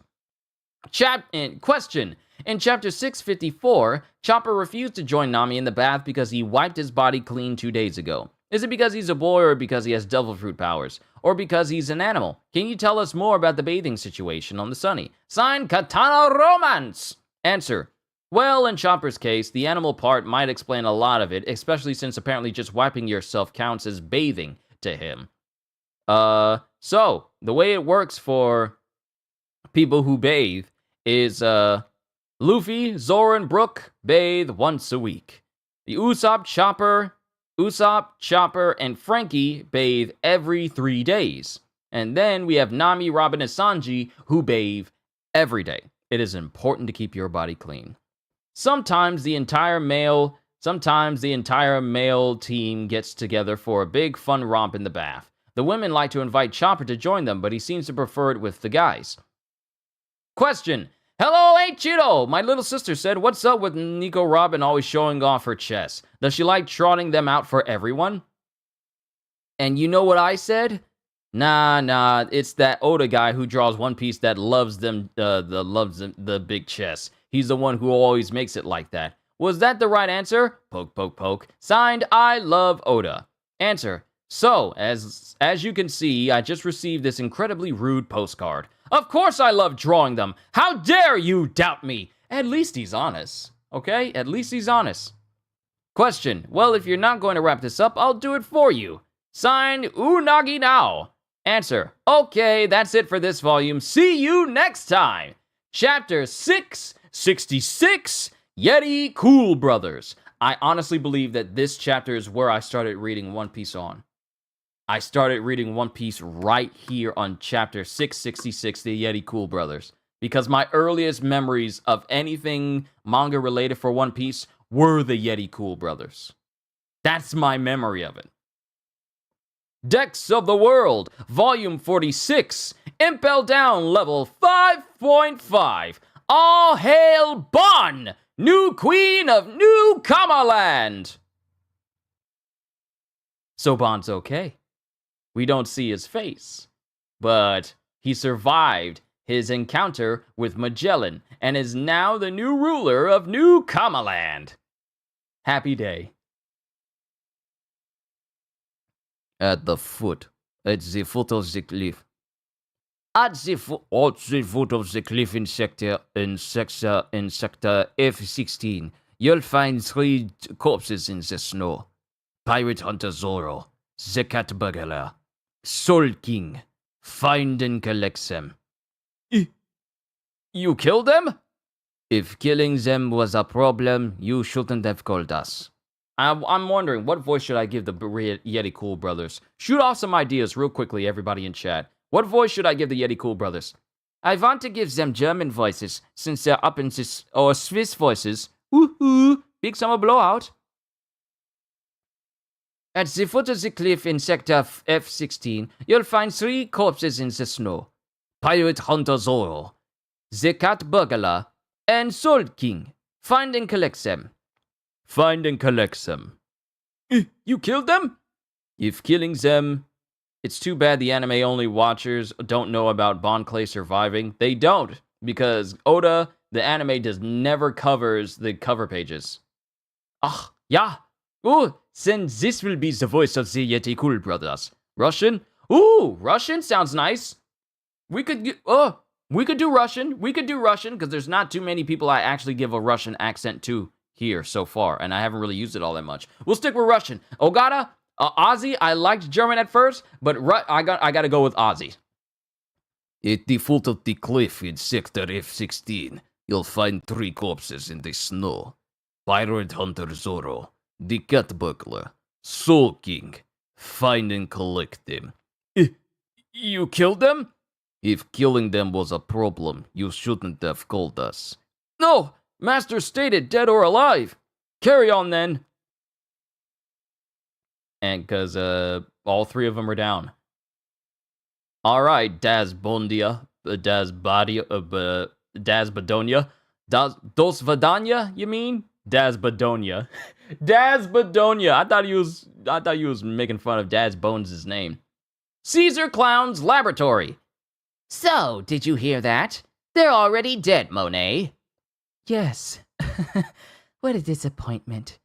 Question. In chapter 654, Chopper refused to join Nami in the bath because he wiped his body clean 2 days ago. Is it because he's a boy or because he has devil fruit powers? Or because he's an animal? Can you tell us more about the bathing situation on the Sunny? Signed, Katana Romance! Answer. Well, in Chopper's case, the animal part might explain a lot of it, especially since apparently just wiping yourself counts as bathing to him. So, the way it works for people who bathe is, Luffy, Zoro, and Brook bathe once a week. The Usopp, Chopper, and Frankie bathe every 3 days. And then we have Nami, Robin, and Sanji who bathe every day. It is important to keep your body clean. Sometimes the entire male team gets together for a big fun romp in the bath. The women like to invite Chopper to join them, but he seems to prefer it with the guys. Question. Hello, hey Cheeto! My little sister said, what's up with Nico Robin always showing off her chest? Does she like trotting them out for everyone? And you know what I said? Nah, it's that Oda guy who draws One Piece that loves the big chest. He's the one who always makes it like that. Was that the right answer? Poke, poke, poke. Signed, I love Oda. Answer. So, as you can see, I just received this incredibly rude postcard. Of course I love drawing them. How dare you doubt me? At least he's honest. Okay? At least he's honest. Question. Well, if you're not going to wrap this up, I'll do it for you. Signed, Unagi Now. Answer. Okay, that's it for this volume. See you next time. Chapter 666, Yeti Cool Brothers. I honestly believe that this chapter is where I started reading One Piece on. I started reading One Piece right here on chapter 666, the Yeti Cool Brothers. Because my earliest memories of anything manga related for One Piece were the Yeti Cool Brothers. That's my memory of it. Decks of the World, Volume 46, Impel Down, Level 5.5. All hail Bon, new queen of New Kamaland! So Bon's okay. We don't see his face, but he survived his encounter with Magellan and is now the new ruler of New Kamaland. Happy day. At the foot of the cliff. At the foot of the cliff in sector F-16, you'll find 3 corpses in the snow. Pirate Hunter Zoro, the Cat Burglar, Soul King. Find and collect them. You killed them? If killing them was a problem, you shouldn't have called us. I'm wondering, what voice should I give the Yeti Cool Brothers? Shoot off some ideas real quickly, everybody in chat. What voice should I give the Yeti Cool Brothers? I want to give them German voices, since they're up in this, or Swiss voices. Woohoo! Big summer blowout. At the foot of the cliff in sector F-16, you'll find 3 corpses in the snow. Pirate Hunter Zoro, the Cat Burglar, and Soul King. Find and collect them. Find and collect them. You killed them? If killing them... It's too bad the anime-only watchers don't know about Bon Clay surviving. They don't, because Oda, the anime, never covers the cover pages. Ah, yeah. Oh, then this will be the voice of the Yeti Cool Brothers. Russian? Ooh, Russian sounds nice. We could do Russian. We could do Russian, because there's not too many people I actually give a Russian accent to here so far, and I haven't really used it all that much. We'll stick with Russian. Ogata, Ozzy, I liked German at first, but I got to go with Ozzy. At the foot of the cliff in sector F-16, you'll find 3 corpses in the snow. Pirate Hunter Zoro, the Cat Burglar, Soul King. Find and collect them. You killed them? If killing them was a problem, you shouldn't have called us. No! Master stated dead or alive. Carry on then. And because all 3 of them are down. All right, Das Bondia, Das Badia, Das Badonia, Dos Vadanya. You mean Das Badonia? Das Badonia. I thought he was making fun of Daz Bones' name. Caesar Clown's Laboratory. So, did you hear that? They're already dead, Monet. Yes. What a disappointment.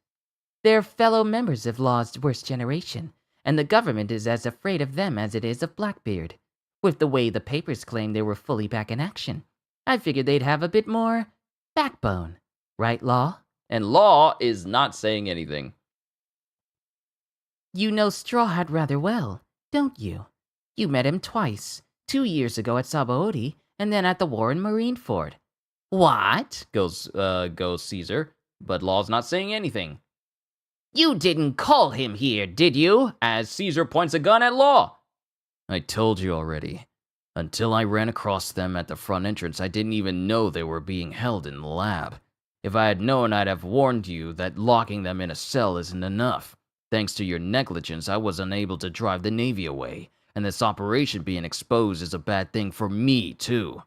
They're fellow members of Law's worst generation, and the government is as afraid of them as it is of Blackbeard. With the way the papers claim they were fully back in action, I figured they'd have a bit more backbone. Right, Law? And Law is not saying anything. You know Straw Hat rather well, don't you? You met him twice, 2 years ago at Sabaody, and then at the war in Marineford. What? Goes Caesar, but Law's not saying anything. You didn't call him here, did you? As Caesar points a gun at Law. I told you already. Until I ran across them at the front entrance, I didn't even know they were being held in the lab. If I had known, I'd have warned you that locking them in a cell isn't enough. Thanks to your negligence, I was unable to drive the Navy away, and this operation being exposed is a bad thing for me, too.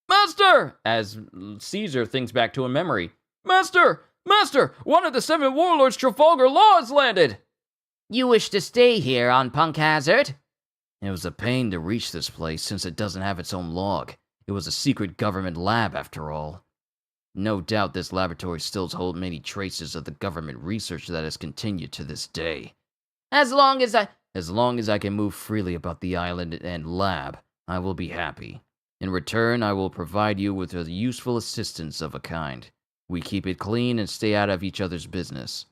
Master! As Caesar thinks back to a memory. Master! Master! One of the 7 warlords Trafalgar Law has landed! You wish to stay here on Punk Hazard? It was a pain to reach this place since it doesn't have its own log. It was a secret government lab, after all. No doubt this laboratory still holds many traces of the government research that has continued to this day. As long as As long as I can move freely about the island and lab, I will be happy. In return, I will provide you with a useful assistance of a kind. We keep it clean and stay out of each other's business.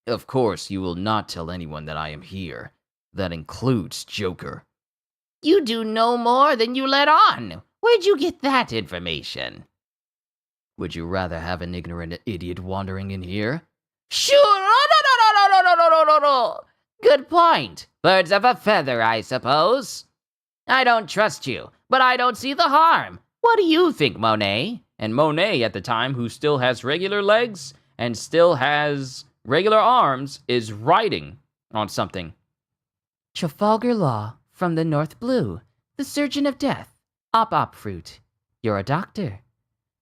Of course, you will not tell anyone that I am here. That includes Joker. You do no more than you let on. Where'd you get that information? Would you rather have an ignorant idiot wandering in here? Sure. No. Good point. Birds of a feather, I suppose. I don't trust you, but I don't see the harm. What do you think, Monet? And Monet, at the time, who still has regular legs and still has regular arms, is writing on something. Trafalgar Law, from the North Blue, the surgeon of death, op fruit. You're a doctor.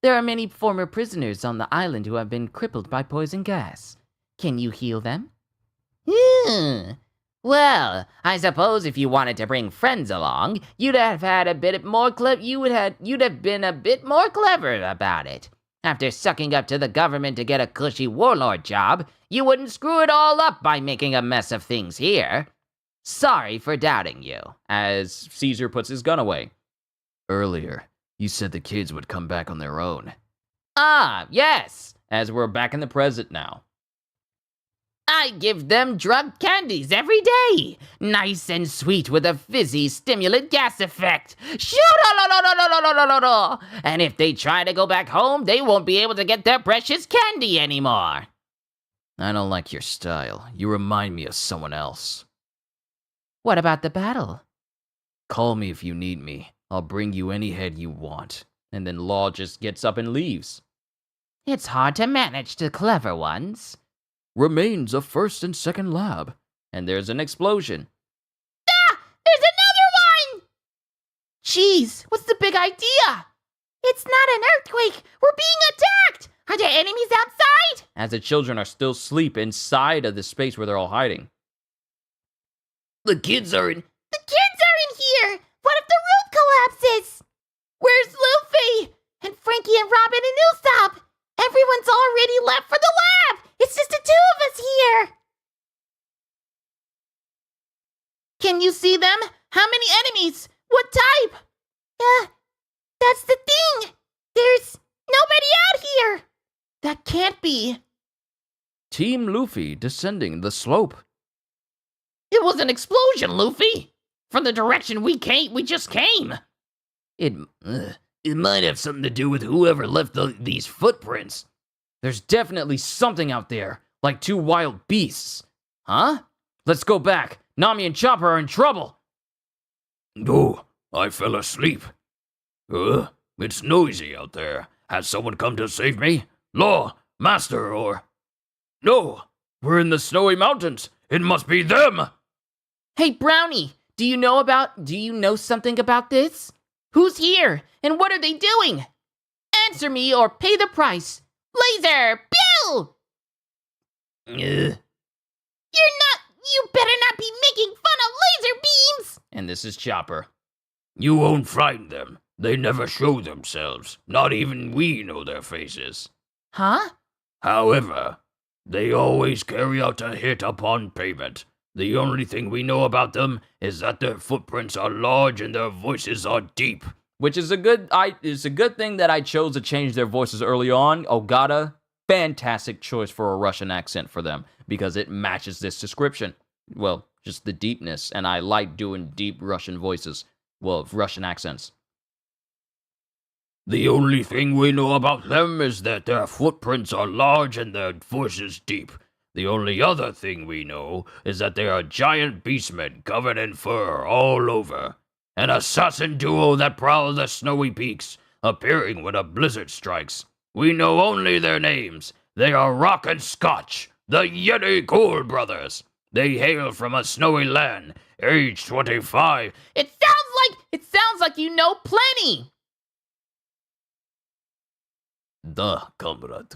There are many former prisoners on the island who have been crippled by poison gas. Can you heal them? Well, I suppose if you wanted to bring friends along, you'd have had a bit more you'd have been a bit more clever about it. After sucking up to the government to get a cushy warlord job, you wouldn't screw it all up by making a mess of things here. Sorry for doubting you. As Caesar puts his gun away. Earlier, you said the kids would come back on their own. Ah, yes. As we're back in the present now. I give them drug candies every day. Nice and sweet with a fizzy stimulant gas effect. And if they try to go back home, they won't be able to get their precious candy anymore. I don't like your style. You remind me of someone else. What about the battle? Call me if you need me. I'll bring you any head you want. And then Law just gets up and leaves. It's hard to manage the clever ones. Remains of first and second lab. And there's an explosion. Ah! There's another one! Jeez, what's the big idea? It's not an earthquake! We're being attacked! Are there enemies outside? As the children are still asleep inside of the space where they're all hiding. The kids are in... The kids are in here! What if the roof collapses? Where's Luffy? And Frankie and Robin and Usopp? Everyone's already left for the lab! It's just the two of us here! Can you see them? How many enemies? What type? That's the thing! There's nobody out here! That can't be. Team Luffy descending the slope. It was an explosion, Luffy! From the direction we just came! It might have something to do with whoever left these footprints. There's definitely something out there, like two wild beasts. Huh? Let's go back. Nami and Chopper are in trouble. Oh, I fell asleep. It's noisy out there. Has someone come to save me? Law, Master, or... No, we're in the snowy mountains. It must be them. Hey, Brownie, do you know something about this? Who's here, and what are they doing? Answer me or pay the price. Laser, pew! You better not be making fun of laser beams! And this is Chopper. You won't frighten them. They never show themselves. Not even we know their faces. Huh? However, they always carry out a hit upon payment. The only thing we know about them is that their footprints are large and their voices are deep. Which is it's a good thing that I chose to change their voices early on. Ogata, fantastic choice for a Russian accent for them, because it matches this description. Well, just the deepness, and I like doing deep Russian voices. Well, Russian accents. The only thing we know about them is that their footprints are large and their voices deep. The only other thing we know is that they are giant beastmen covered in fur all over. An assassin duo that prowl the snowy peaks, appearing when a blizzard strikes. We know only their names. They are Rock and Scotch, the Yeti Cool Brothers. They hail from a snowy land, age 25. It sounds like you know plenty. Duh, comrade.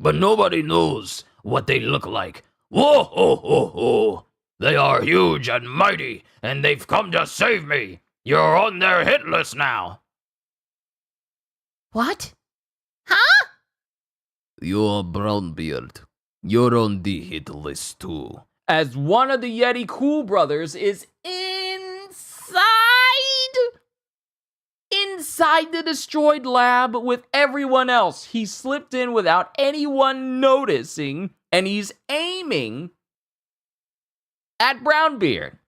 But nobody knows what they look like. Whoa, ho, ho, ho. They are huge and mighty, and they've come to save me. You're on their hit list now. What? Huh? You're Brownbeard. You're on the hit list too. as one of the Yeti Cool brothers is inside the destroyed lab with everyone else. He slipped in without anyone noticing, and he's aiming at Brownbeard.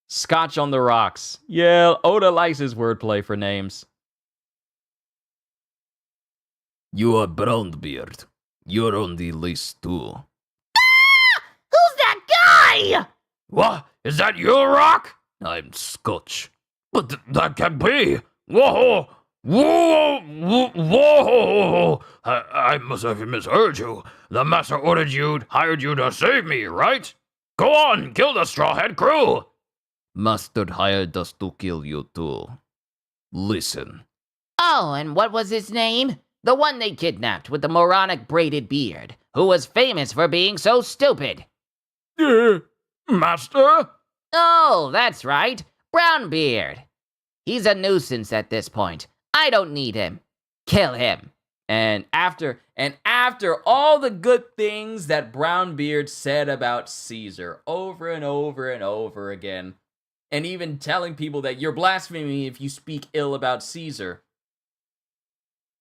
Scotch on the rocks. Yeah, Oda likes his wordplay for names. You are Brownbeard. You're on the list too. Who's that guy? What? Is that you, Rock? I'm Scotch. But that can't be. Whoa! Whoa! Whoa! I must have misheard you. The master hired you to save me, right? Go on, kill the Strawhead crew! Master hired us to kill you too. Listen. Oh, and what was his name? The one they kidnapped with the moronic braided beard, who was famous for being so stupid. Master? Oh, that's right. Brownbeard. He's a nuisance at this point. I don't need him. Kill him. And after all the good things that Brownbeard said about Caesar over and over and over again, and even telling people that you're blaspheming if you speak ill about Caesar,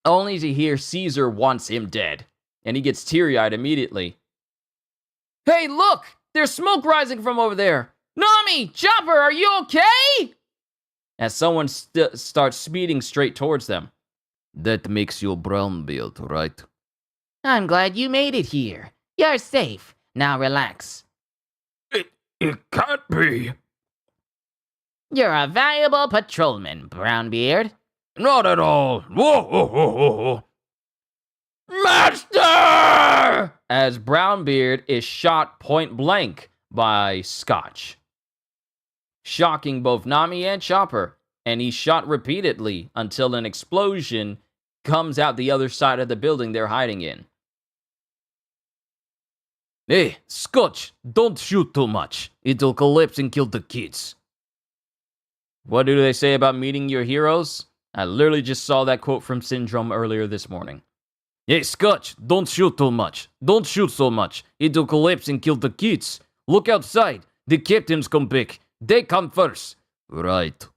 only to hear Caesar wants him dead, and he gets teary-eyed immediately. Hey, look! There's smoke rising from over there! Nami! Chopper, are you okay? As someone starts speeding straight towards them. That makes you Brownbeard, right? I'm glad you made it here. You're safe. Now relax. It can't be. You're a valuable patrolman, Brownbeard. Not at all. Whoa! Master! As Brownbeard is shot point blank by Scotch, shocking both Nami and Chopper, and he's shot repeatedly until an explosion comes out the other side of the building they're hiding in. Hey, Scotch, don't shoot too much. It'll collapse and kill the kids. What do they say about meeting your heroes? I literally just saw that quote from Syndrome earlier this morning. Hey, Scotch, don't shoot too much. Don't shoot so much. It'll collapse and kill the kids. Look outside. The captains come back. They come first. Right.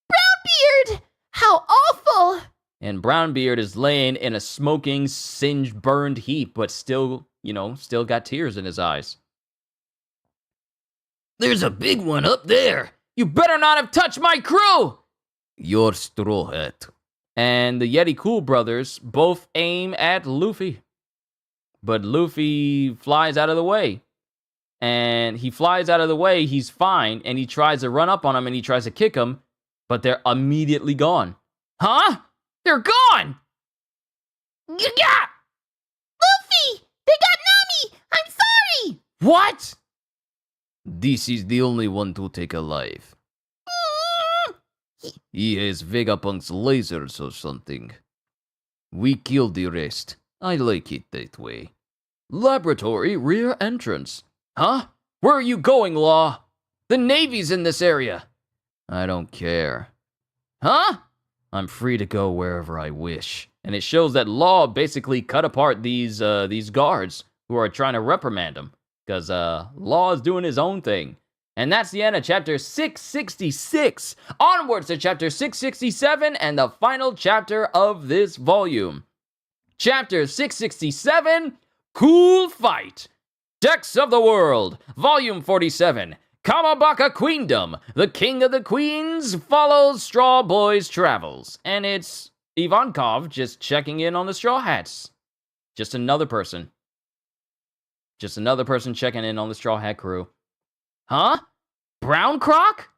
Brownbeard! How awful! And Brownbeard is laying in a smoking, singed, burned heap, but still got tears in his eyes. There's a big one up there. You better not have touched my crew! You're Straw Hat. And the Yeti Cool brothers both aim at Luffy. But Luffy flies out of the way. And he flies out of the way, he's fine, and he tries to run up on him and he tries to kick him, but they're immediately gone. Huh? They're gone! Yeah! Luffy! They got Nami! I'm sorry! What? This is the only one to take alive. He has Vegapunk's lasers or something. We killed the rest. I like it that way. Laboratory rear entrance. Huh? Where are you going, Law? The Navy's in this area. I don't care. Huh? I'm free to go wherever I wish. And it shows that Law basically cut apart these guards who are trying to reprimand him. Because Law is doing his own thing. And that's the end of chapter 666. Onwards to chapter 667 and the final chapter of this volume. Chapter 667, Cool Fight. Decks of the World, Volume 47. Kamabaka Queendom, the King of the Queens follows Straw Boy's travels. And it's Ivankov just checking in on the Straw Hats. Just another person checking in on the Straw Hat crew. Huh? Brown Croc?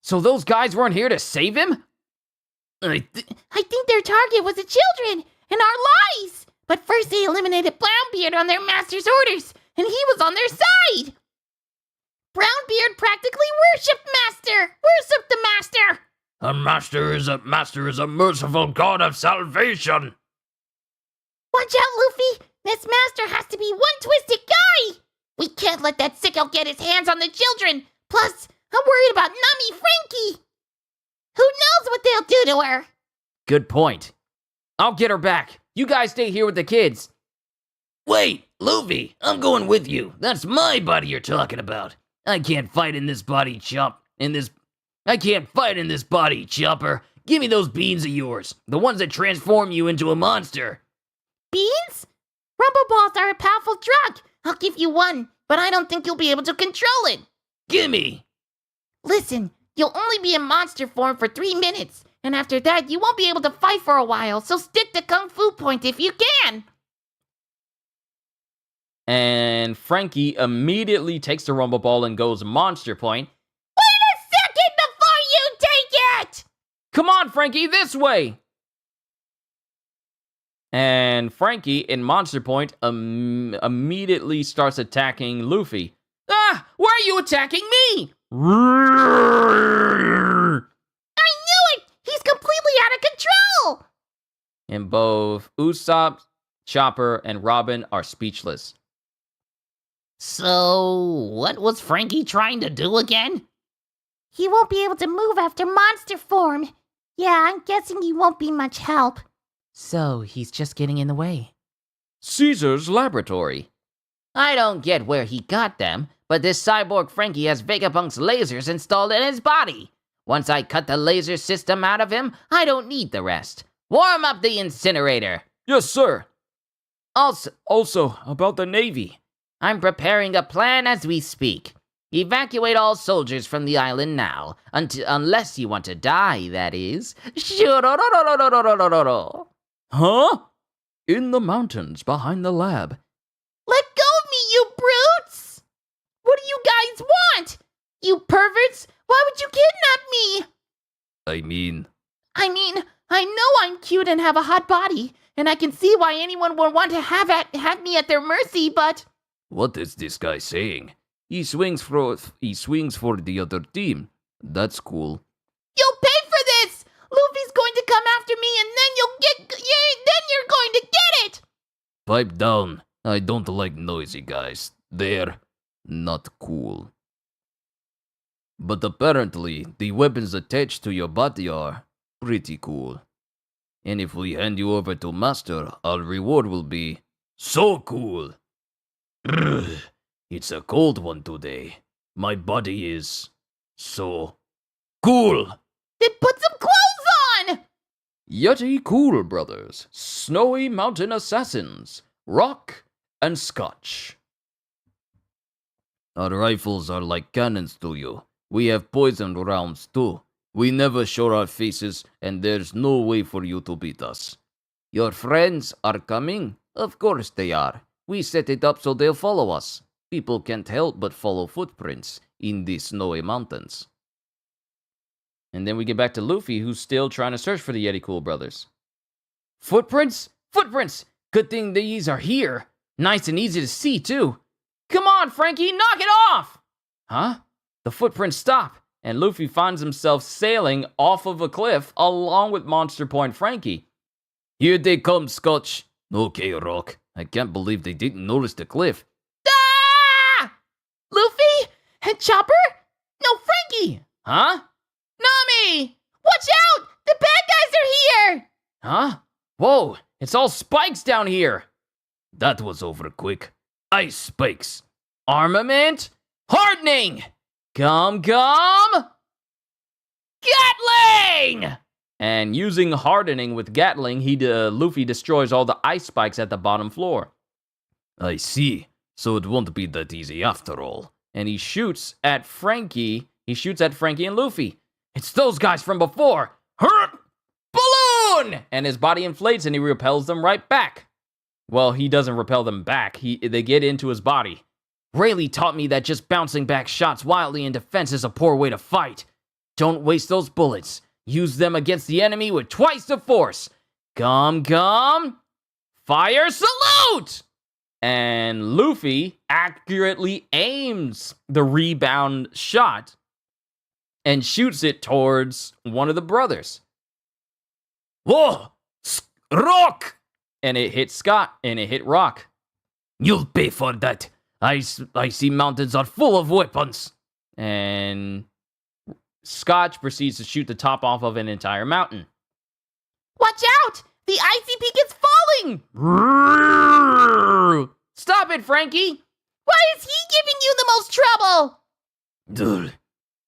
So those guys weren't here to save him? I think their target was the children and our lives. But first they eliminated Brownbeard on their master's orders, and he was on their side. Brownbeard practically worshipped the master. A master is a merciful god of salvation. Watch out, Luffy. This master has to be one twisted guy. We can't let that sicko get his hands on the children. Plus, I'm worried about Nami Frankie. Who knows what they'll do to her? Good point. I'll get her back. You guys stay here with the kids. Wait! Luffy, I'm going with you. That's my body you're talking about. I can't fight in this body, I can't fight in this body, Chopper. Give me those beans of yours, the ones that transform you into a monster. Beans? Rumble balls are a powerful drug. I'll give you one, but I don't think you'll be able to control it. Gimme! Listen, you'll only be in monster form for 3 minutes, and after that, you won't be able to fight for a while, so stick to Kung Fu Point if you can. And Frankie immediately takes the Rumble Ball and goes Monster Point. Wait a second before you take it! Come on, Frankie, this way! And Frankie, in Monster Point, immediately starts attacking Luffy. Ah! Why are you attacking me? I knew it! He's completely out of control! And both Usopp, Chopper, and Robin are speechless. So, what was Frankie trying to do again? He won't be able to move after monster form. Yeah, I'm guessing he won't be much help. So he's just getting in the way. Caesar's laboratory. I don't get where he got them, but this cyborg Frankie has Vegapunk's lasers installed in his body. Once I cut the laser system out of him, I don't need the rest. Warm up the incinerator. Yes, sir. Also, about the Navy. I'm preparing a plan as we speak. Evacuate all soldiers from the island now, unless you want to die, that is. Huh? In the mountains behind the lab. Let go of me, you brutes! What do you guys want? You perverts! Why would you kidnap me? I mean, I know I'm cute and have a hot body, and I can see why anyone would want to have me at their mercy, but... what is this guy saying? He swings for the other team. That's cool. You'll pay for this! Luffy's going to come after me, and then you're going to get it! Pipe down. I don't like noisy guys. They're not cool. But apparently, the weapons attached to your body are pretty cool. And if we hand you over to Master, our reward will be so cool. Ugh, it's a cold one today. My body is so cool. Then put some clothes on! Yeti Cool Brothers, Snowy Mountain Assassins, Rock and Scotch. Our rifles are like cannons to you. We have poisoned rounds too. We never show our faces, and there's no way for you to beat us. Your friends are coming? Of course they are. We set it up so they'll follow us. People can't help but follow footprints in the snowy mountains. And then we get back to Luffy, who's still trying to search for the Yeti Cool Brothers. Footprints? Footprints! Good thing these are here. Nice and easy to see, too. Come on, Frankie, knock it off! Huh? The footprints stop, and Luffy finds himself sailing off of a cliff along with Monster Point Frankie. Here they come, Scotch. Okay, Rock. I can't believe they didn't notice the cliff. Ah! Luffy? And Chopper? No, Frankie! Huh? Nami! Watch out! The bad guys are here! Huh? Whoa, it's all spikes down here. That was over quick. Ice spikes. Armament? Hardening! Gum! Gatling! And using hardening with Gatling, Luffy destroys all the ice spikes at the bottom floor. I see. So it won't be that easy after all. And he shoots at Frankie. He shoots at Frankie and Luffy. It's those guys from before. Hurt! Balloon! And his body inflates and he repels them right back. Well, he doesn't repel them back. They get into his body. Rayleigh taught me that just bouncing back shots wildly in defense is a poor way to fight. Don't waste those bullets. Use them against the enemy with twice the force. Gum! Fire salute! And Luffy accurately aims the rebound shot and shoots it towards one of the brothers. Whoa! Rock! And it hit Scott, and it hit Rock. You'll pay for that. I see mountains are full of weapons. And Scotch proceeds to shoot the top off of an entire mountain. Watch out! The icy peak is falling! Stop it, Frankie! Why is he giving you the most trouble? Dude,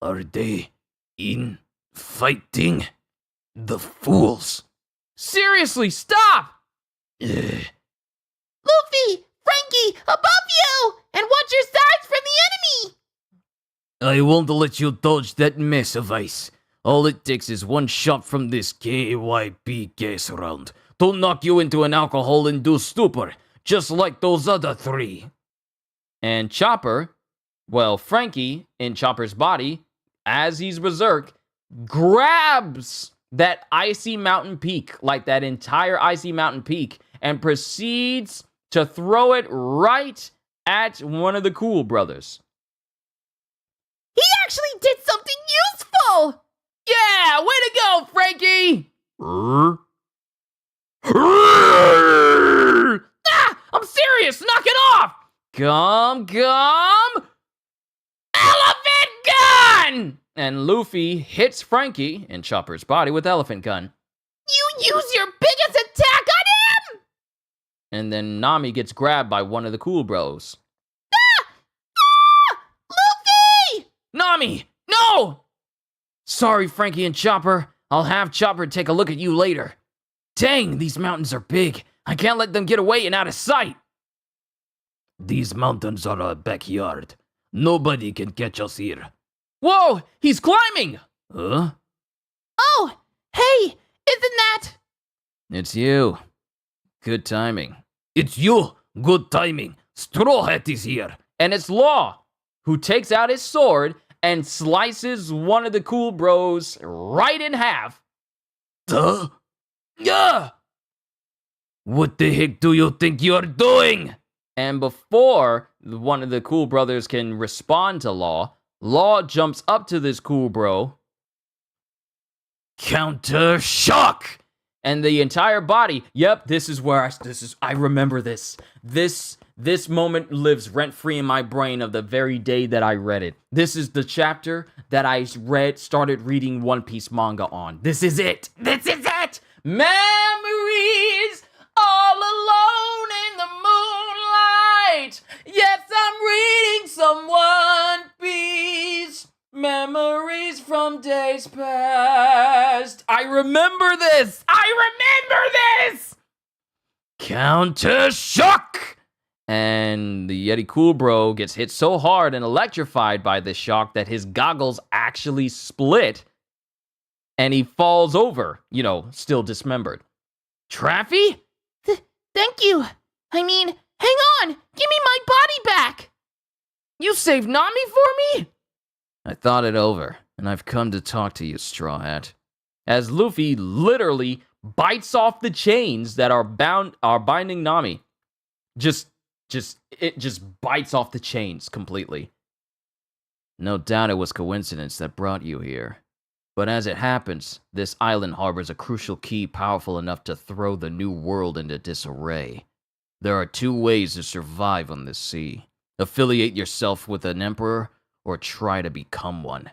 are they in fighting? The fools. Seriously, stop! Eh, Luffy, Frankie, above you! And watch your sides from the enemy! I won't let you dodge that mess of ice. All it takes is one shot from this KYP gas round to knock you into an alcohol-induced stupor, just like those other three. And Chopper, well, Frankie, in Chopper's body, as he's berserk, grabs that icy mountain peak, like that entire icy mountain peak, and proceeds to throw it right at one of the Cool Brothers. He actually did something useful! Yeah, way to go, Frankie! Ah, I'm serious, knock it off! Come! Elephant gun! And Luffy hits Frankie in Chopper's body with elephant gun. You use your biggest attack on him! And then Nami gets grabbed by one of the Cool Bros. Luffy! Nami, no! Sorry, Frankie and Chopper. I'll have Chopper take a look at you later. Dang, these mountains are big. I can't let them get away and out of sight. These mountains are our backyard. Nobody can catch us here. Whoa, he's climbing! Huh? Oh, hey, isn't that... It's you. Good timing. It's you! Good timing. Straw Hat is here. And it's Law, who takes out his sword and slices one of the Cool Bros right in half. Duh? Yeah! What the heck do you think you're doing? And before one of the Cool Brothers can respond to Law, Law jumps up to this Cool Bro. Counter shock! And the entire body, yep, I remember this. This moment lives rent-free in my brain of the very day that I read it. This is the chapter that I started reading One Piece manga on. This is it. This is it. Memories all alone in the moonlight. Yes, I'm reading some One Piece. Memories from days past. I remember this. Counter shock! And the Yeti Cool Bro gets hit so hard and electrified by this shock that his goggles actually split. And he falls over, still dismembered. Traffy? Thank you. I mean, hang on. Give me my body back. You saved Nami for me? I thought it over, and I've come to talk to you, Straw Hat. As Luffy literally bites off the chains that are binding Nami. It just bites off the chains completely. No doubt it was coincidence that brought you here. But as it happens, this island harbors a crucial key powerful enough to throw the new world into disarray. There are two ways to survive on this sea. Affiliate yourself with an emperor, or try to become one.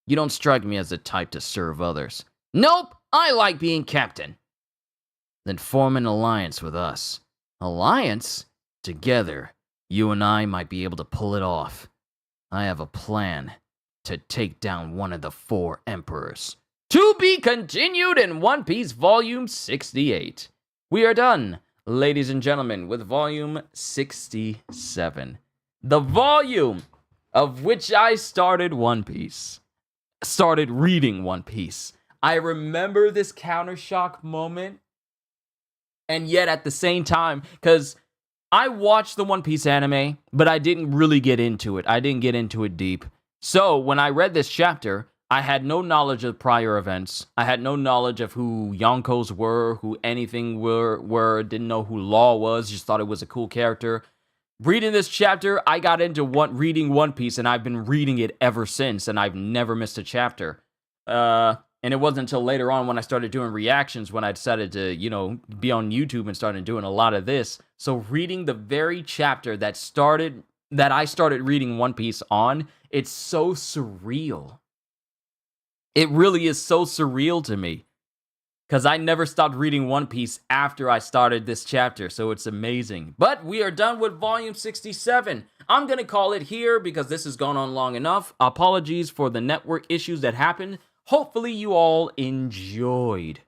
You don't strike me as the type to serve others. Nope, I like being captain. Then form an alliance with us. Alliance? Together, you and I might be able to pull it off. I have a plan to take down one of the 4 emperors. To be continued in One Piece Volume 68. We are done, ladies and gentlemen, with Volume 67. The volume of which I started reading One Piece. I remember this counter shock moment, and yet at the same time, because I watched the One Piece anime, but I didn't really get into it. I didn't get into it deep. So when I read this chapter, I had no knowledge of prior events. I had no knowledge of who Yonkos were, who anything were. Didn't know who Law was. Just thought it was a cool character. Reading this chapter, I got into reading One Piece, and I've been reading it ever since, and I've never missed a chapter. And it wasn't until later on when I started doing reactions when I decided to, be on YouTube and started doing a lot of this. So reading the very chapter that I started reading One Piece on, it's so surreal. It really is so surreal to me. because I never stopped reading One Piece after I started this chapter, so it's amazing. But we are done with volume 67. I'm going to call it here because this has gone on long enough. Apologies for the network issues that happened. Hopefully you all enjoyed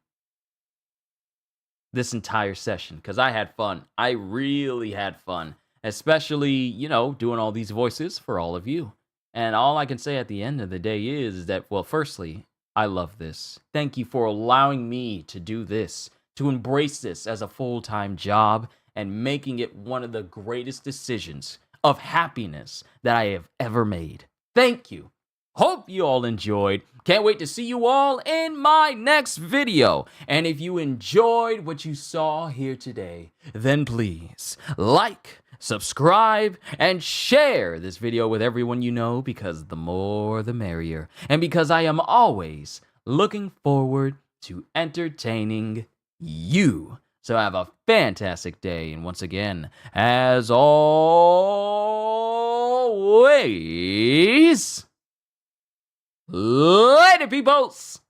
this entire session because I had fun. I really had fun, especially, you know, doing all these voices for all of you. And all I can say at the end of the day is that, well, firstly, I love this. Thank you for allowing me to do this, to embrace this as a full-time job and making it one of the greatest decisions of happiness that I have ever made. Thank you. Hope you all enjoyed. Can't wait to see you all in my next video. And if you enjoyed what you saw here today, then please like, subscribe, and share this video with everyone you know, because the more the merrier. And because I am always looking forward to entertaining you. So have a fantastic day. And once again, as always, later, peoples!